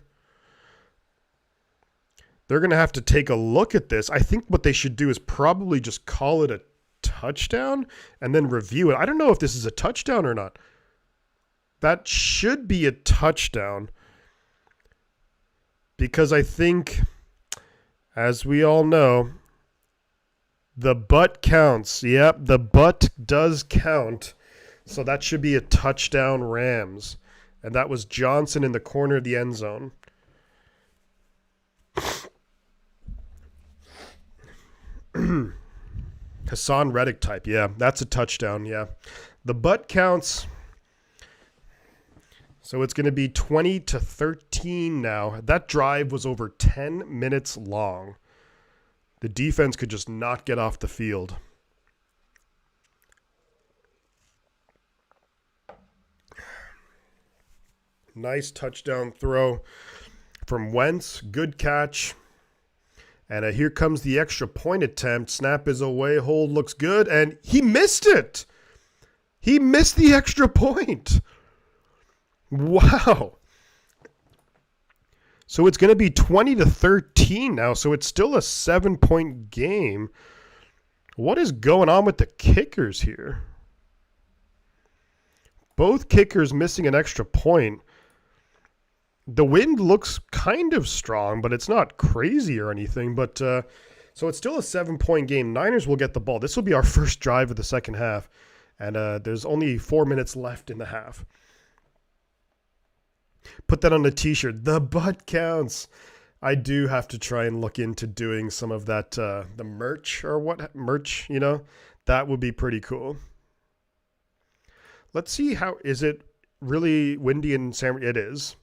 They're going to have to take a look at this. I think what they should do is probably just call it a touchdown and then review it. I don't know if this is a touchdown or not. That should be a touchdown because I think, as we all know, the butt counts. Yep, the butt does count. So that should be a touchdown Rams. And that was Johnson in the corner of the end zone. Hassan Reddick type. Yeah, that's a touchdown. Yeah. The butt counts. So it's going to be 20-13 now. That drive was over 10 minutes long. The defense could just not get off the field. Nice touchdown throw from Wentz. Good catch. And here comes the extra point attempt. Snap is away. Hold looks good. And he missed it. He missed the extra point. Wow. So it's going to be 20-13 now. So it's still a 7-point game. What is going on with the kickers here? Both kickers missing an extra point. The wind looks kind of strong, but it's not crazy or anything. But so it's still a 7-point game. Niners will get the ball. This will be our first drive of the second half. And there's only 4 minutes left in the half. Put that on a t-shirt. The butt counts. I do have to try and look into doing some of that, the merch or what merch, you know, that would be pretty cool. Let's see is it really windy in San? It is.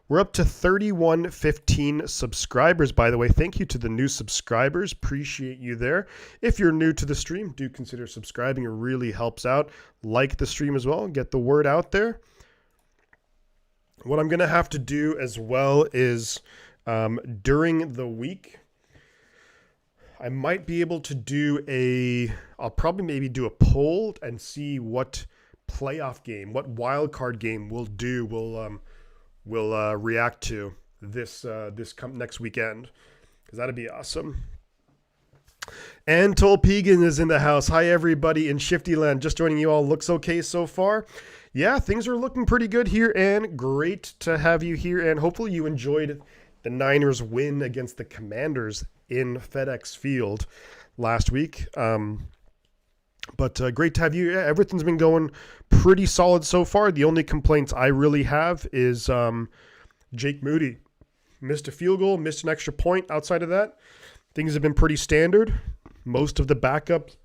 We're up to 3115 subscribers, by the way. Thank you to the new subscribers. Appreciate you there. If you're new to the stream, do consider subscribing. It really helps out. Like the stream as well. Get the word out there. What I'm going to have to do as well is during the week, I might be able to do I'll probably maybe do a poll and see what playoff game, what wild card game we'll react to this next weekend, because that'd be awesome. And Tolpegan is in the house. Hi, everybody in Shiftyland. Just joining you all. Looks okay so far. Yeah, things are looking pretty good here, and great to have you here. And hopefully you enjoyed the Niners win against the Commanders in FedEx Field last week. But great to have you. Yeah, everything's been going pretty solid so far. The only complaints I really have is Jake Moody. Missed a field goal, missed an extra point. Outside of that, things have been pretty standard. Most of the backups,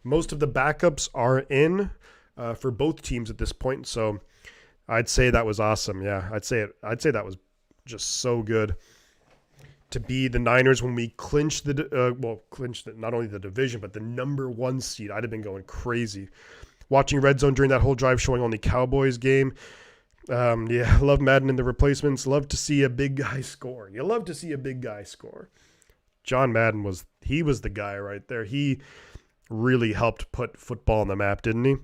most of the backups are in for both teams at this point. So I'd say that was awesome. Yeah, I'd say that was just so good to be the Niners when we clinched not only the division but the number 1 seed. I'd have been going crazy watching Red Zone during that whole drive, showing only Cowboys game. Yeah, love Madden in the replacements. Love to see a big guy score. You love to see a big guy score. John Madden was the guy right there. He really helped put football on the map, didn't he?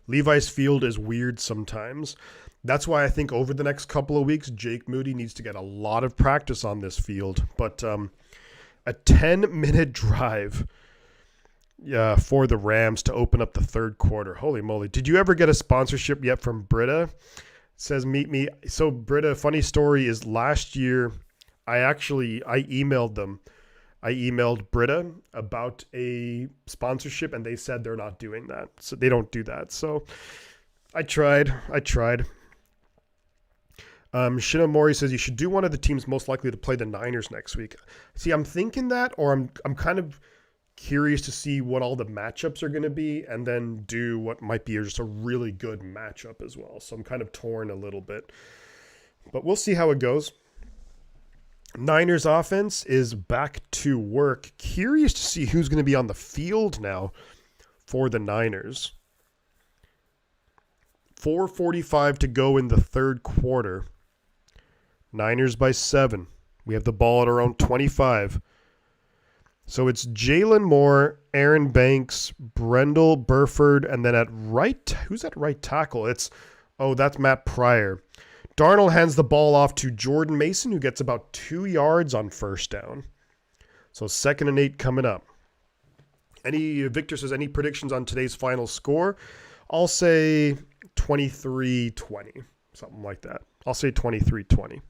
Levi's Field is weird sometimes. That's why I think over the next couple of weeks, Jake Moody needs to get a lot of practice on this field. But a 10-minute drive for the Rams to open up the third quarter. Holy moly. Did you ever get a sponsorship yet from Brita? It says, meet me. So Brita, funny story is last year, I emailed them. I emailed Brita about a sponsorship, and they said they're not doing that. So they don't do that. So I tried. Shinamori says you should do one of the teams most likely to play the Niners next week. See, I'm thinking that, or I'm kind of curious to see what all the matchups are going to be, and then do what might be just a really good matchup as well. So I'm kind of torn a little bit, but we'll see how it goes. Niners offense is back to work. Curious to see who's going to be on the field now for the Niners. 4:45 to go in the third quarter. Niners by 7. We have the ball at our own 25. So it's Jalen Moore, Aaron Banks, Brendel, Burford, and then at right, who's at right tackle? That's Matt Pryor. Darnold hands the ball off to Jordan Mason, who gets about 2 yards on first down. So 2nd and 8 coming up. Victor says, any predictions on today's final score? I'll say 23-20, something like that. I'll say 23-20.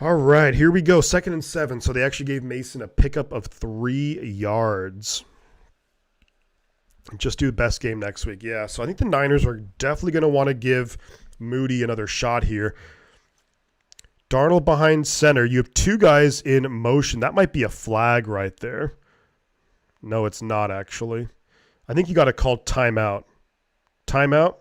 All right, here we go. 2nd and 7. So they actually gave Mason a pickup of 3 yards. Just do the best game next week. Yeah, so I think the Niners are definitely going to want to give Moody another shot here. Darnold behind center. You have 2 guys in motion. That might be a flag right there. No, it's not actually. I think you got to call timeout. Timeout.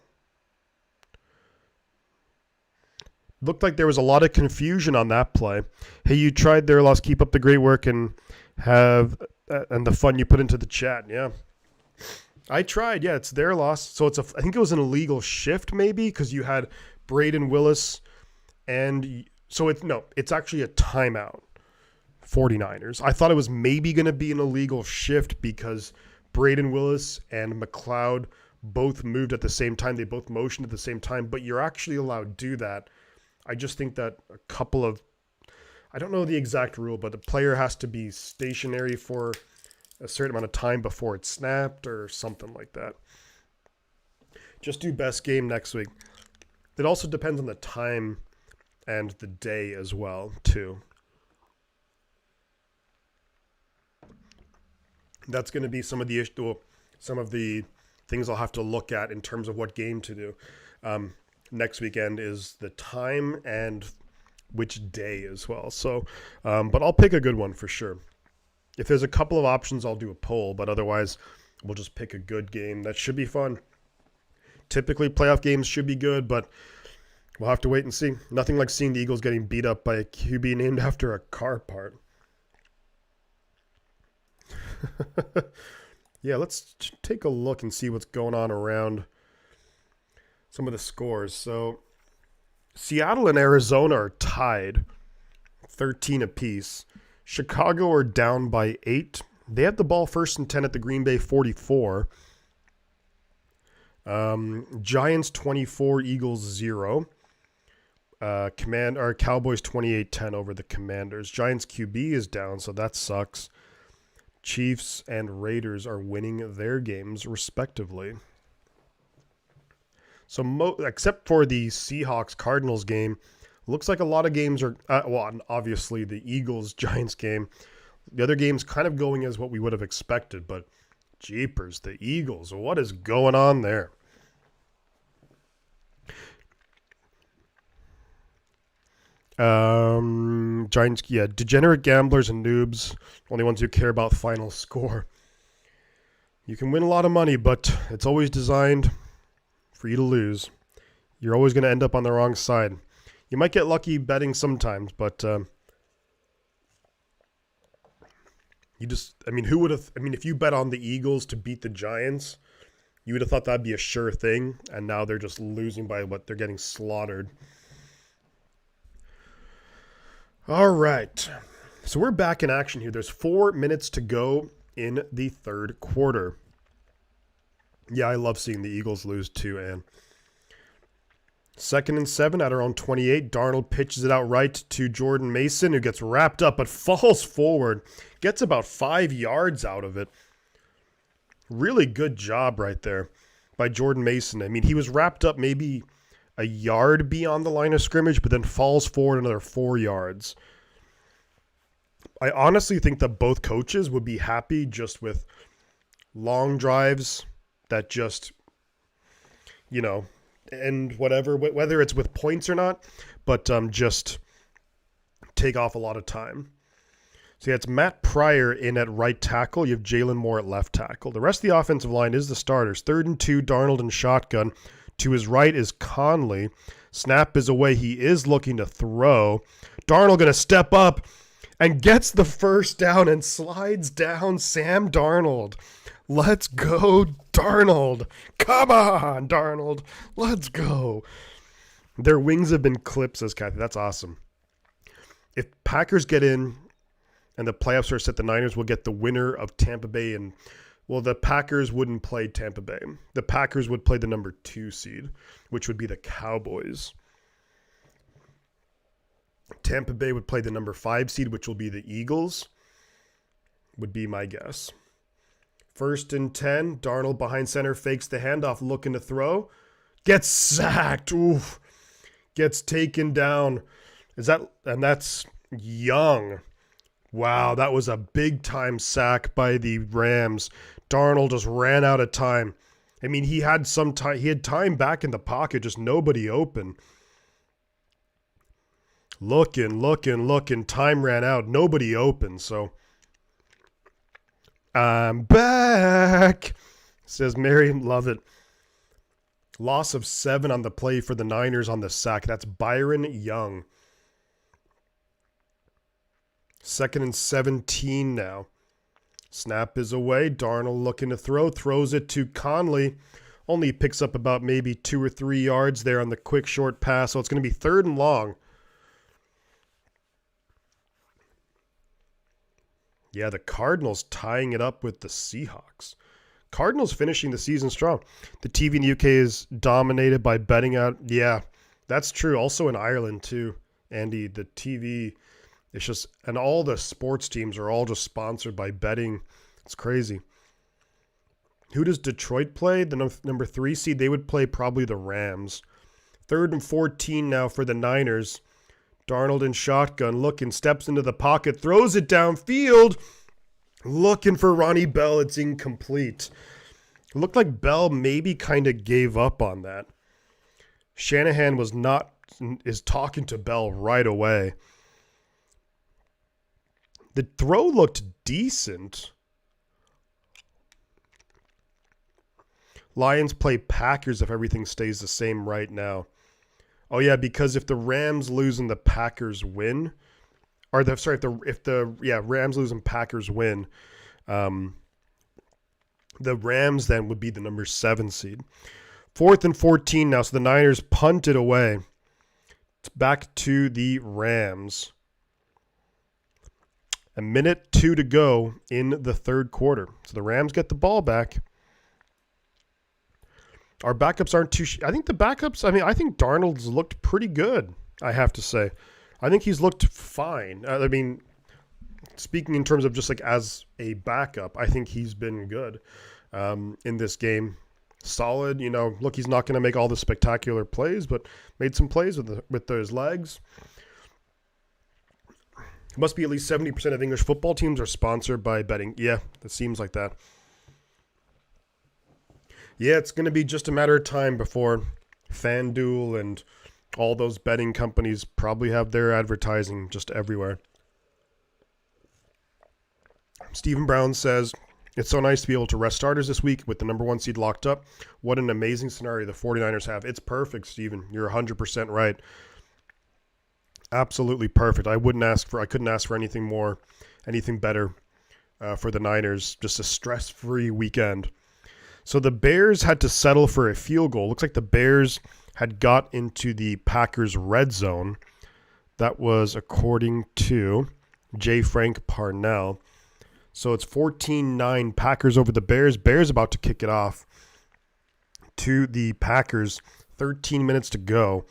Looked like there was a lot of confusion on that play. Hey, you tried there, Lost. Keep up the great work and the fun you put into the chat. Yeah. I tried. Yeah, it's their loss. So I think it was an illegal shift maybe because you had Braden Willis it's actually a timeout. 49ers. I thought it was maybe going to be an illegal shift because Braden Willis and McLeod both moved at the same time. They both motioned at the same time, but you're actually allowed to do that. I just think that I don't know the exact rule, but the player has to be stationary for a certain amount of time before it's snapped or something like that. Just do best game next week. It also depends on the time and the day as well, too. That's going to be some of the things I'll have to look at in terms of what game to do. Next weekend is the time and which day as well. So, but I'll pick a good one for sure. If there's a couple of options, I'll do a poll, but otherwise we'll just pick a good game. That should be fun. Typically playoff games should be good, but we'll have to wait and see. Nothing like seeing the Eagles getting beat up by a QB named after a car part. Yeah, let's take a look and see what's going on around some of the scores. So Seattle and Arizona are tied 13 apiece. Chicago are down by 8. They have the ball 1st and 10 at the Green Bay 44. Giants 24, Eagles 0. Cowboys 28-10 over the Commanders. Giants QB is down, so that sucks. Chiefs and Raiders are winning their games respectively. So except for the Seahawks-Cardinals game, looks like a lot of games are, obviously the Eagles-Giants game. The other game's kind of going as what we would have expected, but jeepers, the Eagles, what is going on there? Giants, degenerate gamblers and noobs, only ones who care about final score. You can win a lot of money, but it's always designed for you to lose. You're always going to end up on the wrong side. You might get lucky betting sometimes, but if you bet on the Eagles to beat the Giants, you would have thought that'd be a sure thing, and now they're just losing by what they're getting slaughtered. All right, so we're back in action here. There's 4 minutes to go in the third quarter. Yeah, I love seeing the Eagles lose too, and 2nd and 7 at around 28. Darnold pitches it out right to Jordan Mason, who gets wrapped up but falls forward. Gets about 5 yards out of it. Really good job right there by Jordan Mason. I mean, he was wrapped up maybe a yard beyond the line of scrimmage, but then falls forward another 4 yards. I honestly think that both coaches would be happy just with long drives that just, and whatever, whether it's with points or not, but just take off a lot of time. So it's Matt Pryor in at right tackle. You have Jalen Moore at left tackle. The rest of the offensive line is the starters. 3rd and 2, Darnold in shotgun. To his right is Conley. Snap is away. He is looking to throw. Darnold going to step up and gets the first down and slides down Sam Darnold. Let's go, Darnold. Come on, Darnold. Let's go. Their wings have been clipped, says Kathy. That's awesome. If Packers get in and the playoffs are set, the Niners will get the winner of Tampa Bay and the Packers wouldn't play Tampa Bay. The Packers would play the number 2 seed, which would be the Cowboys. Tampa Bay would play the number 5 seed, which will be the Eagles, would be my guess. 1st and 10, Darnold behind center, fakes the handoff, looking to throw. Gets sacked. Oof. Gets taken down. And that's Young. Wow, that was a big-time sack by the Rams. Darnold just ran out of time. I mean, he had some time. He had time back in the pocket, just nobody open. Looking. Time ran out. Nobody open, so I'm back, says Miriam. Love it. Loss of 7 on the play for the Niners on the sack. That's Byron Young. 2nd and 17 now. Snap is away. Darnold looking to throw. Throws it to Conley. Only picks up about maybe 2 or 3 yards there on the quick short pass. So it's going to be 3rd and long. Yeah, the Cardinals tying it up with the Seahawks. Cardinals finishing the season strong. The TV in the UK is dominated by betting out. Yeah, that's true. Also in Ireland too, Andy. The TV, it's just, and all the sports teams are all just sponsored by betting. It's crazy. Who does Detroit play? The number 3 seed. They would play probably the Rams. 3rd and 14 now for the Niners. Darnold in shotgun, looking, steps into the pocket, throws it downfield, looking for Ronnie Bell. It's incomplete. It looked like Bell maybe kind of gave up on that. Shanahan is talking to Bell right away. The throw looked decent. Lions play Packers if everything stays the same right now. Oh yeah, because if the Rams lose and the Packers win, or if the Rams lose and Packers win, the Rams then would be the number 7 seed. 4th and 14 now, so the Niners punt it away. It's back to the Rams. A minute 2 to go in the third quarter. So the Rams get the ball back. Our backups aren't too... I think the backups... I think Darnold's looked pretty good, I have to say. I think he's looked fine. Speaking in terms of just like as a backup, I think he's been good in this game. Solid, look, he's not going to make all the spectacular plays, but made some plays with those legs. Must be at least 70% of English football teams are sponsored by betting. Yeah, it seems like that. Yeah, it's going to be just a matter of time before FanDuel and all those betting companies probably have their advertising just everywhere. Stephen Brown says, it's so nice to be able to rest starters this week with the number 1 seed locked up. What an amazing scenario the 49ers have. It's perfect, Stephen. You're 100% right. Absolutely perfect. I couldn't ask for anything more, anything better for the Niners. Just a stress-free weekend. So the Bears had to settle for a field goal. Looks like the Bears had got into the Packers red zone. That was according to J. Frank Parnell. So it's 14-9 Packers over the Bears. Bears about to kick it off to the Packers. 13 minutes to go.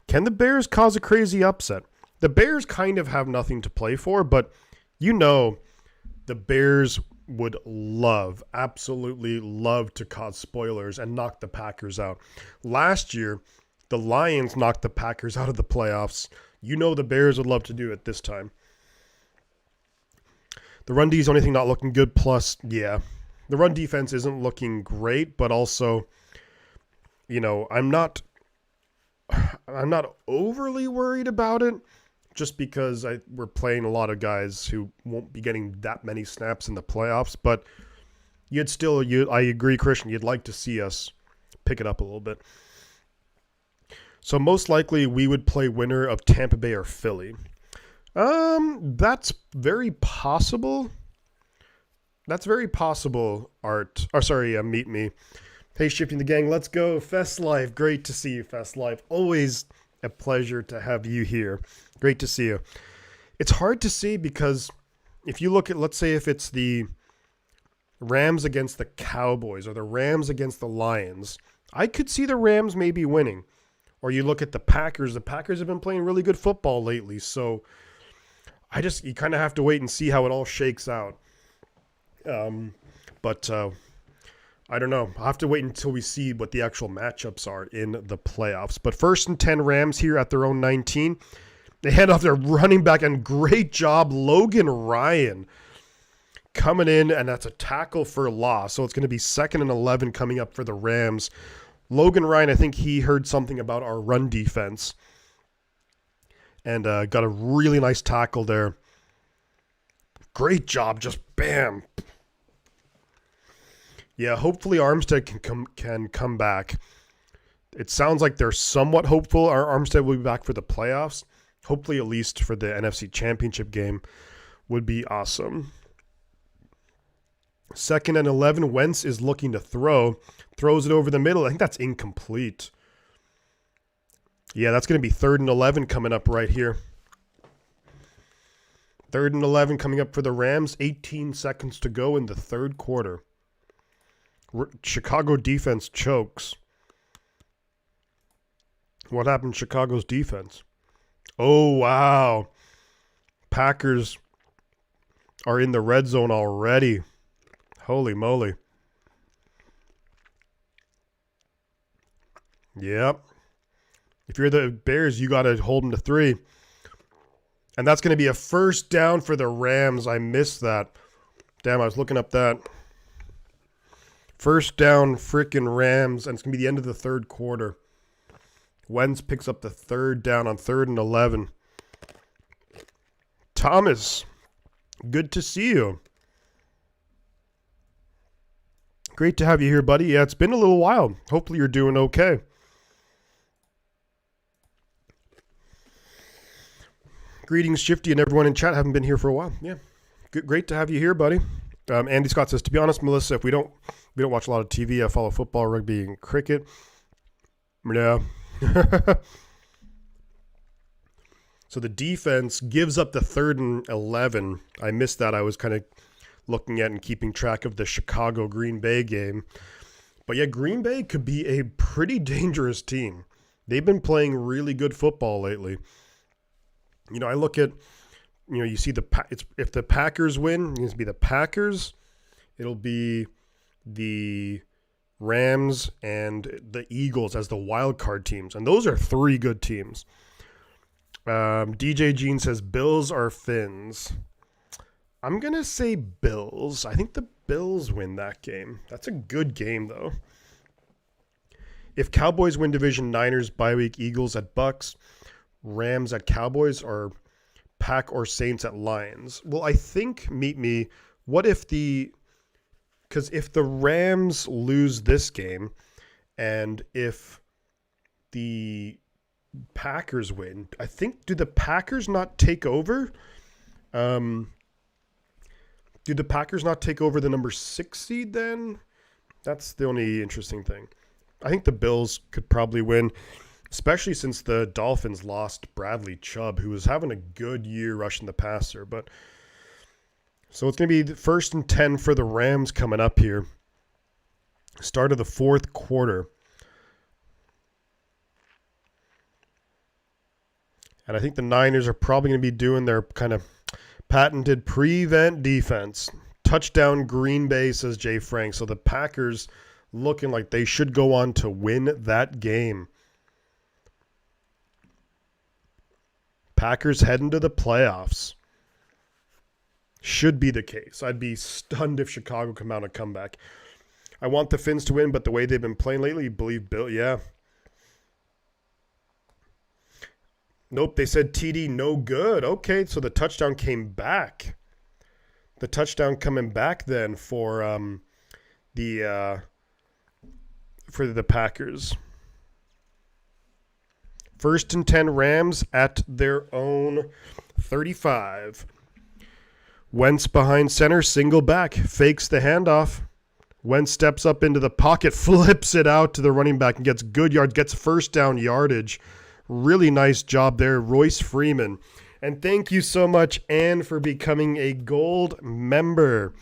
Can the Bears cause a crazy upset? The Bears kind of have nothing to play for, but the Bears would absolutely love to cause spoilers and knock the Packers out. Last year, the Lions knocked the Packers out of the playoffs. The Bears would love to do it this time. The run D is the only thing not looking good. Plus, the run defense isn't looking great, but also, I'm not overly worried about it just because we're playing a lot of guys who won't be getting that many snaps in the playoffs. But I agree, Christian, you'd like to see us pick it up a little bit. So most likely we would play winner of Tampa Bay or Philly. That's very possible. Art. Meet me. Hey, Shifting the Gang, let's go. Fest Life. Great to see you, Fest Life. Always a pleasure to have you here. Great to see you. It's hard to see because if you look at, let's say if it's the Rams against the Cowboys or the Rams against the Lions, I could see the Rams maybe winning. Or you look at the Packers. The Packers have been playing really good football lately, so you kind of have to wait and see how it all shakes out. But I don't know. I'll have to wait until we see what the actual matchups are in the playoffs. But 1st and 10 Rams here at their own 19. They hand off their running back, and great job, Logan Ryan, coming in, and that's a tackle for loss. So it's going to be 2nd and 11 coming up for the Rams. Logan Ryan, I think he heard something about our run defense and got a really nice tackle there. Great job, just bam. Yeah, hopefully Armstead can come back. It sounds like they're somewhat hopeful Armstead will be back for the playoffs. Hopefully at least for the NFC Championship game would be awesome. 2nd and 11, Wentz is looking to throw. Throws it over the middle. I think that's incomplete. Yeah, that's going to be 3rd and 11 coming up right here. 3rd and 11 coming up for the Rams. 18 seconds to go in the third quarter. Chicago defense chokes. What happened to Chicago's defense? Oh, wow. Packers are in the red zone already. Holy moly. Yep. If you're the Bears, you got to hold them to 3. And that's going to be a 1st down for the Rams. I missed that. Damn, I was looking up that. 1st down, frickin' Rams, and it's going to be the end of the third quarter. Wentz picks up the 3rd down on 3rd and 11. Thomas, good to see you. Great to have you here, buddy. Yeah, it's been a little while. Hopefully you're doing okay. Greetings, Shifty, and everyone in chat. Haven't been here for a while. Yeah, great to have you here, buddy. Andy Scott says, to be honest, Melissa, if we don't watch a lot of TV. I follow football, rugby, and cricket. Yeah. So the defense gives up the 3rd and 11. I missed that. I was kind of looking at and keeping track of the Chicago-Green Bay game. But yeah, Green Bay could be a pretty dangerous team. They've been playing really good football lately. You know, I look at, you know, you see if the Packers win, it's going to be the Packers, it'll be the Rams and the Eagles as the wild card teams. And those are 3 good teams. DJ Jean says Bills or Fins. I'm going to say Bills. I think the Bills win that game. That's a good game, though. If Cowboys win division, Niners, bye week, Eagles at Bucks, Rams at Cowboys, or Pack or Saints at Lions. Well, I think, meet me, what if because if the Rams lose this game and if the Packers win, I think, do the Packers not take over? Do the Packers not take over the number 6 seed then? That's the only interesting thing. I think the Bills could probably win, especially since the Dolphins lost Bradley Chubb, who was having a good year rushing the passer. But so it's going to be the 1st and 10 for the Rams coming up here. Start of the 4th quarter. And I think the Niners are probably going to be doing their kind of patented prevent defense. Touchdown Green Bay, says Jay Frank. So the Packers looking like they should go on to win that game. Packers heading to the playoffs. Should be the case. I'd be stunned if Chicago come out and come back. I want the Finns to win, but the way they've been playing lately, you believe Bill? Yeah. Nope, they said TD no good. Okay, so the touchdown came back. The touchdown coming back then for the Packers. 1st and 10 Rams at their own 35. Wentz behind center, single back, fakes the handoff. Wentz steps up into the pocket, flips it out to the running back and gets good yards, gets first down yardage. Really nice job there, Royce Freeman. And thank you so much, Ann, for becoming a gold member.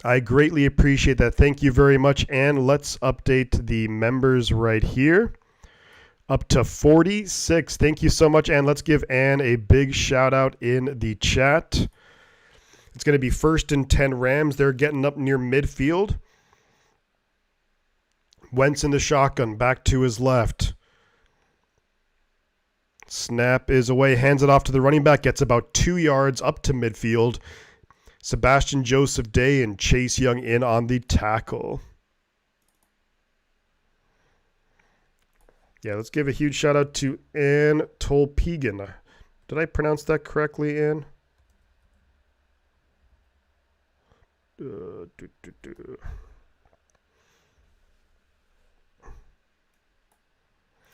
I greatly appreciate that. Thank you very much, Ann. Let's update the members right here. Up to 46. Thank you so much, Ann. Let's give Ann a big shout out in the chat. It's going to be 1st and 10 Rams. They're getting up near midfield. Wentz in the shotgun, back to his left. Snap is away, hands it off to the running back, gets about 2 yards up to midfield. Sebastian Joseph Day and Chase Young in on the tackle. Yeah, let's give a huge shout out to Ann Tolpegan. Did I pronounce that correctly, Ann?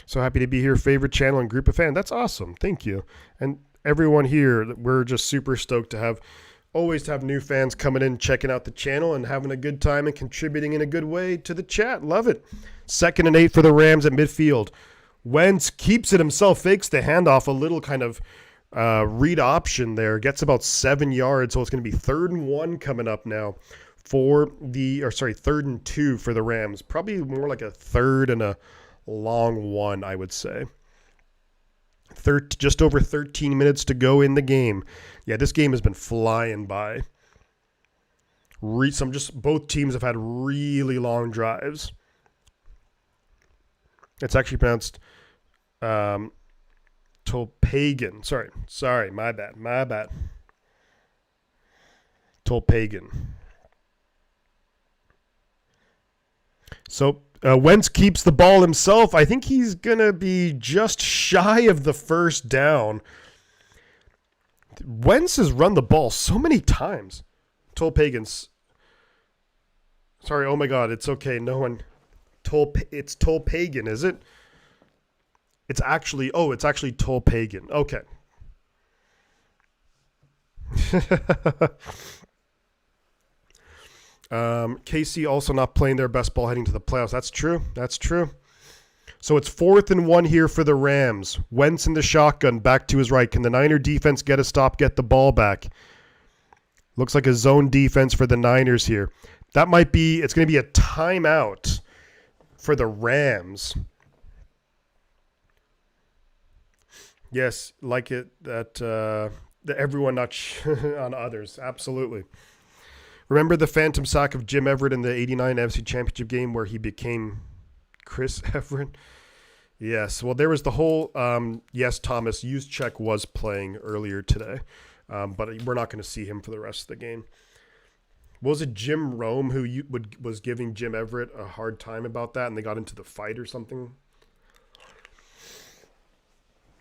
So happy to be here. Favorite channel and group of fans. That's awesome. Thank you. And everyone here, we're just super stoked to have new fans coming in, checking out the channel and having a good time and contributing in a good way to the chat. Love it. 2nd and 8 for the Rams at midfield. Wentz keeps it himself, fakes the handoff, a little kind of read option there. Gets about 7 yards, so it's going to be 3rd and 1 coming up now for 3rd and 2 for the Rams. Probably more like a 3rd and a long 1, I would say. Just over 13 minutes to go in the game. Yeah, this game has been flying by. Both teams have had really long drives. It's actually pronounced Tolpagan. Sorry, my bad. Tolpagan. So Wentz keeps the ball himself. I think he's going to be just shy of the first down. Wentz has run the ball so many times. Tolpagan's. Sorry, oh my God, it's okay. No one. It's Tolpagan, is it? It's actually Tolpagan. Okay. KC also not playing their best ball heading to the playoffs. That's true. So it's 4th and 1 here for the Rams. Wentz in the shotgun, back to his right. Can the Niner defense get a stop, get the ball back? Looks like a zone defense for the Niners here. That might be, it's going to be a timeout for the Rams. Yes, like it that everyone not on others. Absolutely. Remember the phantom sack of Jim Everett in the 89 NFC Championship game where he became Chris Everett? Yes. Well, there was the whole, yes, Thomas Juszczyk was playing earlier today, but we're not going to see him for the rest of the game. Was it Jim Rome who was giving Jim Everett a hard time about that and they got into the fight or something?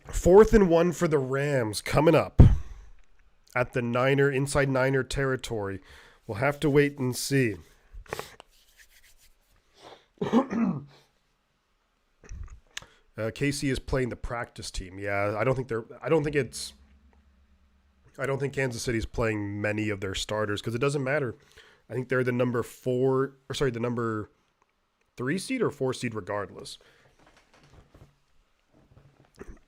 4th and 1 for the Rams coming up at the inside Niner territory. We'll have to wait and see. Casey is playing the practice team. Yeah, I don't think Kansas City's playing many of their starters because it doesn't matter. I think they're the number 3 seed or 4 seed regardless.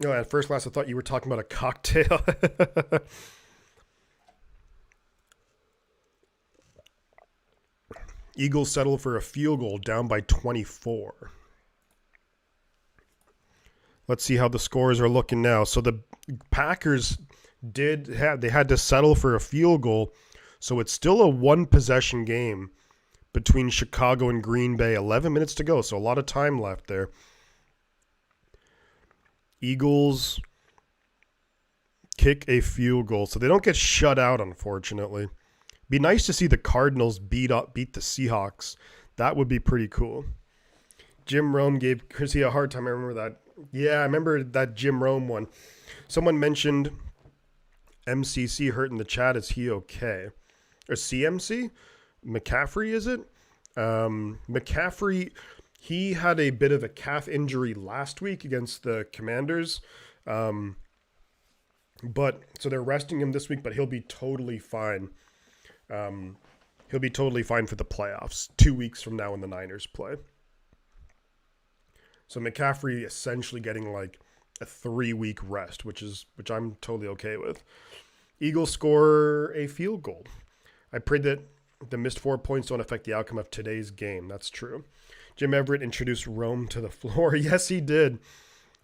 No, at first glance I thought you were talking about a cocktail. Eagles settle for a field goal down by 24. Let's see how the scores are looking now. So the Packers had to settle for a field goal. So it's still a 1-possession game between Chicago and Green Bay. 11 minutes to go, so a lot of time left there. Eagles kick a field goal, so they don't get shut out, unfortunately. Be nice to see the Cardinals beat the Seahawks. That would be pretty cool. Jim Rome gave Chrissy a hard time. I remember that. Yeah, I remember that Jim Rome one. Someone mentioned MCC hurt in the chat. Is he okay? Or CMC? McCaffrey, is it? McCaffrey, he had a bit of a calf injury last week against the Commanders. But so they're resting him this week, but he'll be totally fine. He'll be totally fine for the playoffs 2 weeks from now when the Niners play. So McCaffrey essentially getting like a 3-week rest, which I'm totally okay with. Eagles score a field goal. I prayed that the missed 4 points don't affect the outcome of today's game. That's true. Jim Everett introduced Rome to the floor. Yes, he did.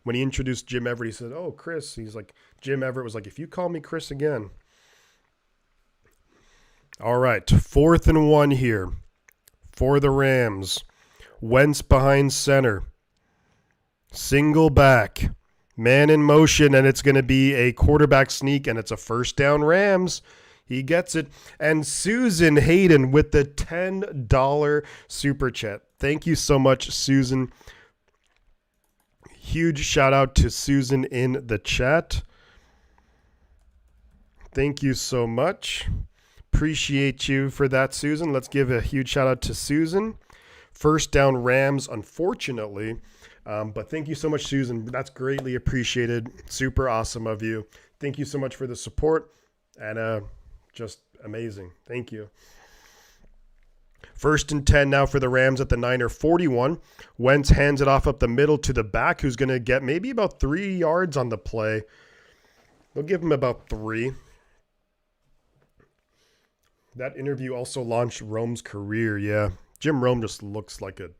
When he introduced Jim Everett, he said, "Oh, Chris." He's like, Jim Everett was like, "If you call me Chris again." All right, 4th and 1 here for the Rams. Wentz behind center. Single back. Man in motion, and it's going to be a quarterback sneak, and it's a first down Rams. He gets it. And Susan Hayden with the $10 super chat. Thank you so much, Susan. Huge shout out to Susan in the chat. Thank you so much. Appreciate you for that, Susan. Let's give a huge shout out to Susan. First down Rams, unfortunately. But thank you so much, Susan. That's greatly appreciated. Super awesome of you. Thank you so much for the support. And just amazing. Thank you. 1st and 10 now for the Rams at the Niner 41. Wentz hands it off up the middle to the back, who's going to get maybe about 3 yards on the play. They'll give him about 3. That interview also launched Rome's career, yeah. Jim Rome just looks like a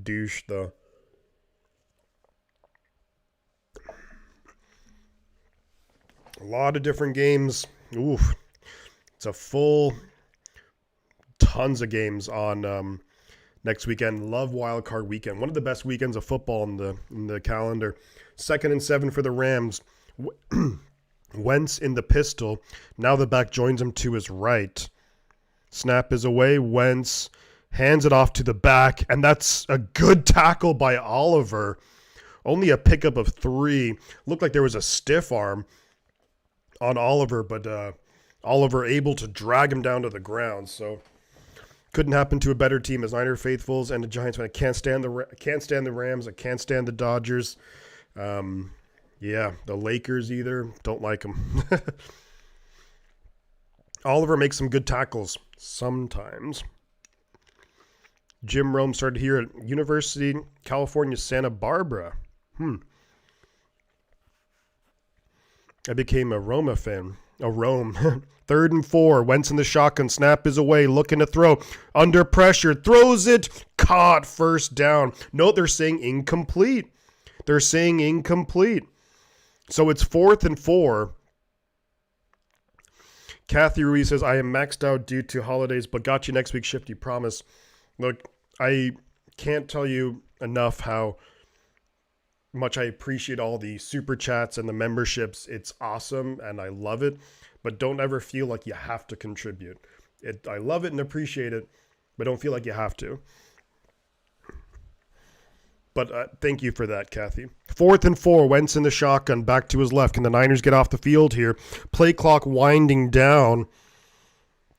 douche, though. A lot of different games. Oof. It's a full tons of games on next weekend. Love Wild Card Weekend. One of the best weekends of football in the calendar. 2nd and 7 for the Rams. Wentz in the pistol. Now the back joins him to his right. Snap is away. Wentz hands it off to the back, and that's a good tackle by Oliver. Only a pickup of 3. Looked like there was a stiff arm on Oliver, but Oliver able to drag him down to the ground. So couldn't happen to a better team as Niner faithfuls and the Giants. I can't stand the Rams. I can't stand the Dodgers. Yeah, the Lakers either. Don't like them. Oliver makes some good tackles sometimes. Jim Rome started here at University California, Santa Barbara. I became a Roma fan. A Rome. 3rd and 4. Wentz in the shotgun. Snap is away. Looking to throw. Under pressure. Throws it. Caught. First down. No, they're saying incomplete. They're saying incomplete. So it's 4th and 4. Kathy Ruiz says, I am maxed out due to holidays, but got you next week, Shifty. Promise. Look, I can't tell you enough how much I appreciate all the super chats and the memberships. It's awesome and I love it, but don't ever feel like you have to contribute. I love it and appreciate it, but don't feel like you have to. But thank you for that, Kathy. 4th and 4, Wentz in the shotgun, back to his left. Can the Niners get off the field here? Play clock winding down.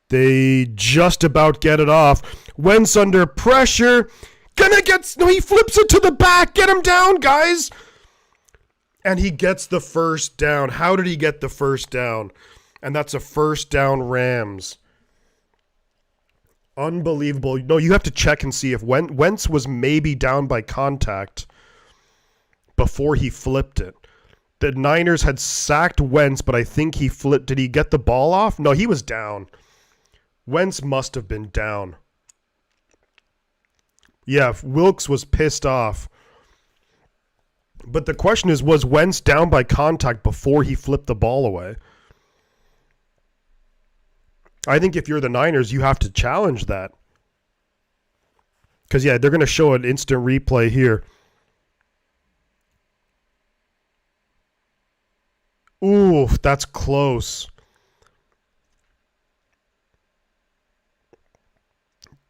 They just about get it off. Wentz under pressure. No, he flips it to the back. Get him down, guys. And he gets the first down. How did he get the first down? And that's a first down, Rams. Unbelievable. No, you have to check and see if Wentz was maybe down by contact before he flipped it. The Niners had sacked Wentz, but I think he flipped. Did he get the ball off? No, he was down. Wentz must have been down. Yeah, Wilkes was pissed off. But the question is, was Wentz down by contact before he flipped the ball away? I think if you're the Niners, you have to challenge that. Because, yeah, they're going to show an instant replay here. Ooh, that's close.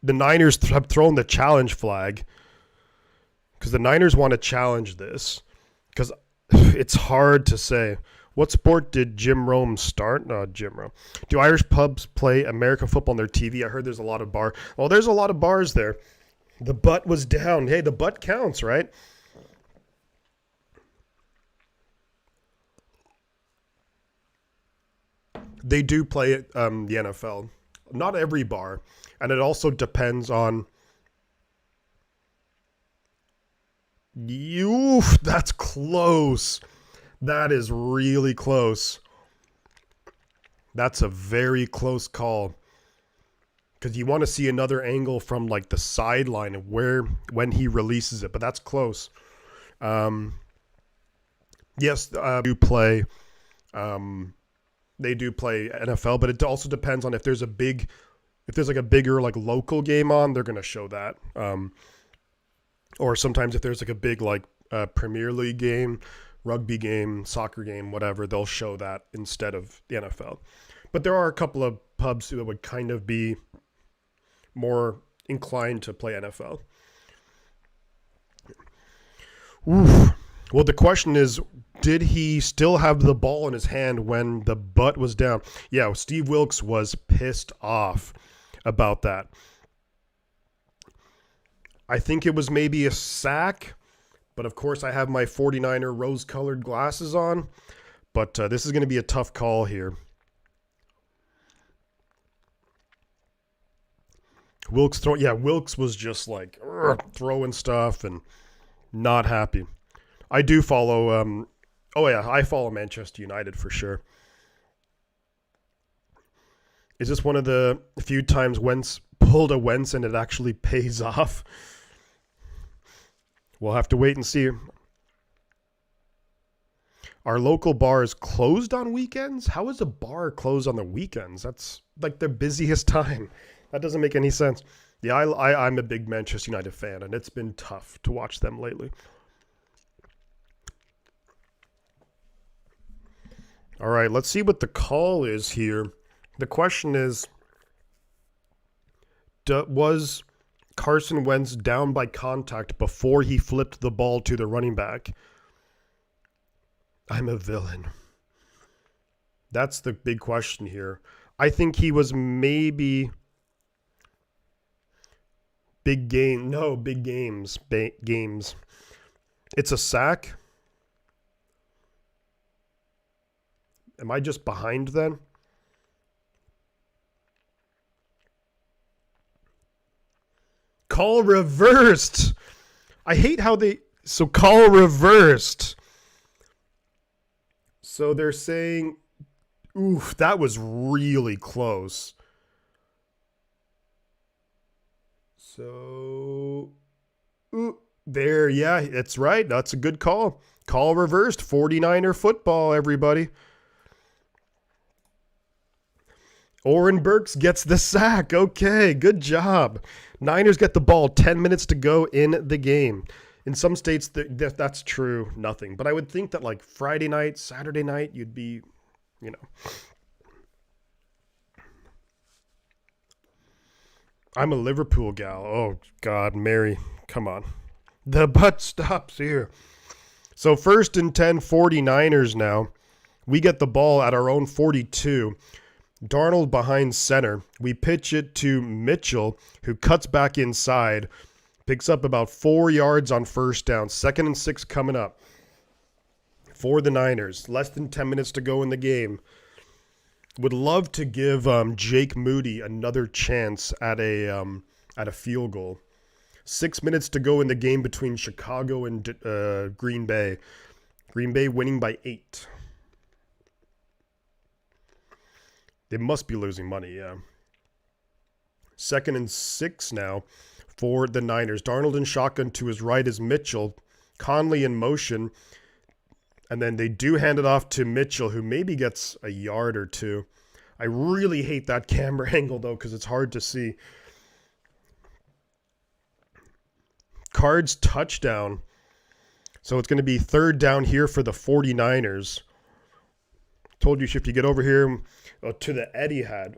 The Niners have thrown the challenge flag. Because the Niners want to challenge this. Because it's hard to say. What sport did Jim Rome start? No, Jim Rome. Do Irish pubs play American football on their TV? I heard there's a lot of bars. Well, there's a lot of bars there. The butt was down. Hey, the butt counts, right? They do play the NFL. Not every bar. And it also depends on... That's close. That is really close. That's a very close call. Because you want to see another angle from like the sideline of when he releases it. But that's close. Yes, they do play NFL, but it also depends on if there's like a bigger like local game on, they're going to show that. Or sometimes if there's like a big like Premier League game, rugby game, soccer game, whatever, they'll show that instead of the NFL. But there are a couple of pubs that would kind of be more inclined to play NFL. Oof. Well, the question is, did he still have the ball in his hand when the butt was down? Yeah, Steve Wilkes was pissed off about that. I think it was maybe a sack. But, of course, I have my 49er rose-colored glasses on. But this is going to be a tough call here. Wilkes was just like throwing stuff and not happy. I do follow... I follow Manchester United for sure. Is this one of the few times Wentz pulled a Wentz and it actually pays off? We'll have to wait and see. Are local bars closed on weekends? How is a bar closed on the weekends? That's like the busiest time. That doesn't make any sense. Yeah, I'm a big Manchester United fan, and it's been tough to watch them lately. All right, let's see what the call is here. The question is, was Carson Wentz down by contact before he flipped the ball to the running back? I'm a villain. That's the big question here. I think he was maybe big games. It's a sack. Am I just behind then? Call reversed. I hate how they... So call reversed. So they're saying... Oof, that was really close. So... Ooh, there, yeah, it's right. That's a good call. Call reversed. 49er football, everybody. Oren Burks gets the sack. Okay, good job. Niners get the ball. 10 minutes to go in the game. In some states, that's true. Nothing. But I would think that like Friday night, Saturday night, you'd be, you know. I'm a Liverpool gal. Oh, God, Mary. Come on. The butt stops here. So 1st and 10, 49ers now. We get the ball at our own 42. Darnold behind center. We pitch it to Mitchell, who cuts back inside. Picks up about 4 yards on first down. 2nd and 6 coming up for the Niners. Less than 10 minutes to go in the game. Would love to give Jake Moody another chance at a field goal. 6 minutes to go in the game between Chicago and Green Bay. Green Bay winning by 8. They must be losing money, yeah. 2nd and 6 now for the Niners. Darnold in shotgun, to his right is Mitchell. Conley in motion. And then they do hand it off to Mitchell, who maybe gets a yard or two. I really hate that camera angle, though, because it's hard to see. Cards touchdown. So it's going to be 3rd down here for the 49ers. Told you, if you get over here to the Etihad.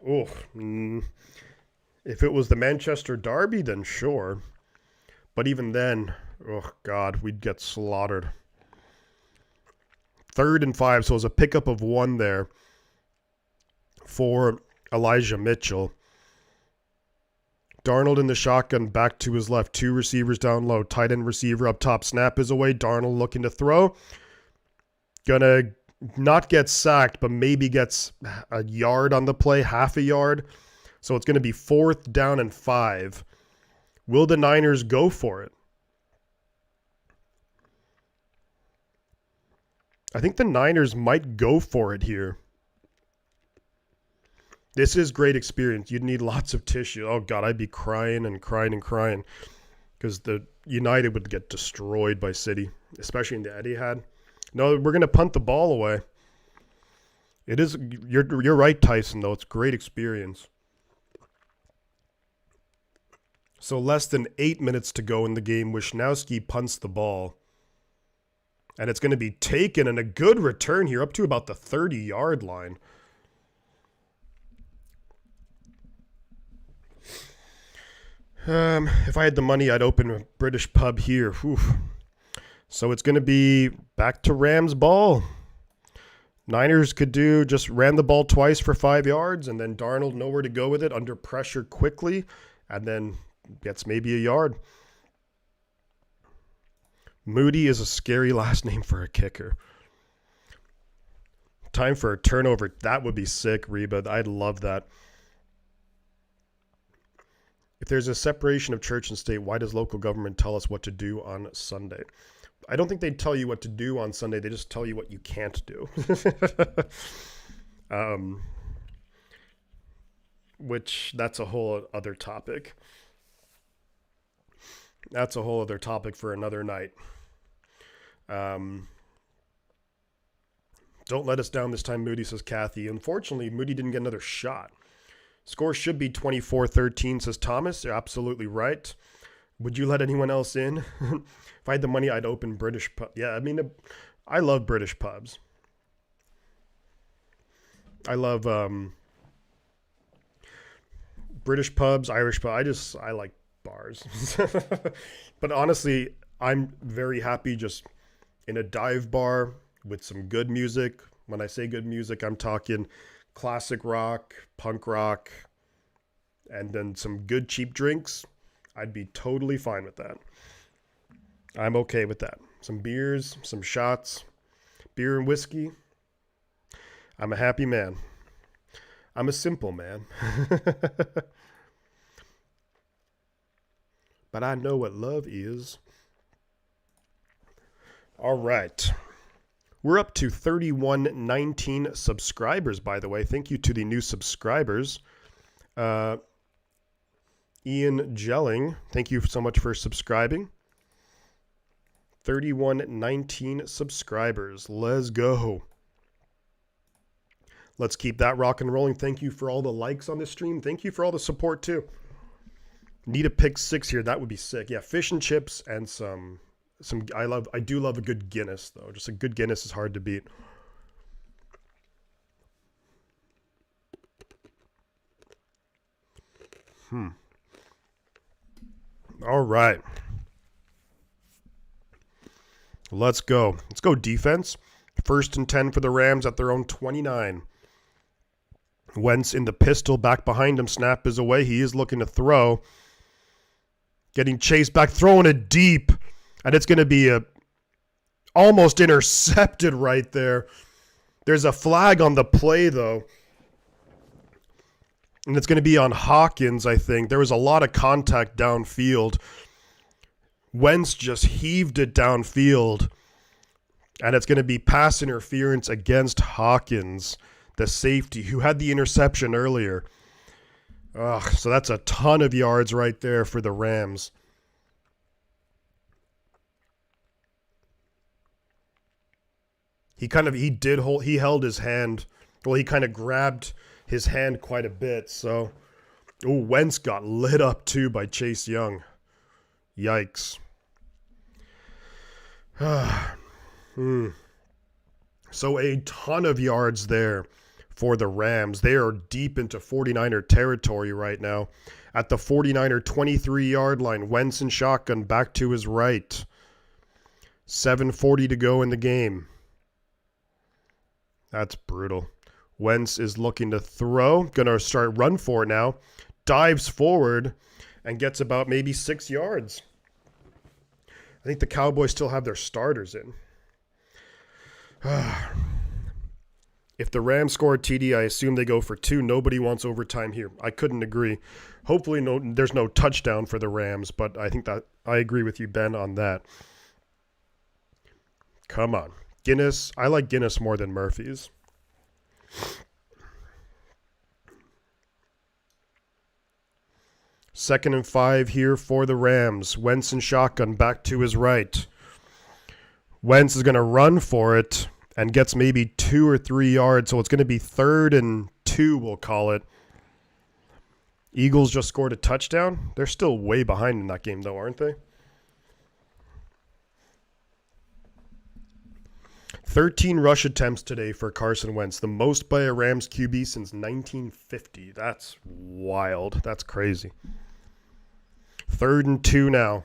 If it was the Manchester Derby, then sure. But even then, oh, God, we'd get slaughtered. 3rd and 5, so it's a pickup of 1 there for Elijah Mitchell. Darnold in the shotgun, back to his left. 2 receivers down low. Tight end receiver up top. Snap is away. Darnold looking to throw. Gonna not get sacked, but maybe gets a yard on the play, half a yard. So it's going to be 4th down and 5. Will the Niners go for it? I think the Niners might go for it here. This is great experience. You'd need lots of tissue. Oh, God, I'd be crying and crying and crying because the United would get destroyed by City, especially in the Etihad. No, we're going to punt the ball away. It is. You're right, Tyson, though. It's a great experience. So less than 8 minutes to go in the game. Wisniewski punts the ball. And it's going to be taken, and a good return here up to about the 30-yard line. If I had the money, I'd open a British pub here. Whew. So it's going to be back to Rams ball. Niners could do, just ran the ball twice for 5 yards, and then Darnold nowhere to go with it, under pressure quickly, and then gets maybe a yard. Moody is a scary last name for a kicker. Time for a turnover. That would be sick, Reba. I'd love that. If there's a separation of church and state, why does local government tell us what to do on Sunday? I don't think they tell you what to do on Sunday. They just tell you what you can't do. Which, that's a whole other topic. That's a whole other topic for another night. Don't let us down this time, Moody, says Kathy. Unfortunately, Moody didn't get another shot. Score should be 24-13, says Thomas. You're absolutely right. Would you let anyone else in? If I had the money, I'd open British pub. Yeah, I mean, I love British pubs. I love British pubs, Irish pubs. I like bars. But honestly, I'm very happy just in a dive bar with some good music. When I say good music, I'm talking classic rock, punk rock, and then some good cheap drinks. I'd be totally fine with that. I'm okay with that. Some beers, some shots, beer and whiskey. I'm a happy man. I'm a simple man. but I know what love is. All right. We're up to 3119 subscribers, by the way. Thank you to the new subscribers. Ian Gelling, thank you so much for subscribing. 3119 subscribers. Let's go. Let's keep that rock and rolling. Thank you for all the likes on this stream. Thank you for all the support, too. Need a pick 6 here. That would be sick. Yeah, fish and chips and some I do love a good Guinness, though. Just a good Guinness is hard to beat. All right. Let's go. Let's go defense. 1st and 10 for the Rams at their own 29. Wentz in the pistol, back behind him. Snap is away. He is looking to throw. Getting chased back, throwing it deep. And it's going to be almost intercepted right there. There's a flag on the play, though. And it's going to be on Hawkins, I think. There was a lot of contact downfield. Wentz just heaved it downfield. And it's going to be pass interference against Hawkins, the safety, who had the interception earlier. So that's a ton of yards right there for the Rams. He held his hand. Well, he kind of grabbed his hand quite a bit. So, Wentz got lit up too by Chase Young. Yikes. So a ton of yards there for the Rams. They are deep into 49er territory right now. At the 49er 23-yard line, Wentz in shotgun back to his right. 7:40 to go in the game. That's brutal. Wentz is looking to throw. Going to start run for it now. Dives forward and gets about maybe 6 yards. I think the Cowboys still have their starters in. If the Rams score a TD, I assume they go for 2. Nobody wants overtime here. I couldn't agree. Hopefully there's no touchdown for the Rams, but I think that I agree with you, Ben, on that. Come on. Guinness. I like Guinness more than Murphy's. Second and 5 here for the Rams. Wentz in shotgun back to his right. Wentz is going to run for it and gets maybe 2 or 3 yards. So it's going to be 3rd and 2, we'll call it. Eagles just scored a touchdown. They're still way behind in that game, though, aren't they? 13 rush attempts today for Carson Wentz, the most by a Rams QB since 1950. That's wild. That's crazy. 3rd and 2 now.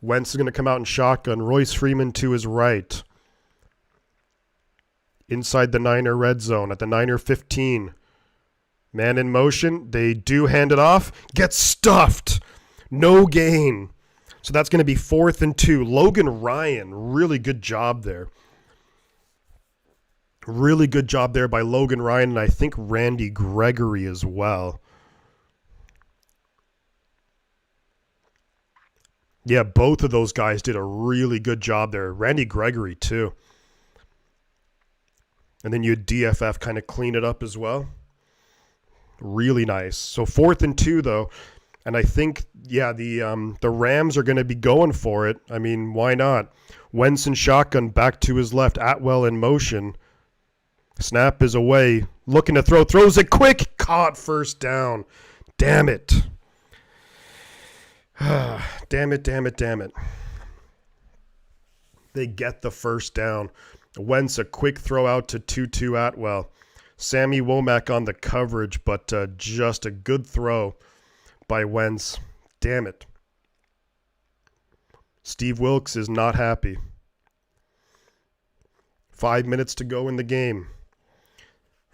Wentz is going to come out in shotgun. Royce Freeman to his right. Inside the Niner red zone at the Niner 15. Man in motion. They do hand it off. Gets stuffed. No gain. So that's going to be 4th and 2. Logan Ryan, really good job there. Really good job there by Logan Ryan, and I think Randy Gregory as well. Yeah, both of those guys did a really good job there. Randy Gregory, too. And then you had DFF kind of clean it up as well. Really nice. So 4th and 2, though. And I think, yeah, the Rams are going to be going for it. I mean, why not? Wentz in shotgun back to his left. Atwell in motion. Snap is away. Looking to throw. Throws it quick. Caught, first down. Damn it. Damn it. They get the first down. Wentz a quick throw out to Tutu Atwell. Sammy Womack on the coverage, but just a good throw by Wentz. Damn it. Steve Wilkes is not happy. 5 minutes to go in the game.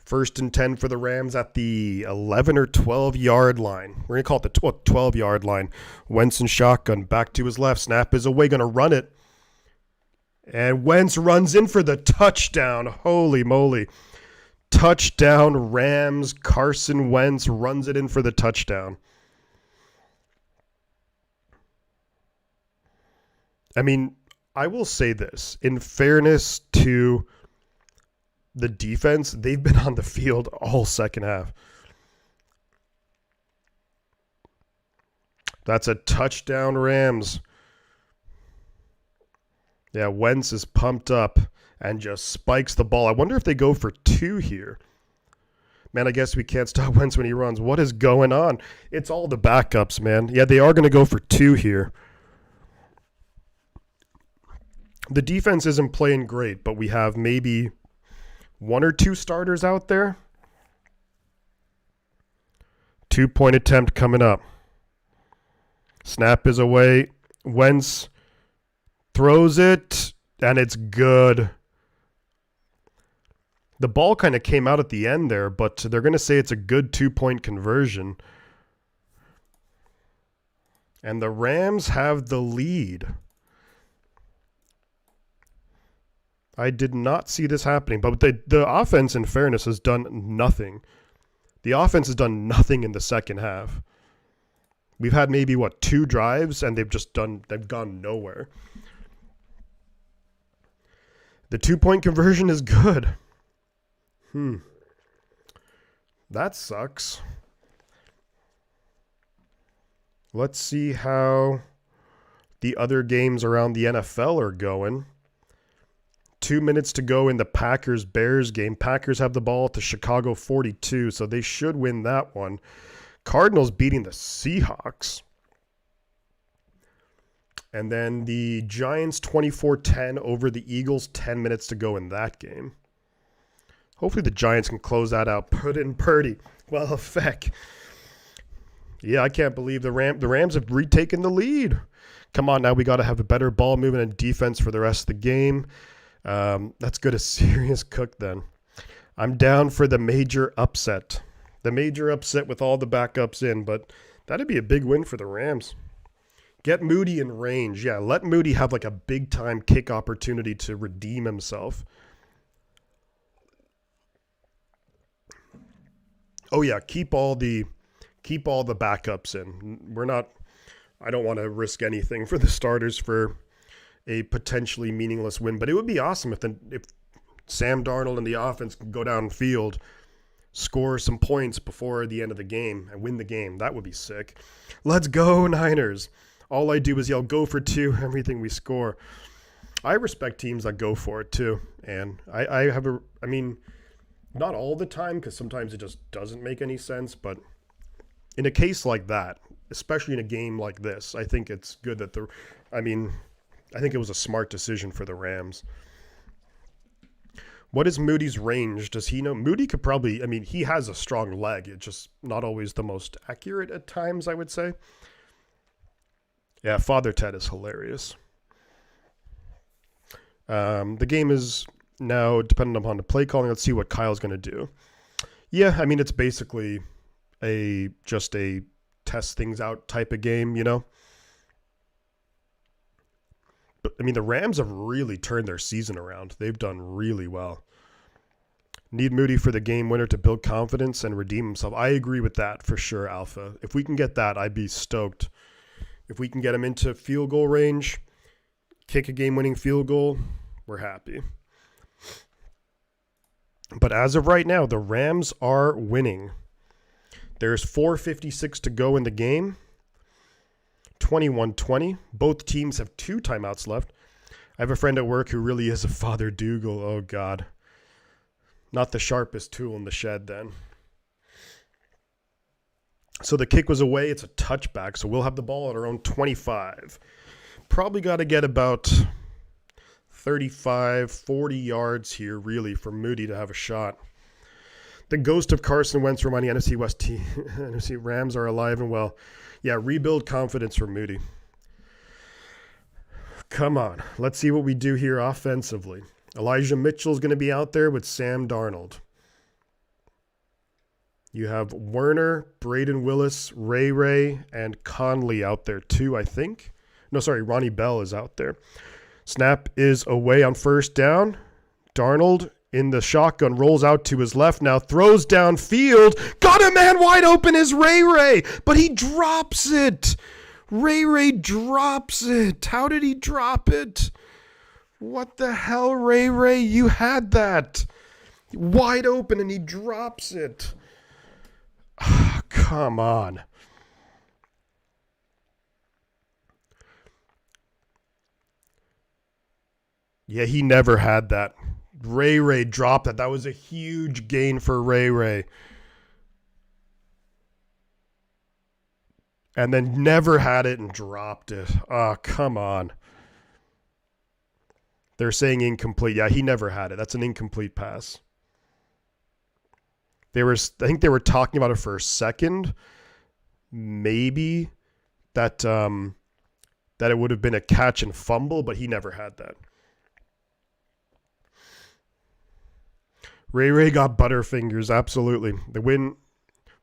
1st and 10 for the Rams at the 11 or 12-yard line. We're going to call it the 12-yard line. Wentz in shotgun, back to his left. Snap is away, going to run it. And Wentz runs in for the touchdown. Holy moly. Touchdown, Rams. Carson Wentz runs it in for the touchdown. I mean, I will say this. In fairness to the defense, they've been on the field all second half. That's a touchdown, Rams. Yeah, Wentz is pumped up and just spikes the ball. I wonder if they go for 2 here. Man, I guess we can't stop Wentz when he runs. What is going on? It's all the backups, man. Yeah, they are going to go for 2 here. The defense isn't playing great, but we have maybe 1 or 2 starters out there. 2-point attempt coming up. Snap is away. Wentz throws it, and it's good. The ball kind of came out at the end there, but they're going to say it's a good 2-point conversion. And the Rams have the lead. I did not see this happening, but the offense, in fairness, has done nothing. The offense has done nothing in the second half. We've had maybe, 2 drives, and they've gone nowhere. The 2-point conversion is good. That sucks. Let's see how the other games around the NFL are going. 2 minutes to go in the Packers-Bears game. Packers have the ball at the Chicago 42, so they should win that one. Cardinals beating the Seahawks. And then the Giants 24-10 over the Eagles. 10 minutes to go in that game. Hopefully the Giants can close that out. Put in Purdy. Well, heck. Yeah, I can't believe the Rams have retaken the lead. Come on now, we got to have a better ball movement and defense for the rest of the game. Let's go to serious cook then. I'm down for the major upset. The major upset with all the backups in, but that'd be a big win for the Rams. Get Moody in range. Yeah, let Moody have like a big-time kick opportunity to redeem himself. Oh yeah, keep all the backups in. I don't want to risk anything for the starters for a potentially meaningless win, but it would be awesome if Sam Darnold and the offense can go downfield, score some points before the end of the game, and win the game. That would be sick. Let's go, Niners. All I do is yell, go for 2, everything we score. I respect teams that go for it too, and I mean, not all the time, because sometimes it just doesn't make any sense, but in a case like that, especially in a game like this, I think it's good that I think it was a smart decision for the Rams. What is Moody's range? Does he know? Moody could probably, he has a strong leg. It's just not always the most accurate at times, I would say. Yeah, Father Ted is hilarious. The game is now dependent upon the play calling. Let's see what Kyle's going to do. Yeah, it's basically just a test things out type of game, But, the Rams have really turned their season around. They've done really well. Need Moody for the game winner to build confidence and redeem himself. I agree with that for sure, Alpha. If we can get that, I'd be stoked. If we can get him into field goal range, kick a game-winning field goal, we're happy. But as of right now, the Rams are winning. There's 4:56 to go in the game. 21-20. Both teams have 2 timeouts left. I have a friend at work who really is a Father Dougal. Oh, God. Not the sharpest tool in the shed then. So the kick was away. It's a touchback, so we'll have the ball at our own 25. Probably got to get about 35, 40 yards here, really, for Moody to have a shot. The ghost of Carson Wentz reminding NFC West NFC Rams are alive and well. Yeah, rebuild confidence for Moody. Come on. Let's see what we do here offensively. Elijah Mitchell's going to be out there with Sam Darnold. You have Werner, Braden Willis, Ray, and Conley out there too, I think. No, sorry, Ronnie Bell is out there. Snap is away on first down. Darnold in the shotgun, rolls out to his left, now throws downfield. Got a man wide open is Ray, but he drops it. Ray drops it. How did he drop it? What the hell, Ray? You had that. Wide open and he drops it. Come on. Yeah, he never had that. Ray dropped that. That was a huge gain for Ray. And then never had it and dropped it. Oh, come on. They're saying incomplete. Yeah, he never had it. That's an incomplete pass. I think they were talking about it for a second. Maybe that it would have been a catch and fumble, but he never had that. Ray got butterfingers, absolutely. The win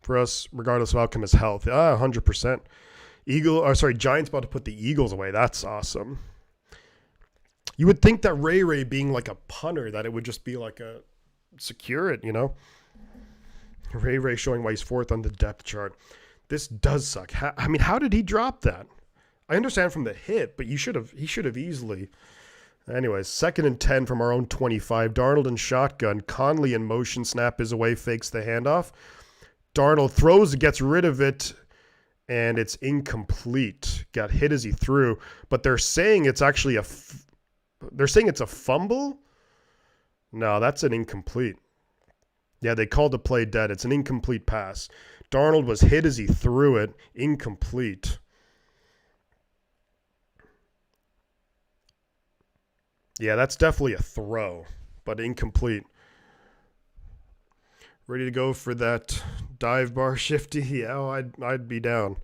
for us, regardless of outcome, is health. 100%. Giants about to put the Eagles away. That's awesome. You would think that Ray being like a punter, that it would just be like a secure it, you know? Ray showing why he's fourth on the depth chart. This does suck. How did he drop that? I understand from the hit, but he should have easily. Anyways, 2nd and 10 from our own 25. Darnold in shotgun. Conley in motion. Snap is away. Fakes the handoff. Darnold throws, gets rid of it, and it's incomplete. Got hit as he threw, but they're saying it's actually a fumble? No, that's an incomplete. Yeah, they called the play dead. It's an incomplete pass. Darnold was hit as he threw it. Incomplete. Yeah, that's definitely a throw, but incomplete. Ready to go for that dive bar shifty? Yeah, I'd be down.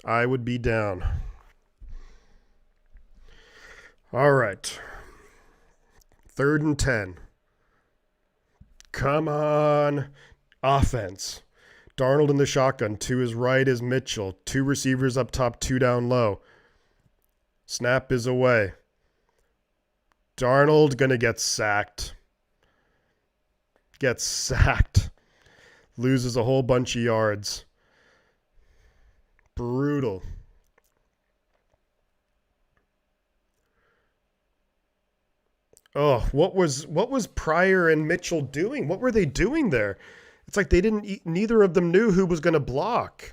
I would be down. All right. 3rd and 10. Come on. Offense. Darnold in the shotgun. To his right is Mitchell. 2 receivers up top, 2 down low. Snap is away. Darnold going to get sacked. Gets sacked. Loses a whole bunch of yards. Brutal. Oh, what was Pryor and Mitchell doing? What were they doing there? It's like neither of them knew who was going to block.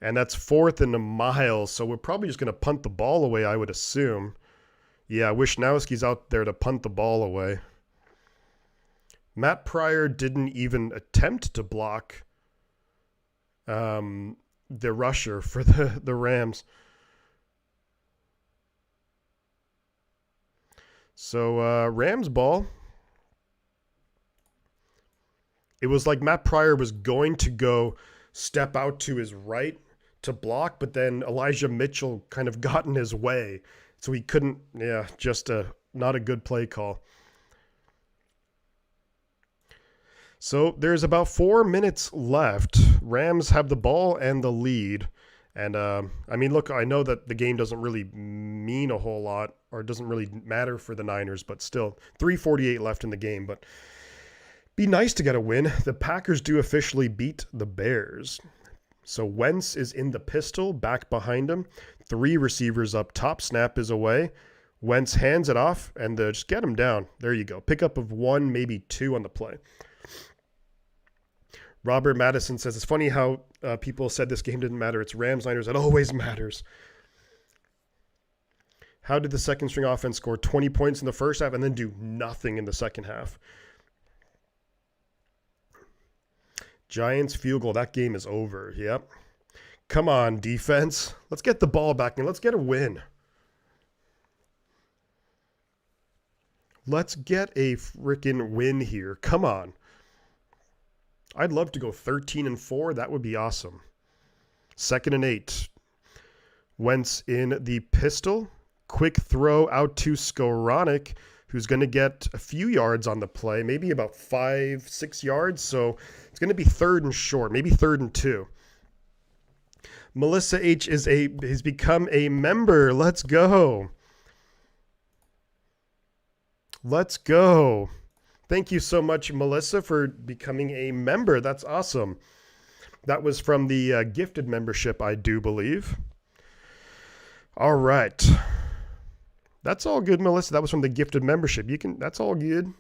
And that's 4th and a mile, so we're probably just going to punt the ball away, I would assume. Yeah, Wisnowski's out there to punt the ball away. Matt Pryor didn't even attempt to block the rusher for the Rams. So Rams ball. It was like Matt Pryor was going to go step out to his right to block, but then Elijah Mitchell kind of got in his way. So he couldn't, just not a good play call. So there's about 4 minutes left. Rams have the ball and the lead. And, look, I know that the game doesn't really mean a whole lot, or it doesn't really matter for the Niners, but still, 3:48 left in the game. But be nice to get a win. The Packers do officially beat the Bears. So Wentz is in the pistol, back behind him. 3 receivers up top. Snap is away. Wentz hands it off, and just get him down. There you go. Pickup of 1, maybe 2 on the play. Robert Madison says, it's funny how people said this game didn't matter. It's Rams-Niners. It always matters. How did the second string offense score 20 points in the first half and then do nothing in the second half? Giants field goal. That game is over. Yep. Come on, defense. Let's get the ball back and let's get a win. Let's get a freaking win here. Come on. I'd love to go 13-4. That would be awesome. 2nd and 8. Wentz in the pistol. Quick throw out to Skoranek, who's going to get a few yards on the play, maybe about 5-6 yards. So it's going to be 3rd and short, maybe 3rd and 2. Melissa H has become a member. Let's go. Let's go. Thank you so much, Melissa, for becoming a member. That's awesome. That was from the gifted membership, I do believe. All right. That's all good, Melissa. That was from the gifted membership. That's all good.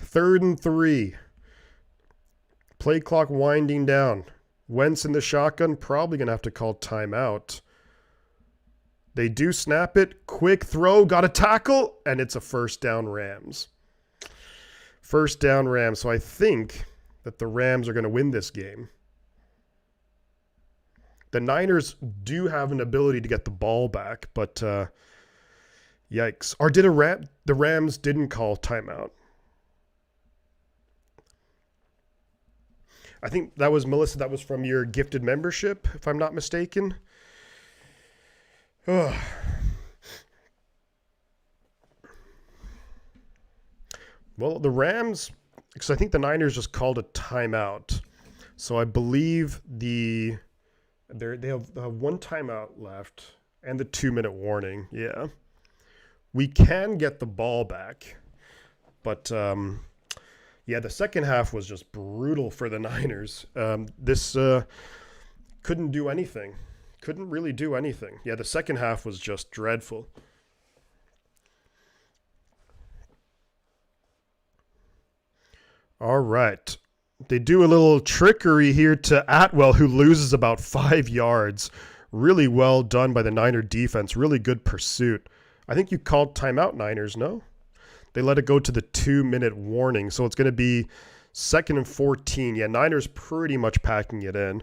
3rd and 3. Play clock winding down. Wentz in the shotgun, probably going to have to call timeout. They do snap it. Quick throw, got a tackle, and it's a first down Rams. First down Rams. So I think that the Rams are going to win this game. The Niners do have an ability to get the ball back, but yikes. Or did the Rams didn't call timeout? I think that was, Melissa, that was from your gifted membership, if I'm not mistaken. Ugh. Well, the Rams, because I think the Niners just called a timeout. So I believe they have one timeout left and the 2-minute warning. Yeah. We can get the ball back, but yeah, the second half was just brutal for the Niners. This couldn't do anything. Couldn't really do anything. Yeah, the second half was just dreadful. All right. They do a little trickery here to Atwell, who loses about 5 yards. Really well done by the Niner defense. Really good pursuit. I think you called timeout, Niners, no? They let it go to the 2-minute warning. So it's going to be 2nd and 14. Yeah, Niners pretty much packing it in.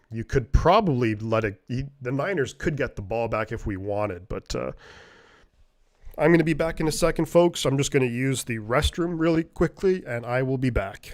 You could probably the Niners could get the ball back if we wanted, but I'm going to be back in a second, folks. I'm just going to use the restroom really quickly, and I will be back.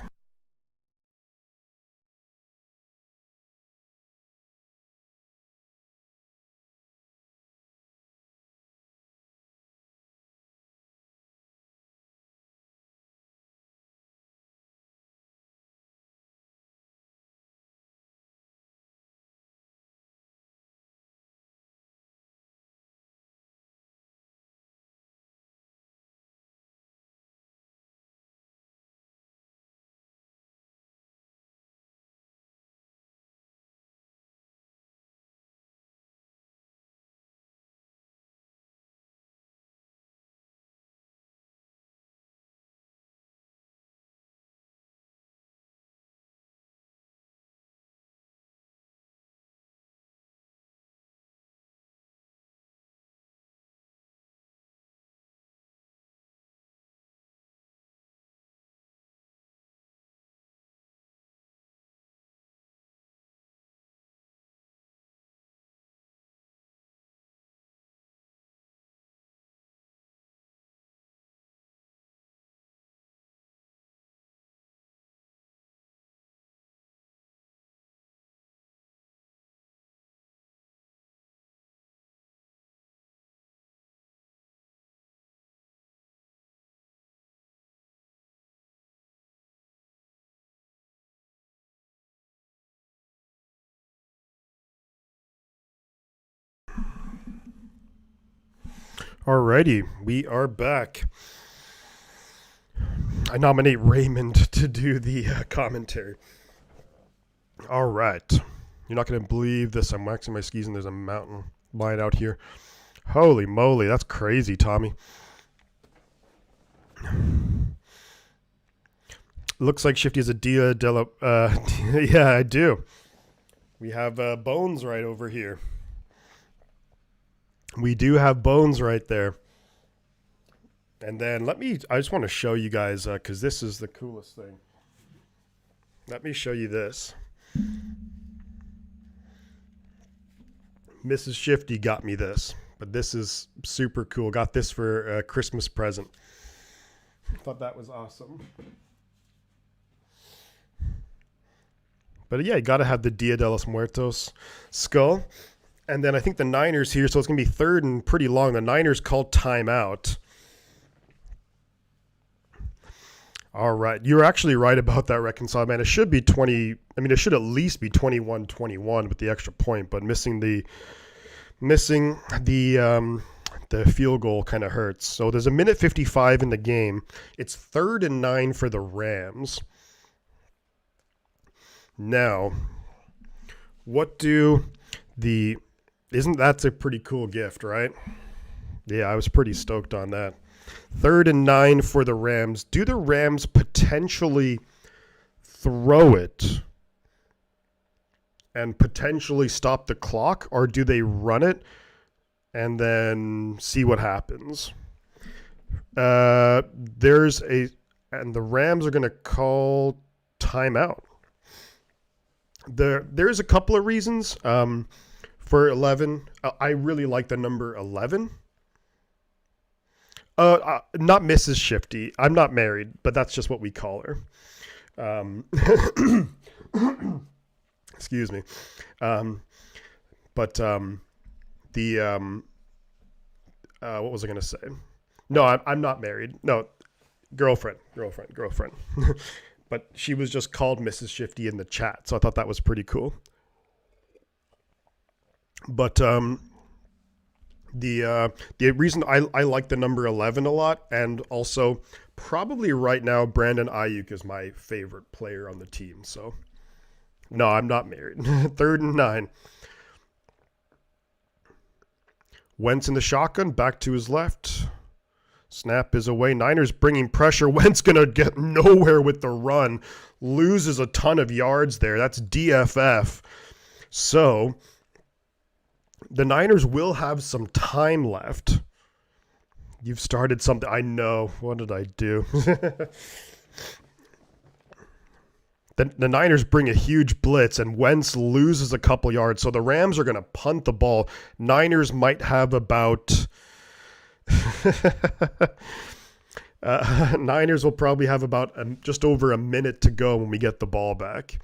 Alrighty, we are back. I nominate Raymond to do the commentary. All right. You're not going to believe this. I'm waxing my skis and there's a mountain lion out here. Holy moly, that's crazy, Tommy. Looks like Shifty has a Dia Della... yeah, I do. We have Bones right over here. We do have Bones right there. And then I just want to show you guys, because this is the coolest thing. Let me show you this. Mrs. Shifty got me this, but this is super cool. Got this for a Christmas present. Thought that was awesome. But yeah, you got to have the Dia de los Muertos skull. And then I think the Niners here, so it's going to be 3rd and pretty long. The Niners called timeout. All right. You're actually right about that, Reconcile, man. It should be 20. I mean, it should at least be 21-21 with the extra point, but missing the Missing the field goal kind of hurts. So there's a minute 55 in the game. It's 3rd and 9 for the Rams. Now, what do the... Isn't that a pretty cool gift, right? Yeah, I was pretty stoked on that. 3rd and 9 for the Rams. Do the Rams potentially throw it and potentially stop the clock, or do they run it and then see what happens? And the Rams are going to call timeout. There's a couple of reasons. For 11, I really like the number 11. Not Mrs. Shifty. I'm not married, but that's just what we call her. Excuse me. What was I going to say? No, I'm not married. No, girlfriend. But she was just called Mrs. Shifty in the chat, so I thought that was pretty cool. But the reason I like the number 11 a lot, and also probably right now Brandon Ayuk is my favorite player on the team. So no, I'm not married. 3rd and 9. Wentz in the shotgun, back to his left. Snap is away. Niners bringing pressure. Wentz gonna get nowhere with the run. Loses a ton of yards there. That's DFF. So the Niners will have some time left. You've started something. I know. What did I do? The Niners bring a huge blitz, and Wentz loses a couple yards. So the Rams are going to punt the ball. Niners might have about... Niners will probably have about just over a minute to go when we get the ball back.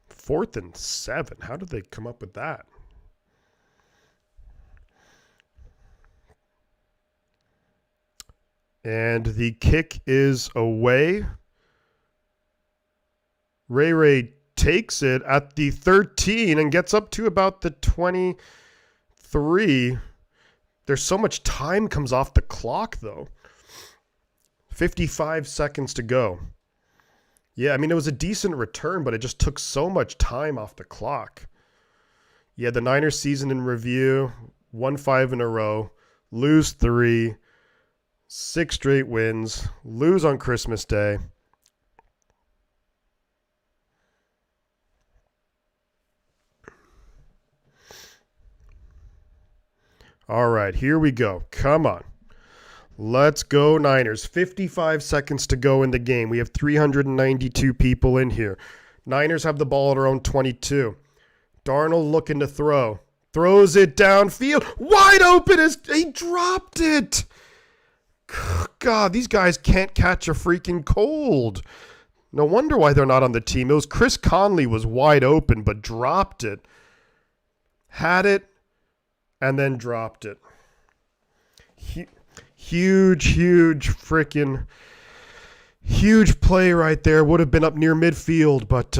4th and 7. How did they come up with that? And the kick is away. Ray takes it at the 13 and gets up to about the 23. There's so much time comes off the clock, though. 55 seconds to go. Yeah, I mean, it was a decent return, but it just took so much time off the clock. Yeah, the Niners season in review. 1-5 in a row. Lose 3. 6 straight wins. Lose on Christmas Day. All right, here we go. Come on. Let's go, Niners. 55 seconds to go in the game. We have 392 people in here. Niners have the ball at our own 22. Darnold looking to throw. Throws it downfield. Wide open. He dropped it. God, these guys can't catch a freaking cold. No wonder why they're not on the team. It was Chris Conley was wide open, but dropped it. Had it, and then dropped it. Huge play right there. Would have been up near midfield, but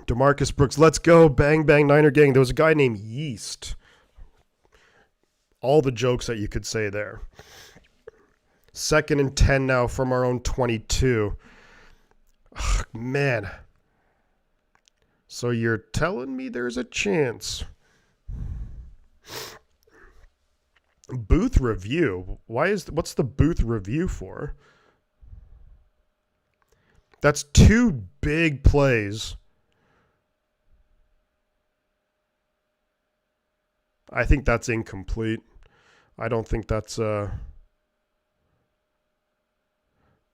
DeMarcus Brooks, let's go. Bang, bang, Niner gang. There was a guy named Yeast. All the jokes that you could say there. 2nd and 10 now from our own 22. Ugh, man. So you're telling me there's a chance. Booth review. What's the booth review for? That's 2 big plays. I think that's incomplete. I don't think that's I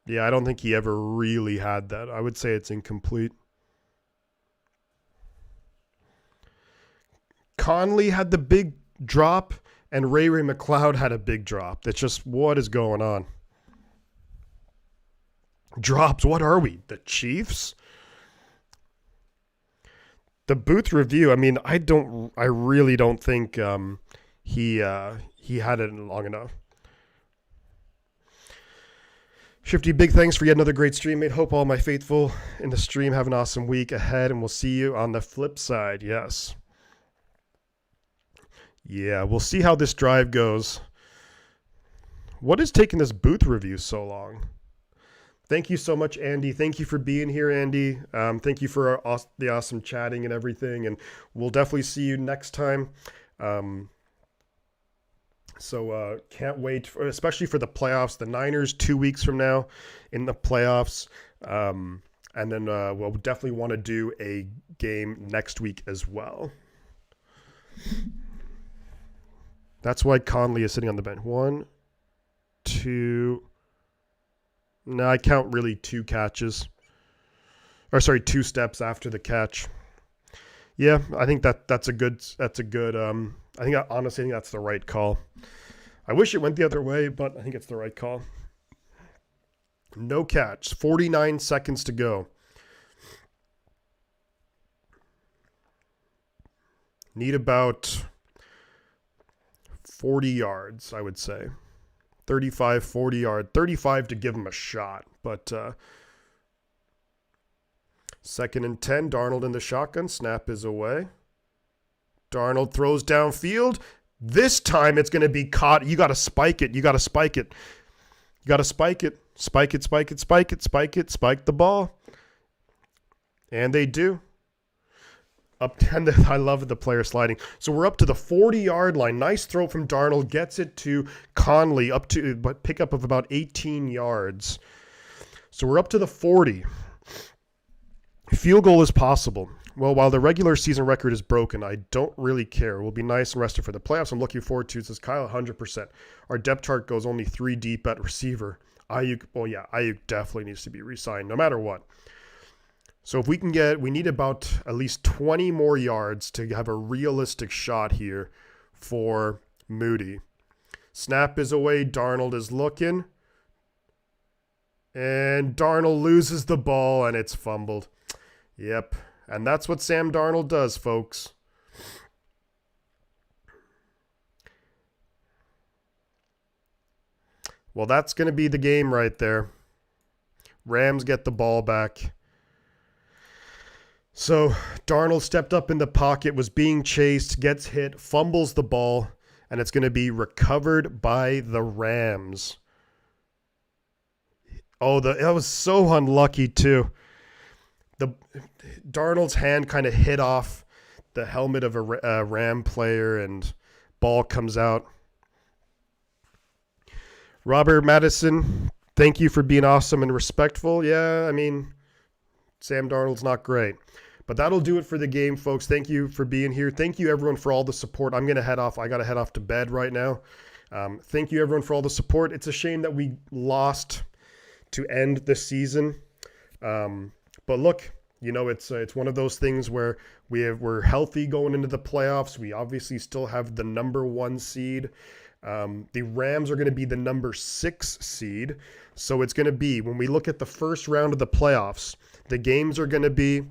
don't think he ever really had that. I would say it's incomplete. Conley had the big drop, and Ray McLeod had a big drop. That's just what is going on. Drops, what are we? The Chiefs? The booth review, I mean, I really don't think he had it long enough. Shifty, big thanks for yet another great stream, mate. Hope all my faithful in the stream have an awesome week ahead, and we'll see you on the flip side. Yes. Yeah, we'll see how this drive goes. What is taking this booth review so long? Thank you so much, Andy. Thank you for being here, Andy. Thank you for the awesome chatting and everything, and we'll definitely see you next time. So can't wait, especially for the playoffs. The Niners 2 weeks from now in the playoffs. And then we'll definitely want to do a game next week as well. That's why Conley is sitting on the bench. 1, 2. No, I count really 2 catches. Or sorry, 2 steps after the catch. Yeah, I think that's a good I honestly think that's the right call. I wish it went the other way, but I think it's the right call. No catch. 49 seconds to go. Need about 40 yards, I would say. 35, 40 yard. 35 to give him a shot. But 2nd and 10. Darnold in the shotgun. Snap is away. Darnold throws downfield. This time it's going to be caught. You got to spike it. You got to spike it. You got to spike it. Spike it, spike it, spike it, spike it. Spike the ball. And they do. I love the player sliding. So we're up to the 40-yard line. Nice throw from Darnold. Gets it to Conley. Up to pickup of about 18 yards. So we're up to the 40. Field goal is possible. Well, while the regular season record is broken, I don't really care. We'll be nice and rested for the playoffs. I'm looking forward to it, says Kyle, 100%. Our depth chart goes only 3 deep at receiver. Ayuk definitely needs to be re-signed no matter what. So if we need about at least 20 more yards to have a realistic shot here for Moody. Snap is away. Darnold is looking. And Darnold loses the ball and it's fumbled. Yep. And that's what Sam Darnold does, folks. Well, that's going to be the game right there. Rams get the ball back. So Darnold stepped up in the pocket, was being chased, gets hit, fumbles the ball, and it's going to be recovered by the Rams. Oh, that was so unlucky, too. Darnold's hand kind of hit off the helmet of a Ram player and ball comes out. Robert Madison, thank you for being awesome and respectful. Yeah, I mean, Sam Darnold's not great. But that'll do it for the game, folks. Thank you for being here. Thank you, everyone, for all the support. I'm going to head off. I got to head off to bed right now. Thank you, everyone, for all the support. It's a shame that we lost to end the season. But look, you know, it's one of those things where we're healthy going into the playoffs. We obviously still have the number 1 seed. The Rams are going to be the number 6 seed. So it's going to be, when we look at the first round of the playoffs, the games are going to be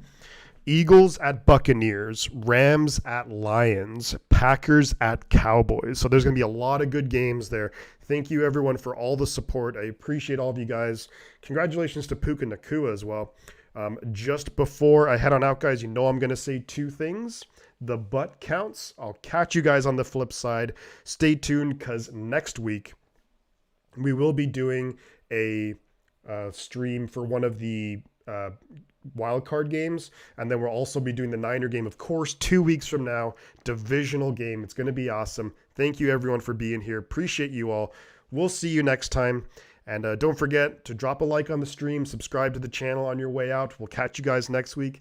Eagles at Buccaneers, Rams at Lions, Packers at Cowboys. So there's going to be a lot of good games there. Thank you, everyone, for all the support. I appreciate all of you guys. Congratulations to Puka Nacua as well. Just before I head on out, guys, you know I'm going to say 2 things. The butt counts. I'll catch you guys on the flip side. Stay tuned because next week we will be doing a stream for one of the wildcard games, and then we'll also be doing the Niner game, of course, 2 weeks from now. Divisional game. It's going to be awesome. Thank you, everyone, for being here. Appreciate you all. We'll see you next time. And don't forget to drop a like on the stream, subscribe to the channel on your way out. We'll catch you guys next week.